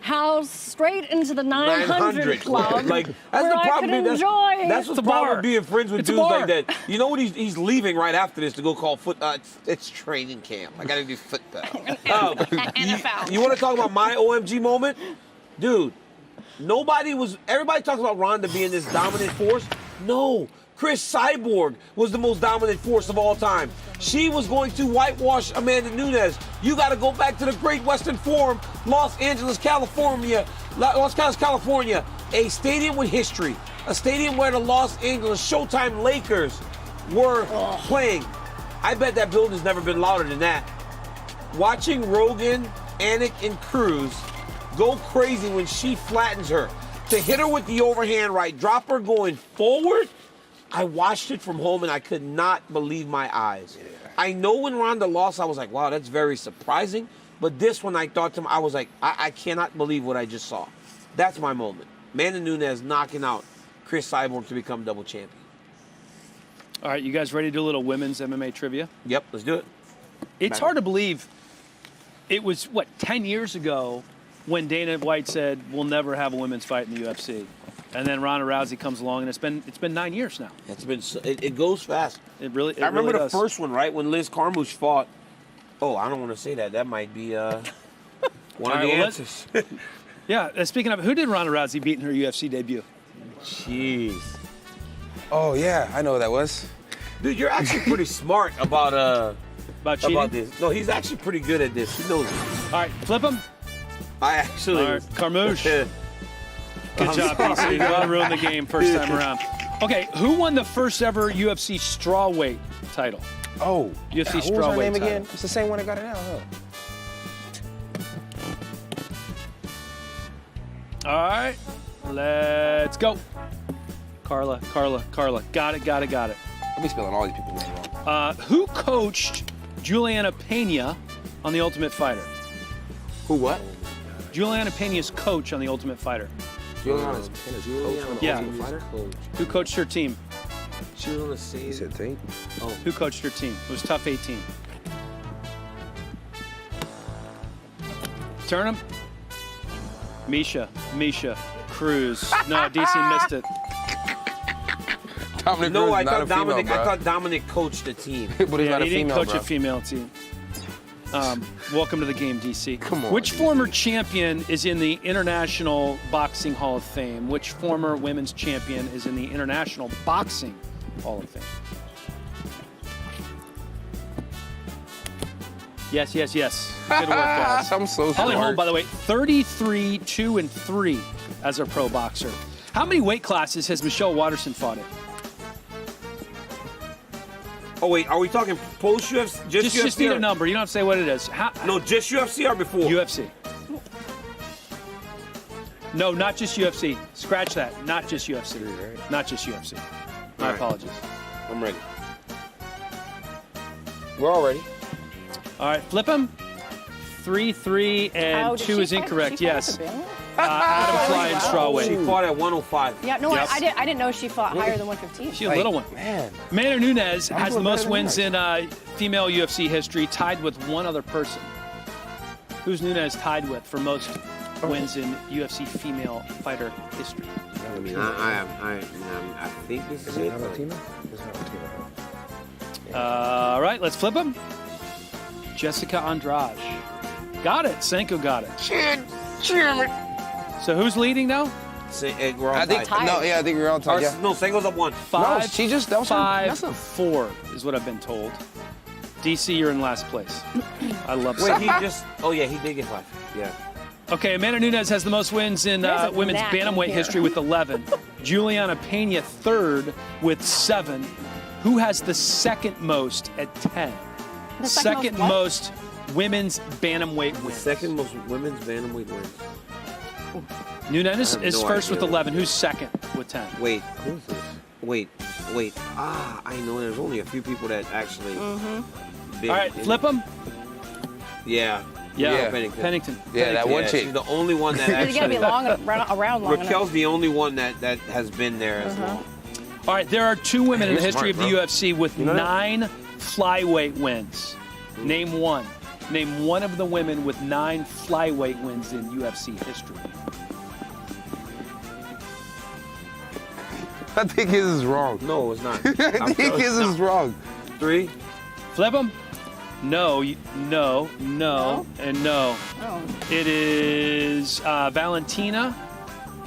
house straight into the 900 Club. Like, that's where the I problem. could That's enjoy what's the a problem bar. with being friends with It's a dudes bar. like that. You know what? He's leaving right after this to go call foot. It's training camp. I got to do football. You want to talk about my OMG moment? Dude, everybody talks about Ronda being this dominant force. No. Chris Cyborg was the most dominant force of all time. She was going to whitewash Amanda Nunez. You got to go back to the Great Western Forum, Los Angeles, California, a stadium with history, a stadium where the Los Angeles Showtime Lakers were playing. I bet that building's never been louder than that. Watching Rogan, Anik, and Cruz go crazy when she flattens her, to hit her with the overhand right, drop her going forward. I watched it from home and I could not believe my eyes. Yeah. I know when Ronda lost, I was like, wow, that's very surprising. But this one, I thought to him, I was like, I cannot believe what I just saw. That's my moment. Amanda Nunez knocking out Chris Cyborg to become double champion. All right, you guys ready to do a little women's MMA trivia? Yep, let's do it. It's hard to believe it was, 10 years ago when Dana White said, we'll never have a women's fight in the UFC. And then Ronda Rousey comes along, and it's been 9 years now. It goes fast. It really. I remember really the does. first one, right, when Liz Carmouche fought. Oh, I don't want to say that. That might be one of the answers. Yeah. Speaking of, who did Ronda Rousey beat in her UFC debut? Jeez. Oh yeah, I know what that was. Dude, you're actually pretty smart about cheating? about this. No, he's actually pretty good at this. He knows it. All right, flip him. I actually. All right, Carmouche. Good job, DC. You want to ruin the game first time around. Okay, who won the first ever UFC strawweight title? Oh, UFC what was her strawweight name title. again? It's the same one that got it now, huh? All right, let's go. Carla. Got it. I'll be spelling all these people's names wrong. Who coached Juliana Payne on The Ultimate Fighter? Who what? Juliana Pena's coach on The Ultimate Fighter. Juliana's coach on the Ultimate Fighter? Who coached her team? She was on the same. You said team? Oh. Who coached her team? It was Tough 18. Turn him. Misha, Cruz. No, DC missed it. Dominic No, Cruz I is not thought a female, Dominic. bro. I thought Dominic coached the team. But he's not a he didn't female, coach bro. a female team. Welcome to the game, DC. Come on, Which DC. former champion is in the International Boxing Hall of Fame? Which former women's champion is in the International Boxing Hall of Fame? Yes. Good work, guys. I'm so Holly smart. Holm, by the way, 33, 2-3 as a pro boxer. How many weight classes has Michelle Watterson fought in? Oh wait, are we talking post UFC? Just UFC need or- a number. You don't have to say what it is. No, just UFC or before? UFC. No, not just UFC. Scratch that. Not just UFC. Not just UFC. My apologies. I'm ready. We're all ready. All right, flip him. 3, and Oh, did 2 she is fight- incorrect. she fought Yes. at the Bing? Adam Fly in She strawweight. fought at 105. Yeah, no, Yep. I didn't know she fought higher than 115. She's a little one. Man. Amanda Nunez I'm has the doing most better than wins that. in female UFC history, tied with one other person. Who's Nunez tied with for most wins in UFC female fighter history? I mean, I think this is it. All right, let's flip him. Jessica Andrade. Got it. Senko got it. So who's leading now? We're all I think tied. no, yeah, I think we're all tied. Yeah. No, Sengo's up 1. 5, No, she just that was her- that's a- 4 is what I've been told. DC, you're in last place. I love Wait, Senko. he just. Oh yeah, he did get 5. Yeah. Okay, Amanda Nunez has the most wins in There's a women's knack in bantamweight here. history with 11. Juliana Payne third with 7. Who has the second most at 10? The second most what? most women's bantamweight The wins. second most women's bantamweight wins. Nunez I have is no first idea. with 11. Who's second with 10? Wait, who's this? Wait. I know there's only a few people that actually. All right, flip them. Yeah. Yeah, Pennington. Pennington. Yeah, that one chick. She's the only one that You actually. gotta be around long Raquel's enough. the only one that has been there as long. All right, there are 2 women in the You're history smart, of the bro. UFC with You know that? 9 flyweight wins. Name one. Name one of the women with 9 flyweight wins in UFC history. I think his is wrong. No, it's not. I think his is wrong. 3. Flip them? No, no, and no. Oh. It is Valentina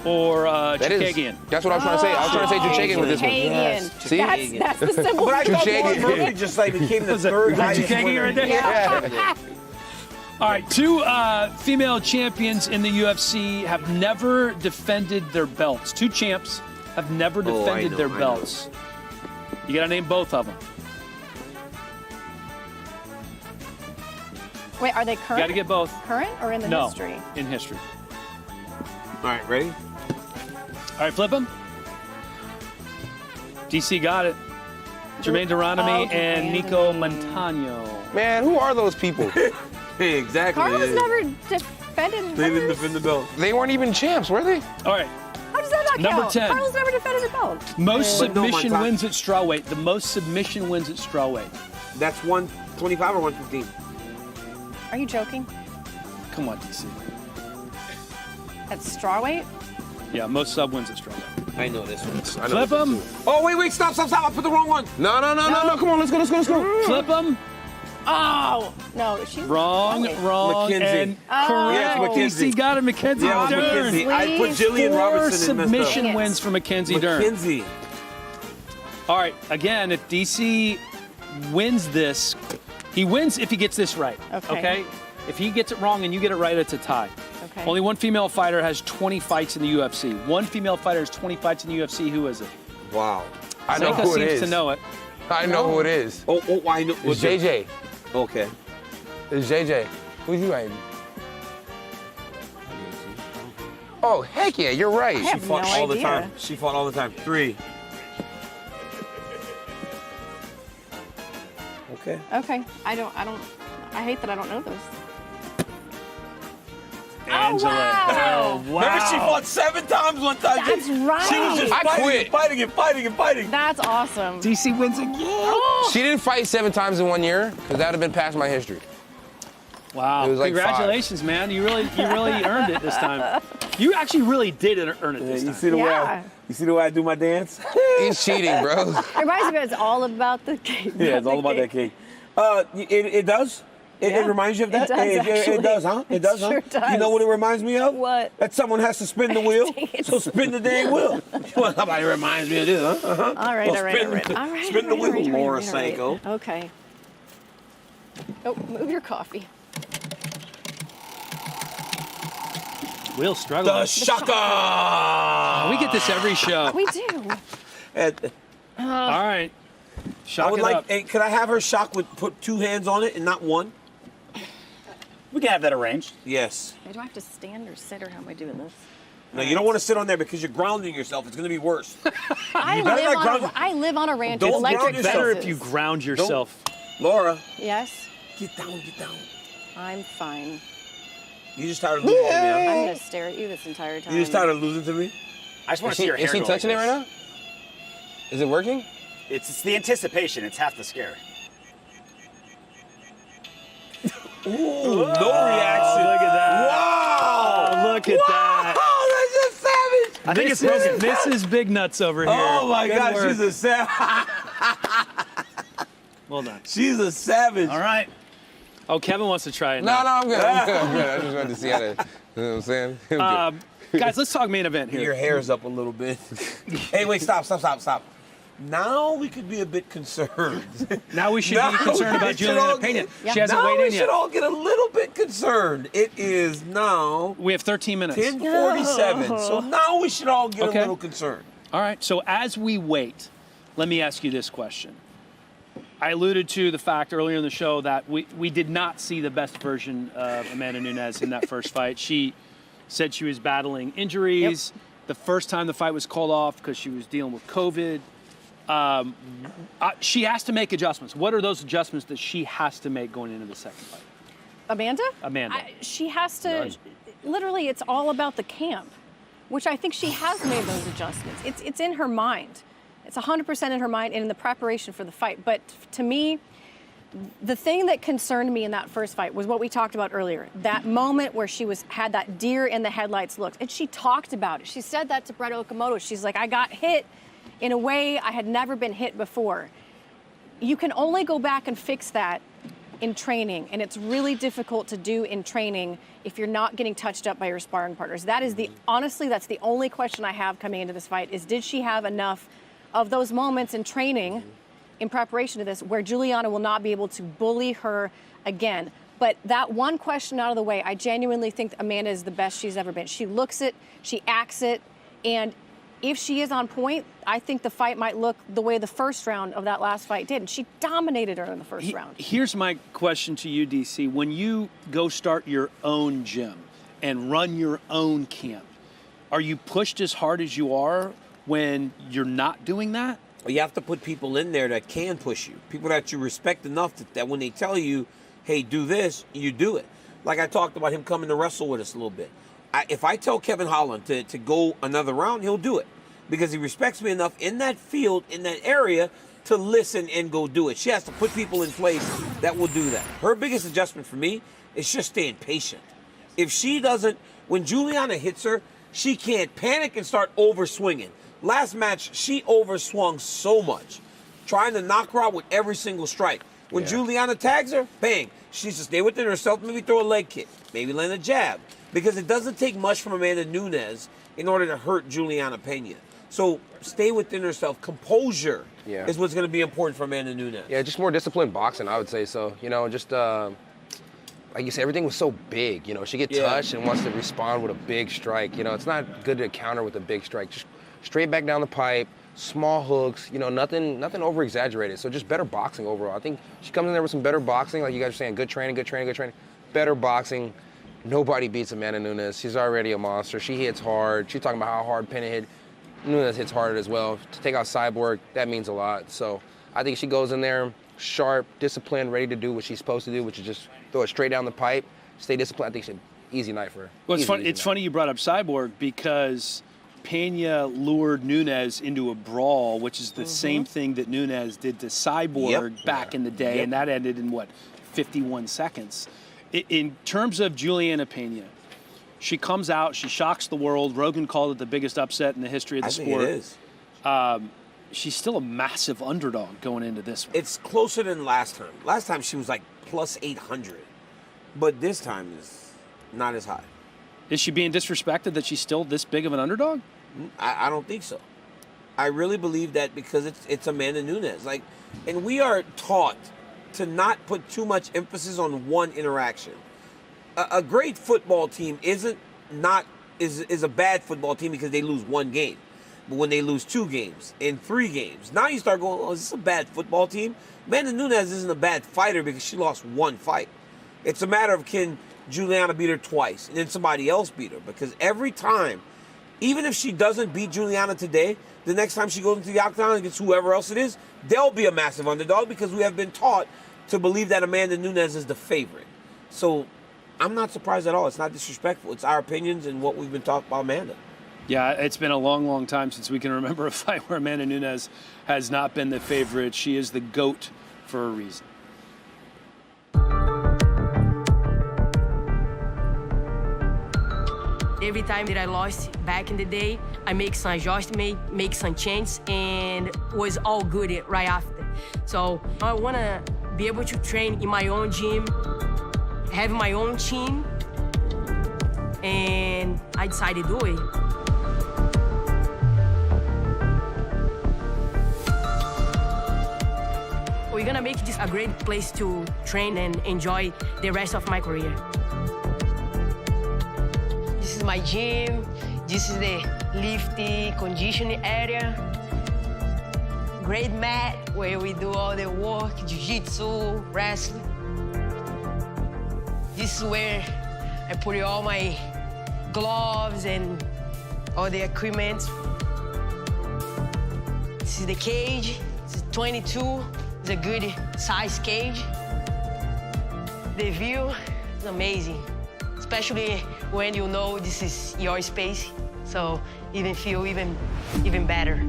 or Chukagian. That's what I was trying to say. I was trying to say Chukagian with this one. Chukagian. See? That's the symbol. But I thought Chukagian. Lauren Murphy just like became the third highest Chukagian winner. right there? Yeah. All right, 2 female champions in the UFC have never defended their belts. 2 champs have never defended their belts. You got to name both of them. Wait, are they current? Got to get both. Current or in the No, history? in history. All right, ready? All right, flip them. DC got it. Jermaine Duranami and Nico Montano. Man, who are those people? Exactly. Carlos never defended They didn't hers. defend the belt. They weren't even champs, were they? All right. How does that not Number count? 10. Carlos never defended a belt. Most But no, submission Montano- wins at strawweight. The most submission wins at strawweight. That's 125 or 115. Are you joking? Come on, DC. At strawweight? Yeah, most sub wins at strawweight. I know this one. I know Flip this one them. too. Oh, wait, stop. I put the wrong one. No. Come on, let's go. Flip them. Oh no, she's Wrong. Mackenzie. And Oh. correct. Yes, Mackenzie. DC got it. Mackenzie Yeah, Dern. Mackenzie. I put Jillian 4 Robertson in messed up. submission wins for Mackenzie Dern. Mackenzie. All right, again, if DC wins this, he wins if he gets this right. Okay. If he gets it wrong and you get it right, it's a tie. Okay. Only one female fighter has 20 fights in the UFC. One female fighter has 20 fights in the UFC. Who is it? Wow. I know Seika who it seems is. to know it. I know who it is. Oh, I know. It's JJ. Okay. It's JJ. Who's you writing? Oh, heck yeah, you're right. I She have fought no all the idea. time. She fought all the time. 3. Okay. Okay. I hate that I don't know this. Angela. wow. Oh, wow. Remember she fought 7 times one time? That's right. She was just I quit. fighting. That's awesome. DC wins again. Oh. She didn't fight 7 times in 1 year, because that would have been past my history. Wow. It was like Congratulations, man. You really earned it this time. You actually really did earn it this You time. see the way Yeah. you see the way I do my dance? He's cheating, bro. It reminds me, it's all about the cake. Yeah, it's all about that cake. It does. It Yeah. reminds you of that? It does, actually. It does, huh? It does, huh? sure does. You know what it reminds me of? What? That someone has to spin the wheel. Dang it. So spin the dang wheel. Well, somebody reminds me of this, huh? Uh-huh. All right, Well, all right, spin- all right. All right, Spin the all right, wheel, all right, Laura all right, all right. Sanko. Okay. Oh, move your coffee. Will struggle. The shaka! We get this every show. We do. All right. Shock I would it like. up. Hey, could I have her shock with put 2 hands on it and not 1? We can have that arranged. Yes. Do I have to stand or sit, or how am I doing this? No, you don't want to sit on there because you're grounding yourself. It's going to be worse. I better live, not ground- I live on a ranch Don't with electric ground yourself. Better fences. if you ground yourself. Laura, Yes, get down. I'm fine. You just tired of losing to me, huh? I'm gonna stare at you this entire time. You just tired of losing to me? I just want Is to see your hair he go touching like it right this. now? Is it working? It's the anticipation. It's half the scare. Ooh, no reaction. Look at that. Wow. Look at that. Oh, that's just savage. I think it's broken. Mrs. Big Nuts over here. Oh my Good God, work. she's a savage. Well done. She's a savage. All right. Oh, Kevin wants to try it No, now. I'm good. I just wanted to see how that, you know what I'm saying? I'm good. Guys, let's talk main event here. Your hair's up a little bit. Hey, wait, stop. Now we could be a bit concerned. Now we should Now be concerned we about should Juliana all Payne. get- She hasn't now weighed we in should yet. all get a little bit concerned. It is now We have 13 minutes. 10:47, so now we should all get Okay. a little concerned. All right, so as we wait, let me ask you this question. I alluded to the fact earlier in the show that we did not see the best version of Amanda Nunez in that first fight. She said she was battling injuries. The first time the fight was called off because she was dealing with COVID. She has to make adjustments. What are those adjustments that she has to make going into the second fight? Amanda? Amanda. She has to, literally, it's all about the camp, which I think she has made those adjustments. It's in her mind. It's 100% in her mind and in the preparation for the fight. But to me, the thing that concerned me in that first fight was what we talked about earlier. That moment where she had that deer in the headlights look. And she talked about it. She said that to Brett Okamoto. She's like, I got hit in a way I had never been hit before. You can only go back and fix that in training, and it's really difficult to do in training if you're not getting touched up by your sparring partners. That is honestly, that's the only question I have coming into this fight is, did she have enough of those moments in training in preparation to this where Juliana will not be able to bully her again? But that one question out of the way, I genuinely think Amanda is the best she's ever been. She looks it, she acts it, and if she is on point, I think the fight might look the way the first round of that last fight did. And she dominated her in the first round. Here's my question to you, DC. When you go start your own gym and run your own camp, are you pushed as hard as you are when you're not doing that? Well, you have to put people in there that can push you. People that you respect enough that when they tell you, hey, do this, you do it. Like I talked about him coming to wrestle with us a little bit. If I tell Kevin Holland to go another round, he'll do it because he respects me enough in that field, in that area, to listen and go do it. She has to put people in place that will do that. Her biggest adjustment for me is just staying patient. If she doesn't, when Juliana hits her, she can't panic and start overswinging. Last match, she overswung so much, trying to knock her out with every single strike. When Juliana tags her, bang. She needs to stay within herself, maybe throw a leg kick, maybe land a jab. Because it doesn't take much from Amanda Nunez in order to hurt Juliana Payne. So stay within herself. Composure is what's going to be important for Amanda Nunez. Yeah, just more disciplined boxing, I would say so. You know, just like you said, everything was so big. You know, she gets touched and wants to respond with a big strike. You know, it's not good to counter with a big strike. Just straight back down the pipe, small hooks. You know, nothing over exaggerated. So just better boxing overall. I think she comes in there with some better boxing, like you guys are saying, good training, better boxing. Nobody beats Amanda Nunez. She's already a monster. She hits hard. She's talking about how hard Payne hit. Nunez hits hard as well. To take out Cyborg, that means a lot. So I think she goes in there sharp, disciplined, ready to do what she's supposed to do, which is just throw it straight down the pipe, stay disciplined. I think she's an easy night for her. Well, it's funny you brought up Cyborg because Payne lured Nunez into a brawl, which is the same thing that Nunez did to Cyborg back in the day, and that ended in, 51 seconds. In terms of Juliana Payne, she comes out, she shocks the world. Rogan called it the biggest upset in the history of the sport. I think it is. She's still a massive underdog going into this one. It's closer than last time. Last time she was like plus 800, but this time is not as high. Is she being disrespected that she's still this big of an underdog? I don't think so. I really believe that because it's Amanda Nunez. And we are taught to not put too much emphasis on one interaction. A great football team is a bad football team because they lose one game. But when they lose 2 games in 3 games, now you start going, oh, is this a bad football team? Amanda Nunez isn't a bad fighter because she lost 1 fight. It's a matter of can Juliana beat her twice and then somebody else beat her? Because every time, even if she doesn't beat Juliana today, the next time she goes into the octagon against whoever else it is, they'll be a massive underdog because we have been taught to believe that Amanda Nunez is the favorite. So I'm not surprised at all. It's not disrespectful. It's our opinions and what we've been talking about Amanda. Yeah, it's been a long, long time since we can remember a fight where Amanda Nunez has not been the favorite. She is the GOAT for a reason. Every time that I lost back in the day, I make some adjustments, make some changes, and was all good right after. So I want to be able to train in my own gym, have my own team, and I decided to do it. We're gonna make this a great place to train and enjoy the rest of my career. This is my gym. This is the lifting conditioning area. Great mat where we do all the work, jiu-jitsu, wrestling. This is where I put all my gloves and all the equipment. This is the cage. It's 22. It's a good size cage. The view It's amazing, especially when you know this is your space. So even feel even better.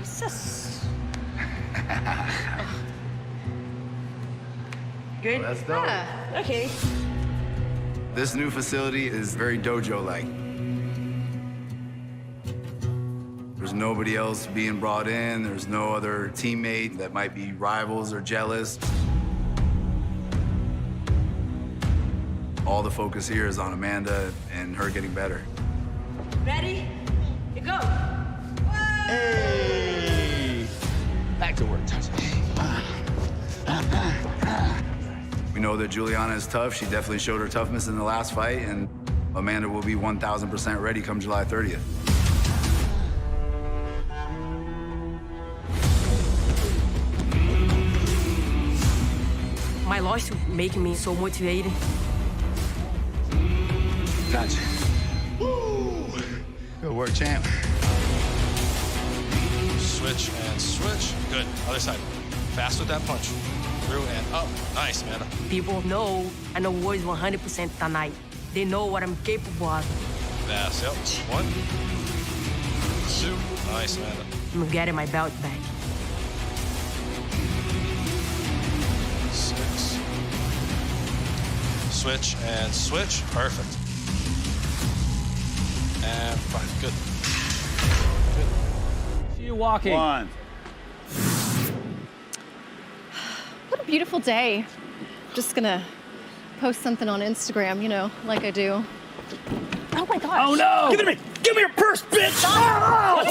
Jesus. Good? Well, that's dope. Ah, okay. This new facility is very dojo-like. There's nobody else being brought in. There's no other teammate that might be rivals or jealous. All the focus here is on Amanda and her getting better. Ready? You go. Hey! Back to work. We know that Juliana is tough. She definitely showed her toughness in the last fight, and Amanda will be 1,000% ready come July 30th. My loss making me so motivated. Gotcha. Woo! Good work, champ. Switch and switch. Good. Other side. Fast with that punch. Through and up. Nice, man. People know I know what is 100% tonight. They know what I'm capable of. Fast. Yep. 1, 2. Nice, man. I'm getting my belt back. 6. Switch and switch. Perfect. And 5. Good. See you walking. 1. What a beautiful day. Just gonna post something on Instagram, you know, like I do. Oh my gosh. Oh no! Give it to me! Give me your purse, bitch! Oh!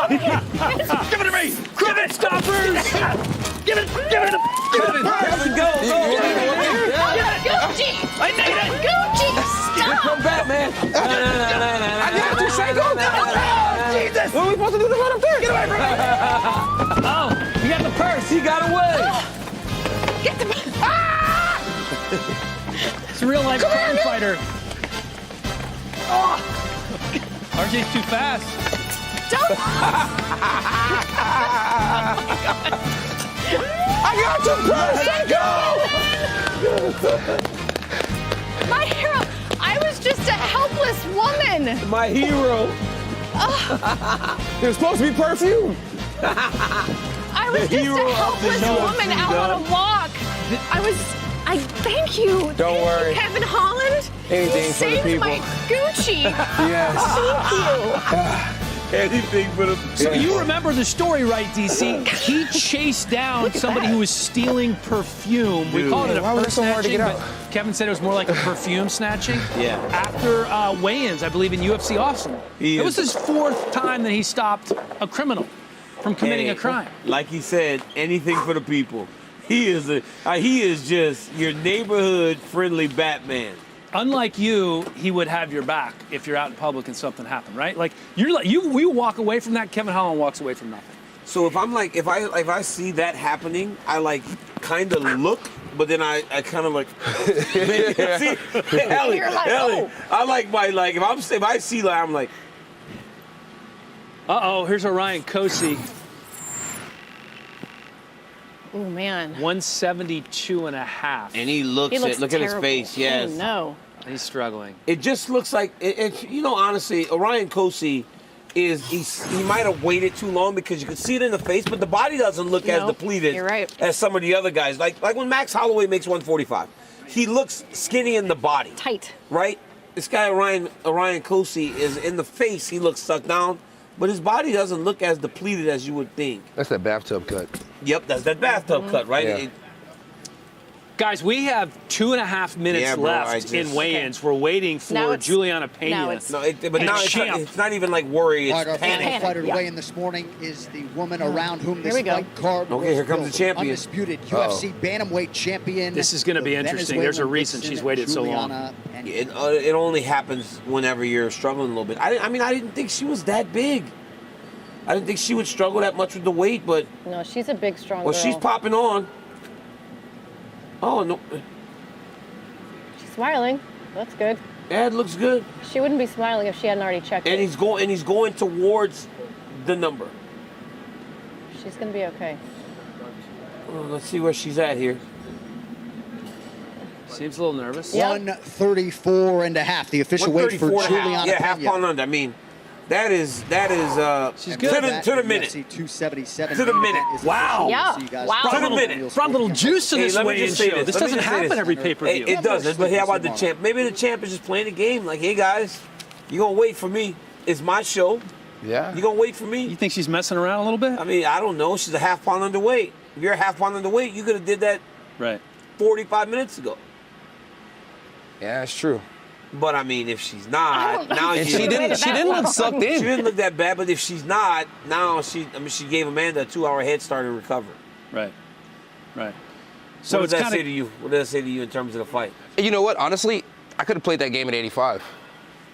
Give it to me! Give it, stoppers! Give it! Give it! Give it! Kevin, go! Gucci! I need it! Gucci! Here come Batman! I got you, say go! Jesus! What are we supposed to do to let him through? Get away from me! Oh, you got the purse. He got away! Get the... It's a real life crime fighter. RJ's too fast. Don't! I got your purse! Let go! My hero! I was just a helpless woman! My hero! It was supposed to be perfume. I was just a helpless woman out on a walk. I thank you. Don't worry. Kevin Holland. Anything You for the saved people. my Gucci. Yes. Thank you. Anything for the... So you remember the story, right, DC? He chased down somebody who was stealing perfume. We called it a why was it purse so hard to snatching, get but out? Kevin said it was more like a perfume snatching. Yeah. After weigh-ins, I believe, in UFC Austin. It was his 4th time that he stopped a criminal from committing a crime. Like he said, anything for the people. He is just your neighborhood friendly Batman. Unlike you, he would have your back if you're out in public and something happened, right? Like we walk away from that. Kevin Holland walks away from nothing. So if I'm like, if I see that happening, I like kind of look, but then I kind of like, see, Ellie, I like my if I see like I'm like, Here's Orion Kosi. Oh man. 172 and a half. and he looks look at his face, yes. Oh, no. He's struggling. It just looks like honestly, Orion Kosi he might have waited too long because you can see it in the face, but the body doesn't look as depleted you're right. as some of the other guys. Like when Max Holloway makes 145, he looks skinny in the body, Tight. right? This guy Orion Kosi is in the face. He looks sucked down, but his body doesn't look as depleted as you would think. That's that bathtub cut. Yep, that's that bathtub cut, right? Yeah. Guys, we have 2.5 minutes left in weigh-ins. We're waiting for Juliana Payne. Now it's not even like worry. It's Our panic. final fighter to weigh in this morning is the woman around whom this fight card Okay, was here comes built. the champion. Undisputed UFC bantamweight champion. This is going to be the interesting. There's a Venezuelan reason vixen, she's waited so long. Juliana Payne. It only happens whenever you're struggling a little bit. I didn't think she was that big. I didn't think she would struggle that much with the weight, but No, she's a big, strong well, girl. she's popping on. Oh no, She's smiling. That's good. yeah, it looks good. She wouldn't be smiling if she hadn't already checked And it. he's going towards the number. She's going to be okay. Well, let's see where she's at here. Seems a little nervous. 134.5, the official weight for Juliana. Yeah, half pound under. I mean, that is she's good. To the minute. 277. To the minute. Wow. Yeah. Wow. To the minute. Brought a little juice to this let me weigh-in just say show. This Let me doesn't just say happen every pay-per-view. It doesn't. But how about the champ? Maybe the champ is just playing the game. Like, hey guys, you gonna wait for me? It's my show. Yeah. You gonna wait for me? You think she's messing around a little bit? I mean, I don't know. She's a half pound underweight. If you're a half pound underweight, you could have did that right 45 minutes ago. Yeah, it's true. But I mean, if she's not, now and she didn't look sucked in. She didn't look that bad. But if she's not, now she gave Amanda a 2-hour head start in recovery. Right. So what does that say to you? What does that say to you in terms of the fight? You know what? Honestly, I could have played that game at 85.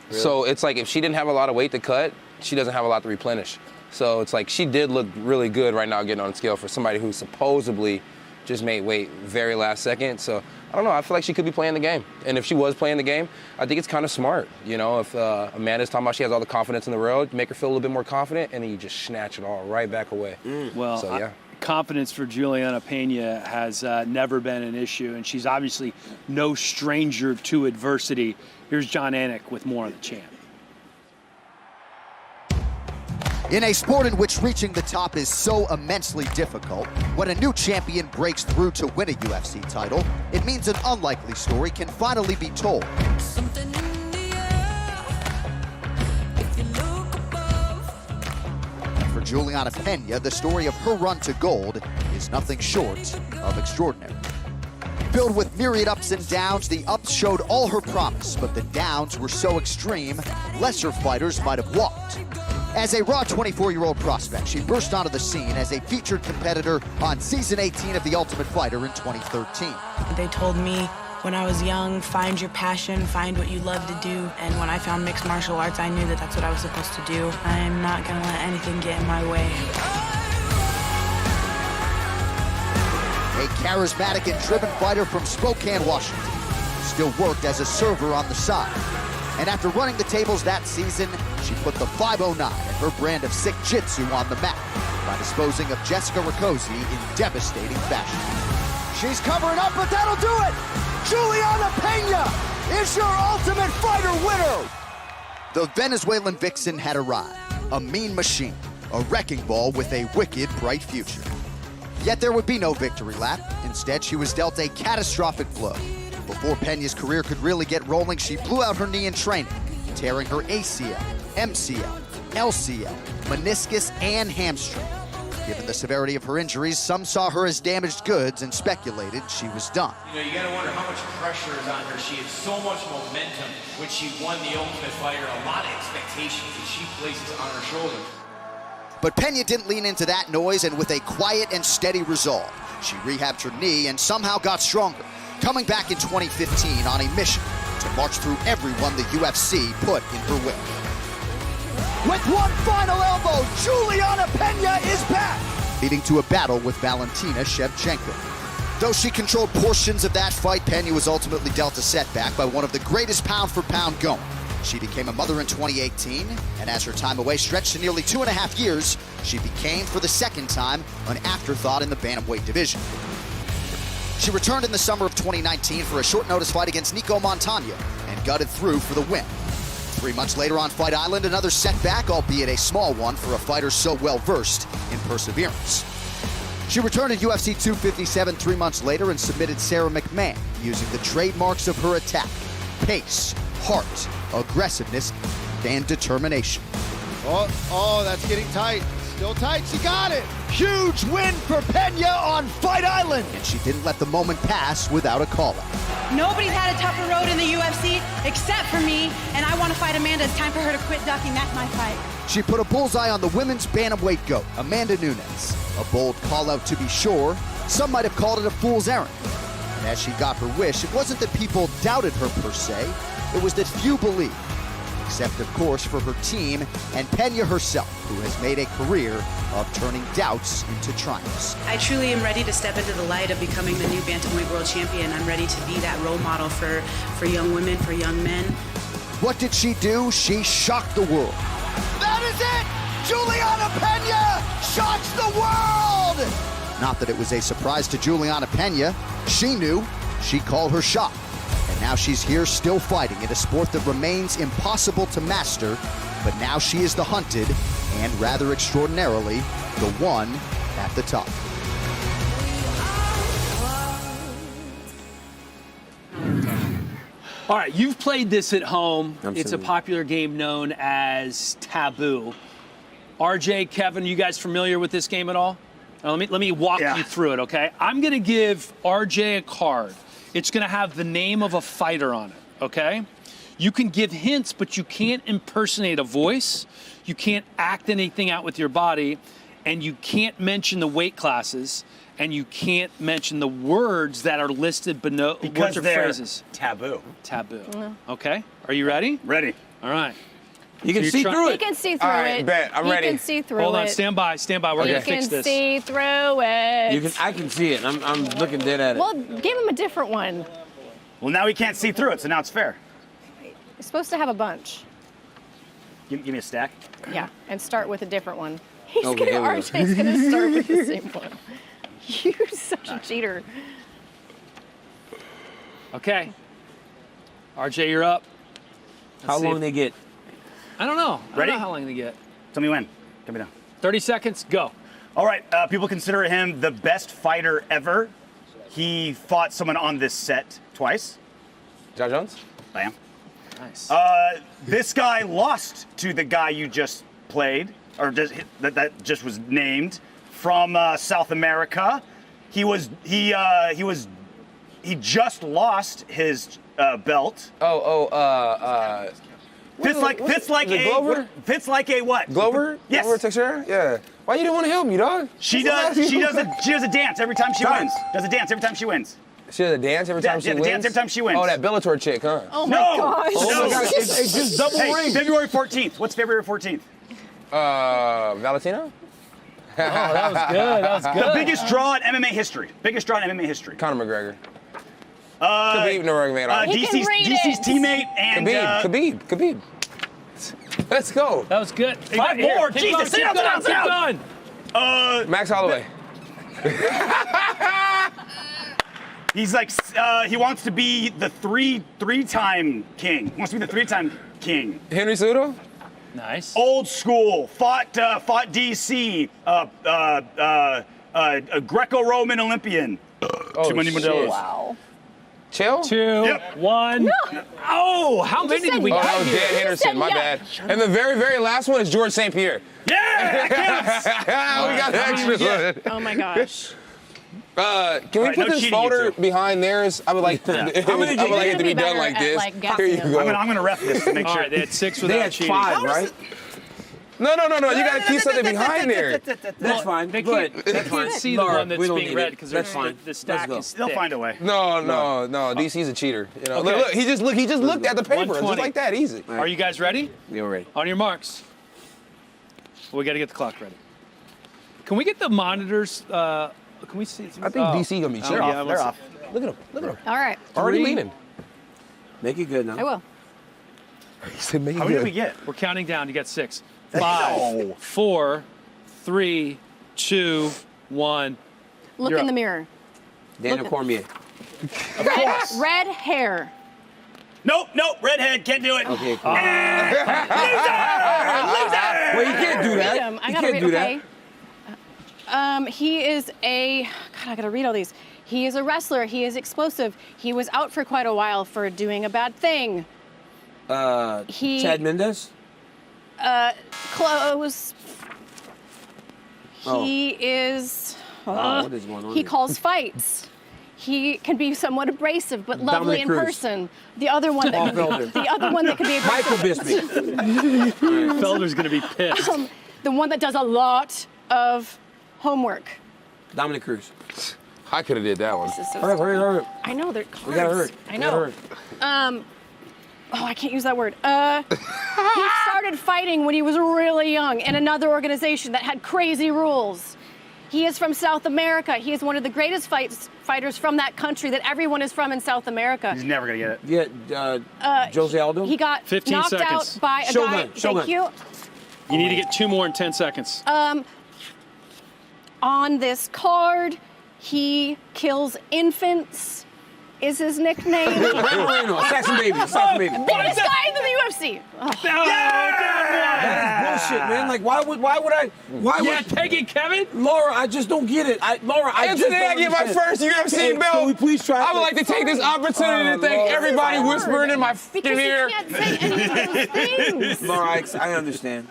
Really? So it's like if she didn't have a lot of weight to cut, she doesn't have a lot to replenish. So it's like she did look really good right now getting on the scale for somebody who supposedly just made weight very last second. So I don't know. I feel like she could be playing the game. And if she was playing the game, I think it's kind of smart. You know, if Amanda's talking about she has all the confidence in the world, make her feel a little bit more confident, and then you just snatch it all right back away. Well, so, yeah. Confidence for Juliana Payne has never been an issue, and she's obviously no stranger to adversity. Here's John Anik with more on the champ. In a sport in which reaching the top is so immensely difficult, when a new champion breaks through to win a UFC title, it means an unlikely story can finally be told. For Juliana Payne, the story of her run to gold is nothing short of extraordinary. Filled with myriad ups and downs, the ups showed all her promise, but the downs were so extreme, lesser fighters might have walked. As a raw 24-year-old prospect, she burst onto the scene as a featured competitor on season 18 of The Ultimate Fighter in 2013. They told me when I was young, find your passion, find what you love to do. And when I found mixed martial arts, I knew that that's what I was supposed to do. I'm not gonna let anything get in my way. A charismatic and driven fighter from Spokane, Washington, still worked as a server on the side. And after running the tables that season, she put the 509 and her brand of sick jitsu on the map by disposing of Jessica Rakoczy in devastating fashion. She's covering up, but that'll do it! Juliana Payne is your Ultimate Fighter winner! The Venezuelan vixen had arrived, a mean machine, a wrecking ball with a wicked bright future. Yet there would be no victory lap. Instead, she was dealt a catastrophic blow. Before Payne's career could really get rolling, she blew out her knee in training, tearing her ACL, MCL, LCL, meniscus, and hamstring. Given the severity of her injuries, some saw her as damaged goods and speculated she was done. You know, you gotta wonder how much pressure is on her. She had so much momentum when she won the Ultimate Fighter, a lot of expectations that she places on her shoulders. But Payne didn't lean into that noise, and with a quiet and steady resolve, she rehabbed her knee and somehow got stronger, coming back in 2015 on a mission to march through everyone the UFC put in her way. With one final elbow, Juliana Payne is back, leading to a battle with Valentina Shevchenko. Though she controlled portions of that fight, Payne was ultimately dealt a setback by one of the greatest pound-for-pound going. She became a mother in 2018, and as her time away stretched to nearly 2.5 years, she became, for the second time, an afterthought in the bantamweight division. She returned in the summer of 2019 for a short-notice fight against Nico Montano and gutted through for the win. 3 months later on Fight Island, another setback, albeit a small one for a fighter so well-versed in perseverance. She returned at UFC 257 3 months later and submitted Sarah McMahon using the trademarks of her attack: pace, heart, aggressiveness, and determination. Oh, that's getting tight. Still tight, she got it! Huge win for Payne on Fight Island! And she didn't let the moment pass without a call-out. Nobody's had a tougher road in the UFC except for me, and I want to fight Amanda. It's time for her to quit ducking. That's my fight. She put a bullseye on the women's bantamweight GOAT, Amanda Nunez. A bold call-out to be sure. Some might have called it a fool's errand. And as she got her wish, it wasn't that people doubted her per se, it was that few believed. Except, of course, for her team and Payne herself, who has made a career of turning doubts into triumphs. I truly am ready to step into the light of becoming the new bantamweight world champion. I'm ready to be that role model for young women, for young men. What did she do? She shocked the world. That is it! Juliana Payne shocks the world! Not that it was a surprise to Juliana Pena. She knew. She called her shot. And now she's here still fighting in a sport that remains impossible to master. But now she is the hunted, and rather extraordinarily, the one at the top. All right, you've played this at home. Absolutely. It's a popular game known as Taboo. RJ, Kevin, you guys familiar with this game at all? Let me walk you through it, okay? I'm going to give RJ a card. It's going to have the name of a fighter on it, okay? You can give hints, but you can't impersonate a voice. You can't act anything out with your body, and you can't mention the weight classes, and you can't mention the words that are listed below. Because words or they're phrases. taboo. Taboo. Okay. Are you ready? Ready. All right. You can see through He it. can see through All right, it. bet. I'm ready. He can see through Hold on. it. Stand by. We're going to fix this. He can see through it. I can see it. I'm looking dead at it. Well, give him a different one. Well, now he can't see through it, so now it's fair. You're supposed to have a bunch. Give me a stack. Yeah, and start with a different one. He's Okay, here we go. RJ's gonna start with the same one. You're such a cheater. Okay. RJ, you're up. How long they get? I don't know. I Ready? don't know how long they get. Tell me when. Tell me now. 30 seconds, go. All right, people consider him the best fighter ever. He fought someone on this set twice. John Jones? Bam. Nice. This guy lost to the guy you just played, or that just was named, from South America. He just lost his belt. Fits like a Glover? Fits like a what? Glover? Yes. Glover Teixeira? Yeah. Why you didn't want to help me, dog? She does a dance every time she wins. Does a dance every time she wins. She does a dance every time she wins? Dance every time she wins. Oh, that Bellator chick, huh? Oh my gosh. Oh my God, it's just double ring. February 14th. What's February 14th? Valentino? Oh, that was good. That was good. The biggest draw in MMA history. Biggest draw in MMA history. Conor McGregor. Khabib Nurmagomedov. DC's teammate and Khabib. Let's go. That was good. Five more. Jesus, sit down. Max Holloway. He's like, he wants to be the three-time king. He wants to be the three-time king. Henry Cejudo? Nice. Old school. Fought DC. A Greco-Roman Olympian. Oh, Too many shit. Modelos. Wow. Chill? 2, 1. No. Oh, how many did we Oh, have that was here? Dan Henderson. My bad. And the very, very last one is George St. Pierre. Yeah, that counts. We got an extra one. Oh my gosh. Can we put this cheating, folder you two. behind theirs? I would like, I would like it to be done like this. Here you go. I'm gonna ref this to make All sure. right, they had 6 They without had cheating. 5, right? No. You got to keep something behind there. That's fine. They Go can't, ahead. they That's can't fine. see the Laura, one that's we don't being need read it. because That's fine. the stack Let's is They'll thick. find a way. No. DC's a cheater. You know, Okay. look, he just looked at the paper, just 120. like that, easy. Are you guys ready? Yeah, we're ready. On your marks. We got to get the clock ready. Can we get the monitors? Can we see? I think DC gonna be chill. yeah, They're off. Look at him. All right. Already 3. leaning. Make it good now. I will. He said, make it How many did good. we get? We're counting down. You got 6, 5, 4, 3, 2, 1. Look You're in the up. mirror. Daniel Cormier. Red hair. Nope. Redhead, can't do it. Okay, cool. Loser! Well, you can't do that. Read 'em. I You gotta can't read. do Okay. He is a. God, I gotta read all these. He is a wrestler. He is explosive. He was out for quite a while for doing a bad thing. Chad Mendes? Close. Oh. He is. What is going on He here? calls fights. He can be somewhat abrasive, but lovely Dominic in Cruz. person. The other one that could be Michael abrasive. Bisping. Felder's going to be pissed. The one that does a lot of homework. Dominic Cruz. I could have did that one. This is so Hurry. I know they're cards. We gotta hurry. I know. I can't use that word. He started fighting when he was really young in another organization that had crazy rules. He is from South America. He is one of the greatest fighters from that country that everyone is from in South America. He's never gonna get it. Yeah, Jose Aldo. He got 15 knocked seconds. out by a Shogun, guy. Shogun. Thank you. You need to get 2 more in 10 seconds. on this card. He kills infants, is his nickname. Assassin baby. Biggest guy in the UFC. That is bullshit, man. Like, why would I? Take it, Kevin. Laura, I just don't get it. Laura, I And just today don't I get my understand. first UFC Can belt. we please try? I would like to take this opportunity to thank everybody whispering in my Because fucking you ear. can't say any of those things. Laura, I understand.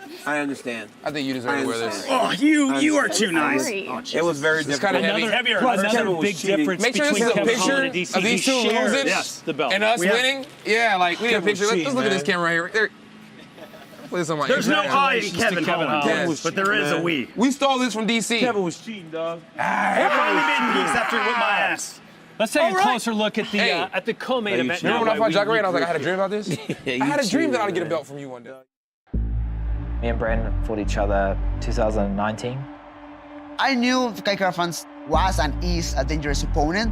I think you deserve to wear this. Oh, you are too nice. It was very It's difficult. kind of heavy. Heavier. Plus, Another Kevin was big cheating. difference Make sure this is between a Kevin picture Holland of and DC. these two He shares losing the belt. and us We have- winning. Yeah, like we need a Kevin was picture. Let's cheating, look at this man. camera right here. Put this on my There's no Instagram. I in Kevin Holland, Yes. but there is a we. We stole this from DC. Kevin was cheating, dog. We're finally meeting geeks after he whipped my ass. Let's take a closer look at the co-main event. Remember when I now. fought Jacare and I was like, I had a dream about this? I had a dream that I'd get a belt from you one day. Me and Brandon fought each other 2019. I knew Kai Kara-France was and is a dangerous opponent.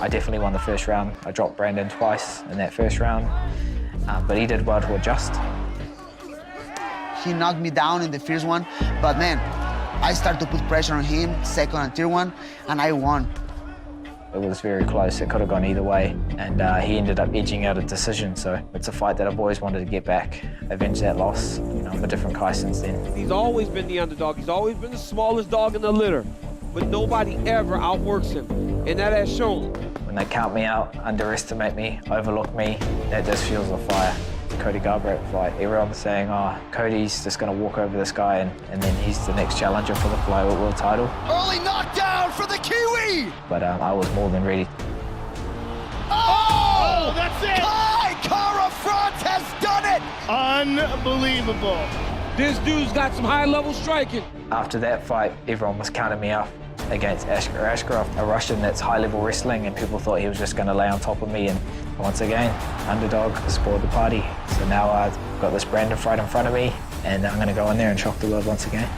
I definitely won the first round. I dropped Brandon twice in that first round, but he did well to adjust. He knocked me down in the first one, but man, I started to put pressure on him, second and third one, and I won. It was very close. It could have gone either way, and he ended up edging out a decision. So it's a fight that I've always wanted to get back, avenge that loss. You know, I'm a different guy since then. He's always been the underdog. He's always been the smallest dog in the litter, but nobody ever outworks him, and that has shown. When they count me out, underestimate me, overlook me, that just fuels the fire. The Cody Garbrandt fight, everyone was saying, oh, Cody's just going to walk over this guy and then he's the next challenger for the flyweight world title. Early knockdown for the Kiwi! But I was more than ready. Oh, that's it! Kai Kara-France has done it! Unbelievable. This dude's got some high-level striking. After that fight, everyone was counting me out against Askarov, a Russian that's high-level wrestling, and people thought he was just going to lay on top of me. And once again, underdog spoiled the party. So now I've got this Brandon fight in front of me, and I'm going to go in there and shock the world once again.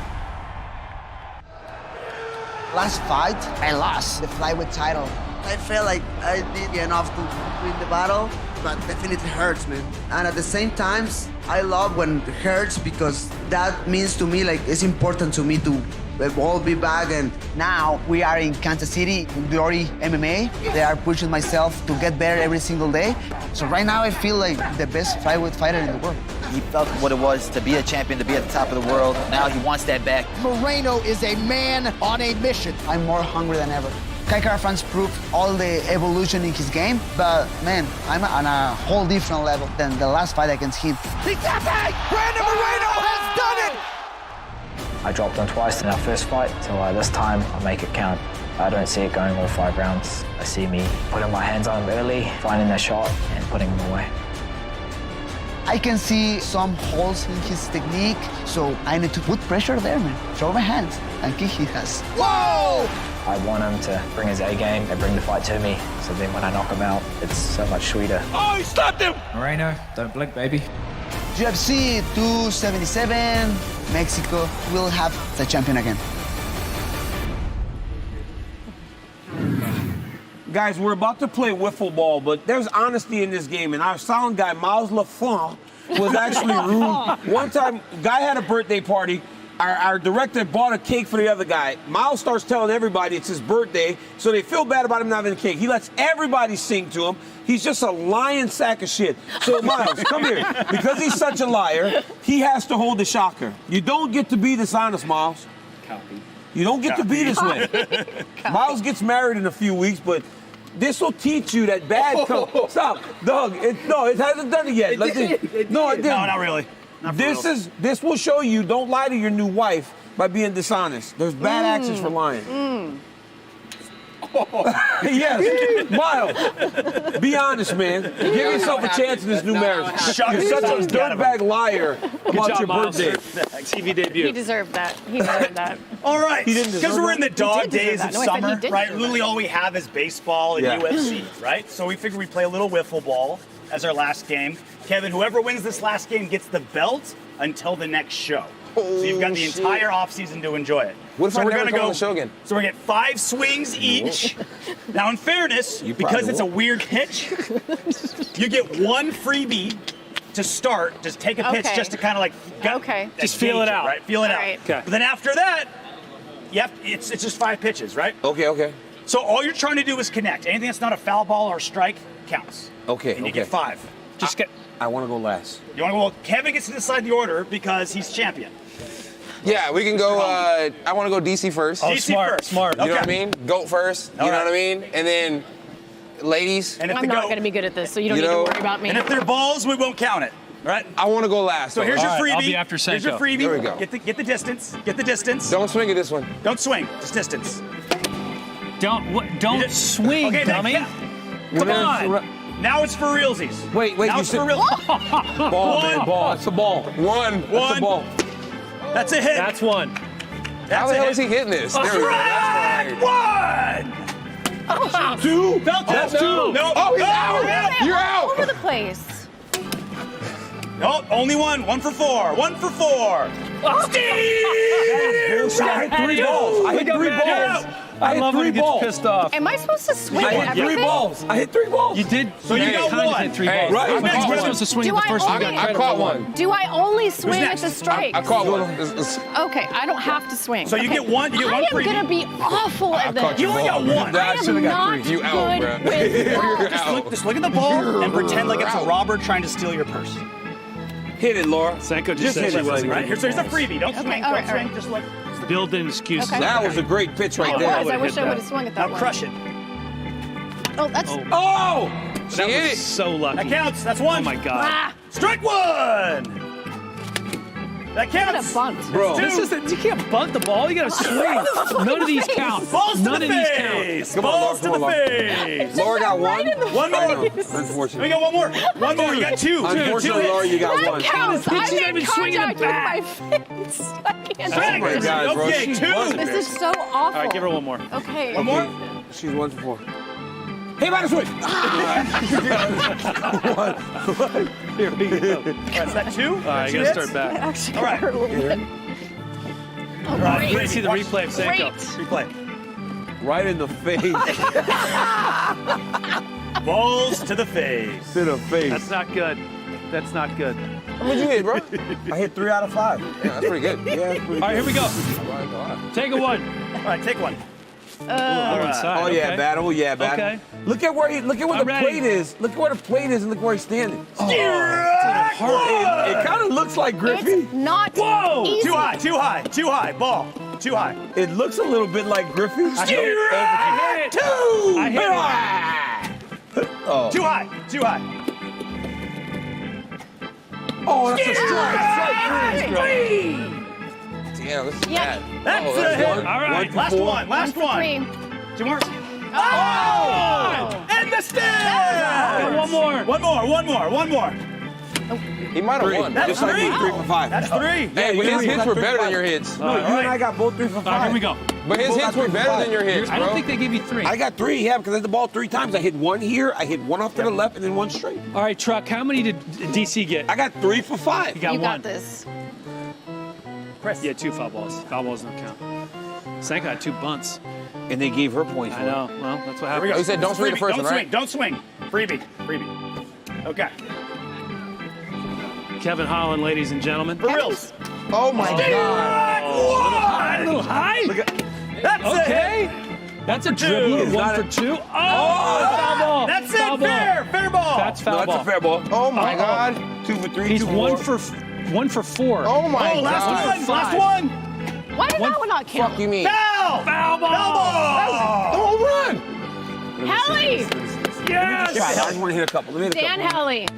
Last fight, I lost the flyweight title. I felt like I did enough to win the battle, but definitely hurts, man. And at the same time, I love when it hurts because that means to me, like, it's important to me to all be back. And now we are in Kansas City, Glory MMA. They are pushing myself to get better every single day. So right now I feel like the best flyweight fighter in the world. He felt what it was to be a champion, to be at the top of the world. Now he wants that back. Moreno is a man on a mission. I'm more hungry than ever. Kai Kara-France proved all the evolution in his game, but man, I'm on a whole different level than the last fight against him. He's tapping! Brandon Moreno has done it! I dropped him twice in our first fight, so this time I'll make it count. I don't see it going all 5 rounds. I see me putting my hands on him early, finding the shot, and putting him away. I can see some holes in his technique, so I need to put pressure there, man. Throw my hands and kick his ass. Whoa! I want him to bring his A game and bring the fight to me, so then when I knock him out, it's so much sweeter. Oh, he stopped him! Moreno, don't blink, baby. UFC 277, Mexico will have the champion again. Guys, we're about to play wiffle ball, but there's honesty in this game, and our sound guy, Miles Lafont, was actually rude. One time, guy had a birthday party. Our director bought a cake for the other guy. Miles starts telling everybody it's his birthday, so they feel bad about him not having a cake. He lets everybody sing to him. He's just a lying sack of shit. So Miles, come here. Because he's such a liar, he has to hold the shocker. You don't get to be dishonest, Miles. Copy. You don't get to be this way. Miles gets married in a few weeks, but this will teach you that bad. Stop, Doug. It hasn't done it yet. It did. No, not really. This will show you don't lie to your new wife by being dishonest. There's bad actions for lying. Yes, Miles, be honest, man. Give yourself a chance in this new marriage. You're such a dirtbag liar about your birthday. TV debut. He deserved that. He deserved that. All right, He didn't because deserve we're in the that. dog days of No, I said he summer, did right? deserve Literally all we have is baseball and Yeah. UFC, right? So we figured we'd play a little wiffle ball as our last game. Kevin, whoever wins this last game gets the belt until the next show. So you've got the entire offseason to enjoy it. What if so I we're never gonna come go on the show again? So we're gonna get 5 swings each. Now, in fairness, because it's a weird pitch, you get 1 freebie to start. Just take a pitch Okay. just to kind of like Okay. Just feel it out. right? Feel it All out. right. Okay. But then after that, it's just 5 pitches, right? Okay. So all you're trying to do is connect. Anything that's not a foul ball or strike counts. Okay. And you get 5. I want to go last. You want to go? Well, Kevin gets to decide the order because he's champion. Yeah, we can go. I want to go DC first. Oh, DC first. You know what I mean? Goat first. You know what I mean? And then ladies. I'm not going to be good at this, so you don't need to worry about me. And if they're balls, we won't count it. Right? I want to go last. So here's your freebie. I'll be after Senko. Here's your freebie. There we go. Get the distance. Get the distance. Don't swing at this one. Don't swing. Just distance. Don't swing, okay, dummy. Come on. Now it's for realsies. Wait. Now it's for real. Ball, man, ball. That's a ball. One. That's a ball. That's a hit. That's one. How the hell is he hitting this? There we go. That's one. Oh, 2. That's 2. No. Oh, he's out. You're out. All over the place. No, only one. 1 for 4. 1 for 4. Steve! I hit 3 balls. I hit 3 balls. I love when he gets pissed off. Am I supposed to swing I at hit 3 everything? balls. I hit 3 balls. You did. So you got kind of one. hit 3 Hey, balls. right. I'm not supposed to swing Do at the I first one. only- I caught one. Do I only swing at next? the strike? I caught one. Okay, I don't have to swing. So you Okay. get one. You get one I am freebie. going to be awful at this. You only got one. I am not You out, good bro. with balls. Just look at the ball and pretend like it's a robber trying to steal your purse. Hit it, Laura. Senko Just hit it, buddy. Right? Here's a freebie. Don't swing. all Don't right, swing. Just look. Build in excuses. Okay. That was a great pitch right It there. was. I wish I would have swung at that Now one. crush it. Oh, that's... Oh! That was so lucky. That counts. That's 1. Oh my God. Ah, Strike 1. That what a counts. bunt. Bro. This isn't. You can't bunt the ball. You got to swing. None of these count. Balls to None the of these face. count. Balls to Come the on, face. Laura got Right one. in the One more. face. We Unfortunately. got one more. One more. You got 2. Unfortunately, Laura, you got That one. counts. I She's not made even swinging contact the with bat. my face. I can't Oh do my this. God, bro. Okay, She's 2. This is so awful. All right, give her one more. Okay. One more. She's 1 for 4. Hey, batter swing! Here we go. All right, is that 2? All right, Two you got to hits? start back. Actually, All right. hurt a little bit. Oh, All right, great. Let's see the replay of Senko. Replay. Right in the face. Balls to the face. To the face. That's not good. That's not good. What'd you hit, bro? I hit 3 out of 5. Yeah, that's pretty good. Yeah, that's pretty All right, here we go. Take a one. All right, take one. All right. Oh yeah, battle. Yeah, battle. Okay. Look at where I'm the ready. plate is. Look at where the plate is, and look where he's standing. Strike 1. It kind of looks like Griffey. It's not Whoa! easy. Too high. Too high. Too high. Ball. Too high. It looks a little bit like Griffey. Strike 2. I hit it. Oh. Too high. Too high. Oh, that's a strike. Strike 3. Damn, this is Yeah. bad. That's Oh, a that's hit. one. All right. Last one. Last One for one. 3. 2 more. Oh! And the stand. One more. One more. One more. One more. He might have won. That's Just like 3. me, 3 for 5. That's 3. Hey, but you his hits got were 3 better for than 5. your hits. No, you and I got both 3 for 5. All right, here we go. But his both hits got were 3 for better 5. than your hits, I don't bro. think they gave you 3. I got 3, yeah, because I hit the ball 3 times. I hit 1 here, I hit 1 off to the left, and then 1 straight. All right, Truck, how many did DC get? I got 3 for 5. You got You one. got this. Chris. Yeah, 2 foul balls. Foul balls don't count. Senko had 2 bunts. And they gave her points for I know. Well, that's what Here we happened. go. You said don't swing the first Don't one, swing. right? Don't swing. Freebie. Freebie. Okay. Kevin Holland, ladies and gentlemen. For reals. Oh my God. A little high. That's Okay. That's a dribble. 1 for 2. Oh, foul ball. That's Foul it. ball. Fair ball. That's No, foul that's ball. a fair ball. Oh my God. 2 for 3, He's 2 1 for for 1 for 4. Oh my Oh, last God. one. Last Five. one. Why did that one not count? Fuck you mean? Foul. Foul ball. Foul ball. Home run. Helly! Yeah, I just want to hit a couple. Let me hit a Dan couple. Helly.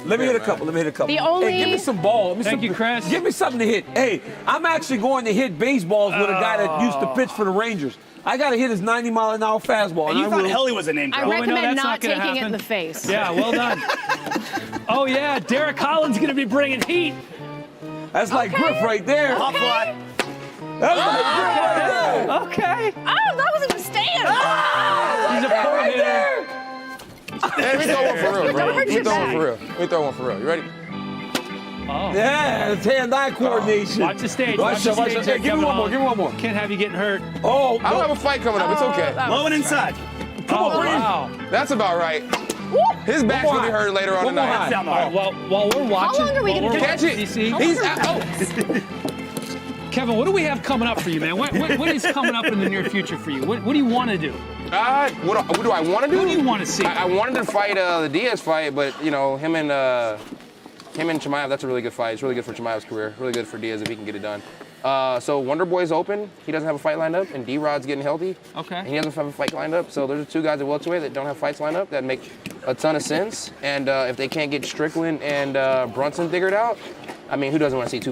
Let me hit a couple. Let me hit a couple. The only- Hey, give me some ball. Give me Thank you, Chris. Give me something to hit. Hey, I'm actually going to hit baseballs with a guy that used to pitch for the Rangers. I got to hit his 90-mile-an-hour fastball. And you I thought will. Helly was a name I drop. Well, we know recommend that's not not gonna taking it in happen. the face. Yeah, well done. Oh, yeah, Derrick Holland's going to be bringing heat. That's like Griff right there. Hot fly. That's like Griff right there. Okay. Oh, that was a mistake. He's a pro hitter. Hey, we throw one for real, bro. Don't hurt We your throw one back. for real. We throw one for real. You ready? Oh. Yeah, it's hand-eye coordination. Watch the stage. Watch the stage. Hey, give me one more. Give me one more. Can't have you getting hurt. Oh, I don't have a fight coming up. It's okay. Low and inside. come on, Oh, breathe. wow. That's about right. His back's more gonna be high. hurt later on One more tonight. high. Down the All hall. right, while we're watching, long are we while gonna we're do Catch watching it. DC, He's out. Oh. can Kevin, what do we have coming up for you, man? What is coming up in the near future for you? What do you want to do? What do I want to do? Who do you want to see? I wanted to fight the Diaz fight, but him and Chimaev, that's a really good fight. It's really good for Chimaev's career. Really good for Diaz if he can get it done. So Wonder Boy's open. He doesn't have a fight lined up, and D-Rod's getting healthy. Okay. And he doesn't have a fight lined up. So there's 2 guys at welterweight that don't have fights lined up that make a ton of sense. And if they can't get Strickland and Brunson figured out, I mean, who doesn't want to see two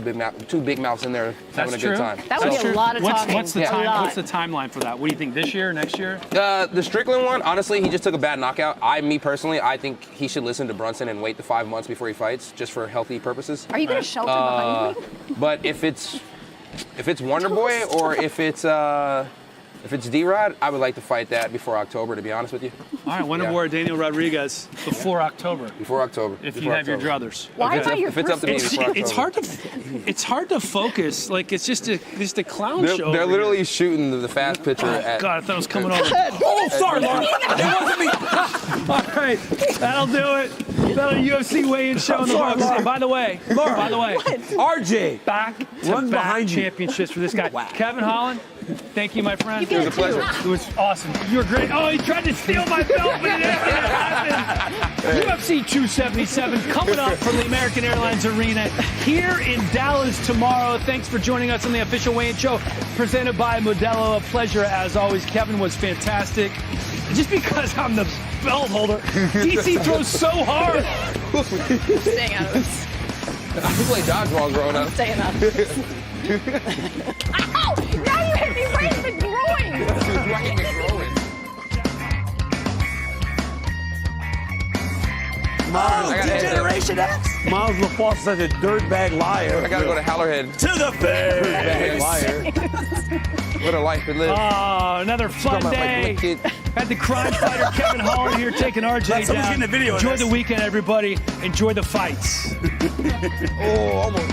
big mouths in there having a good time? That would be a lot of talking. What's the timeline for that? What do you think? This year, next year? The Strickland one, honestly, he just took a bad knockout. Me personally, I think he should listen to Brunson and wait the 5 months before he fights, just for healthy purposes. Are you going to shelter behind me? But if it's Wonder Boy or if it's D-Rod, I would like to fight that before October, to be honest with you. All right, Wonder Boy or Daniel Rodriguez before October. Before October. If you have your druthers. Why am I your If it's up to me, before October. It's hard to focus. Like, it's just a clown show. They're literally shooting the fast pitcher at... God, I thought it was coming over. Oh, sorry, Laura. It wasn't me. All right, that'll do it. That'll UFC weigh-in show in the books. And by the way, RJ, back to runs back behind you. championships for this guy. Wow. Kevin Holland, thank you, my friend. It was a pleasure. It was awesome. You were great. Oh, he tried to steal my belt, but it didn't happen. UFC 277 coming up from the American Airlines Arena here in Dallas tomorrow. Thanks for joining us on the official weigh-in show presented by Modelo. A pleasure as always. Kevin was fantastic. Just because I'm the belt holder, DC throws so hard. Staying out of this. I played dodgeball growing up. Staying out of this. Ow! Now you hit me right in the groin. Right in the groin. Miles, Generation X. Miles LaFosse such a dirtbag liar. I gotta go to Hallerhead. To the face. Dirtbag liar. What a life to live. Oh, another fun day. Had the crime fighter Kevin Holland here taking RJ down. Getting a video Enjoy the weekend, everybody. Enjoy the fights. Oh, almost.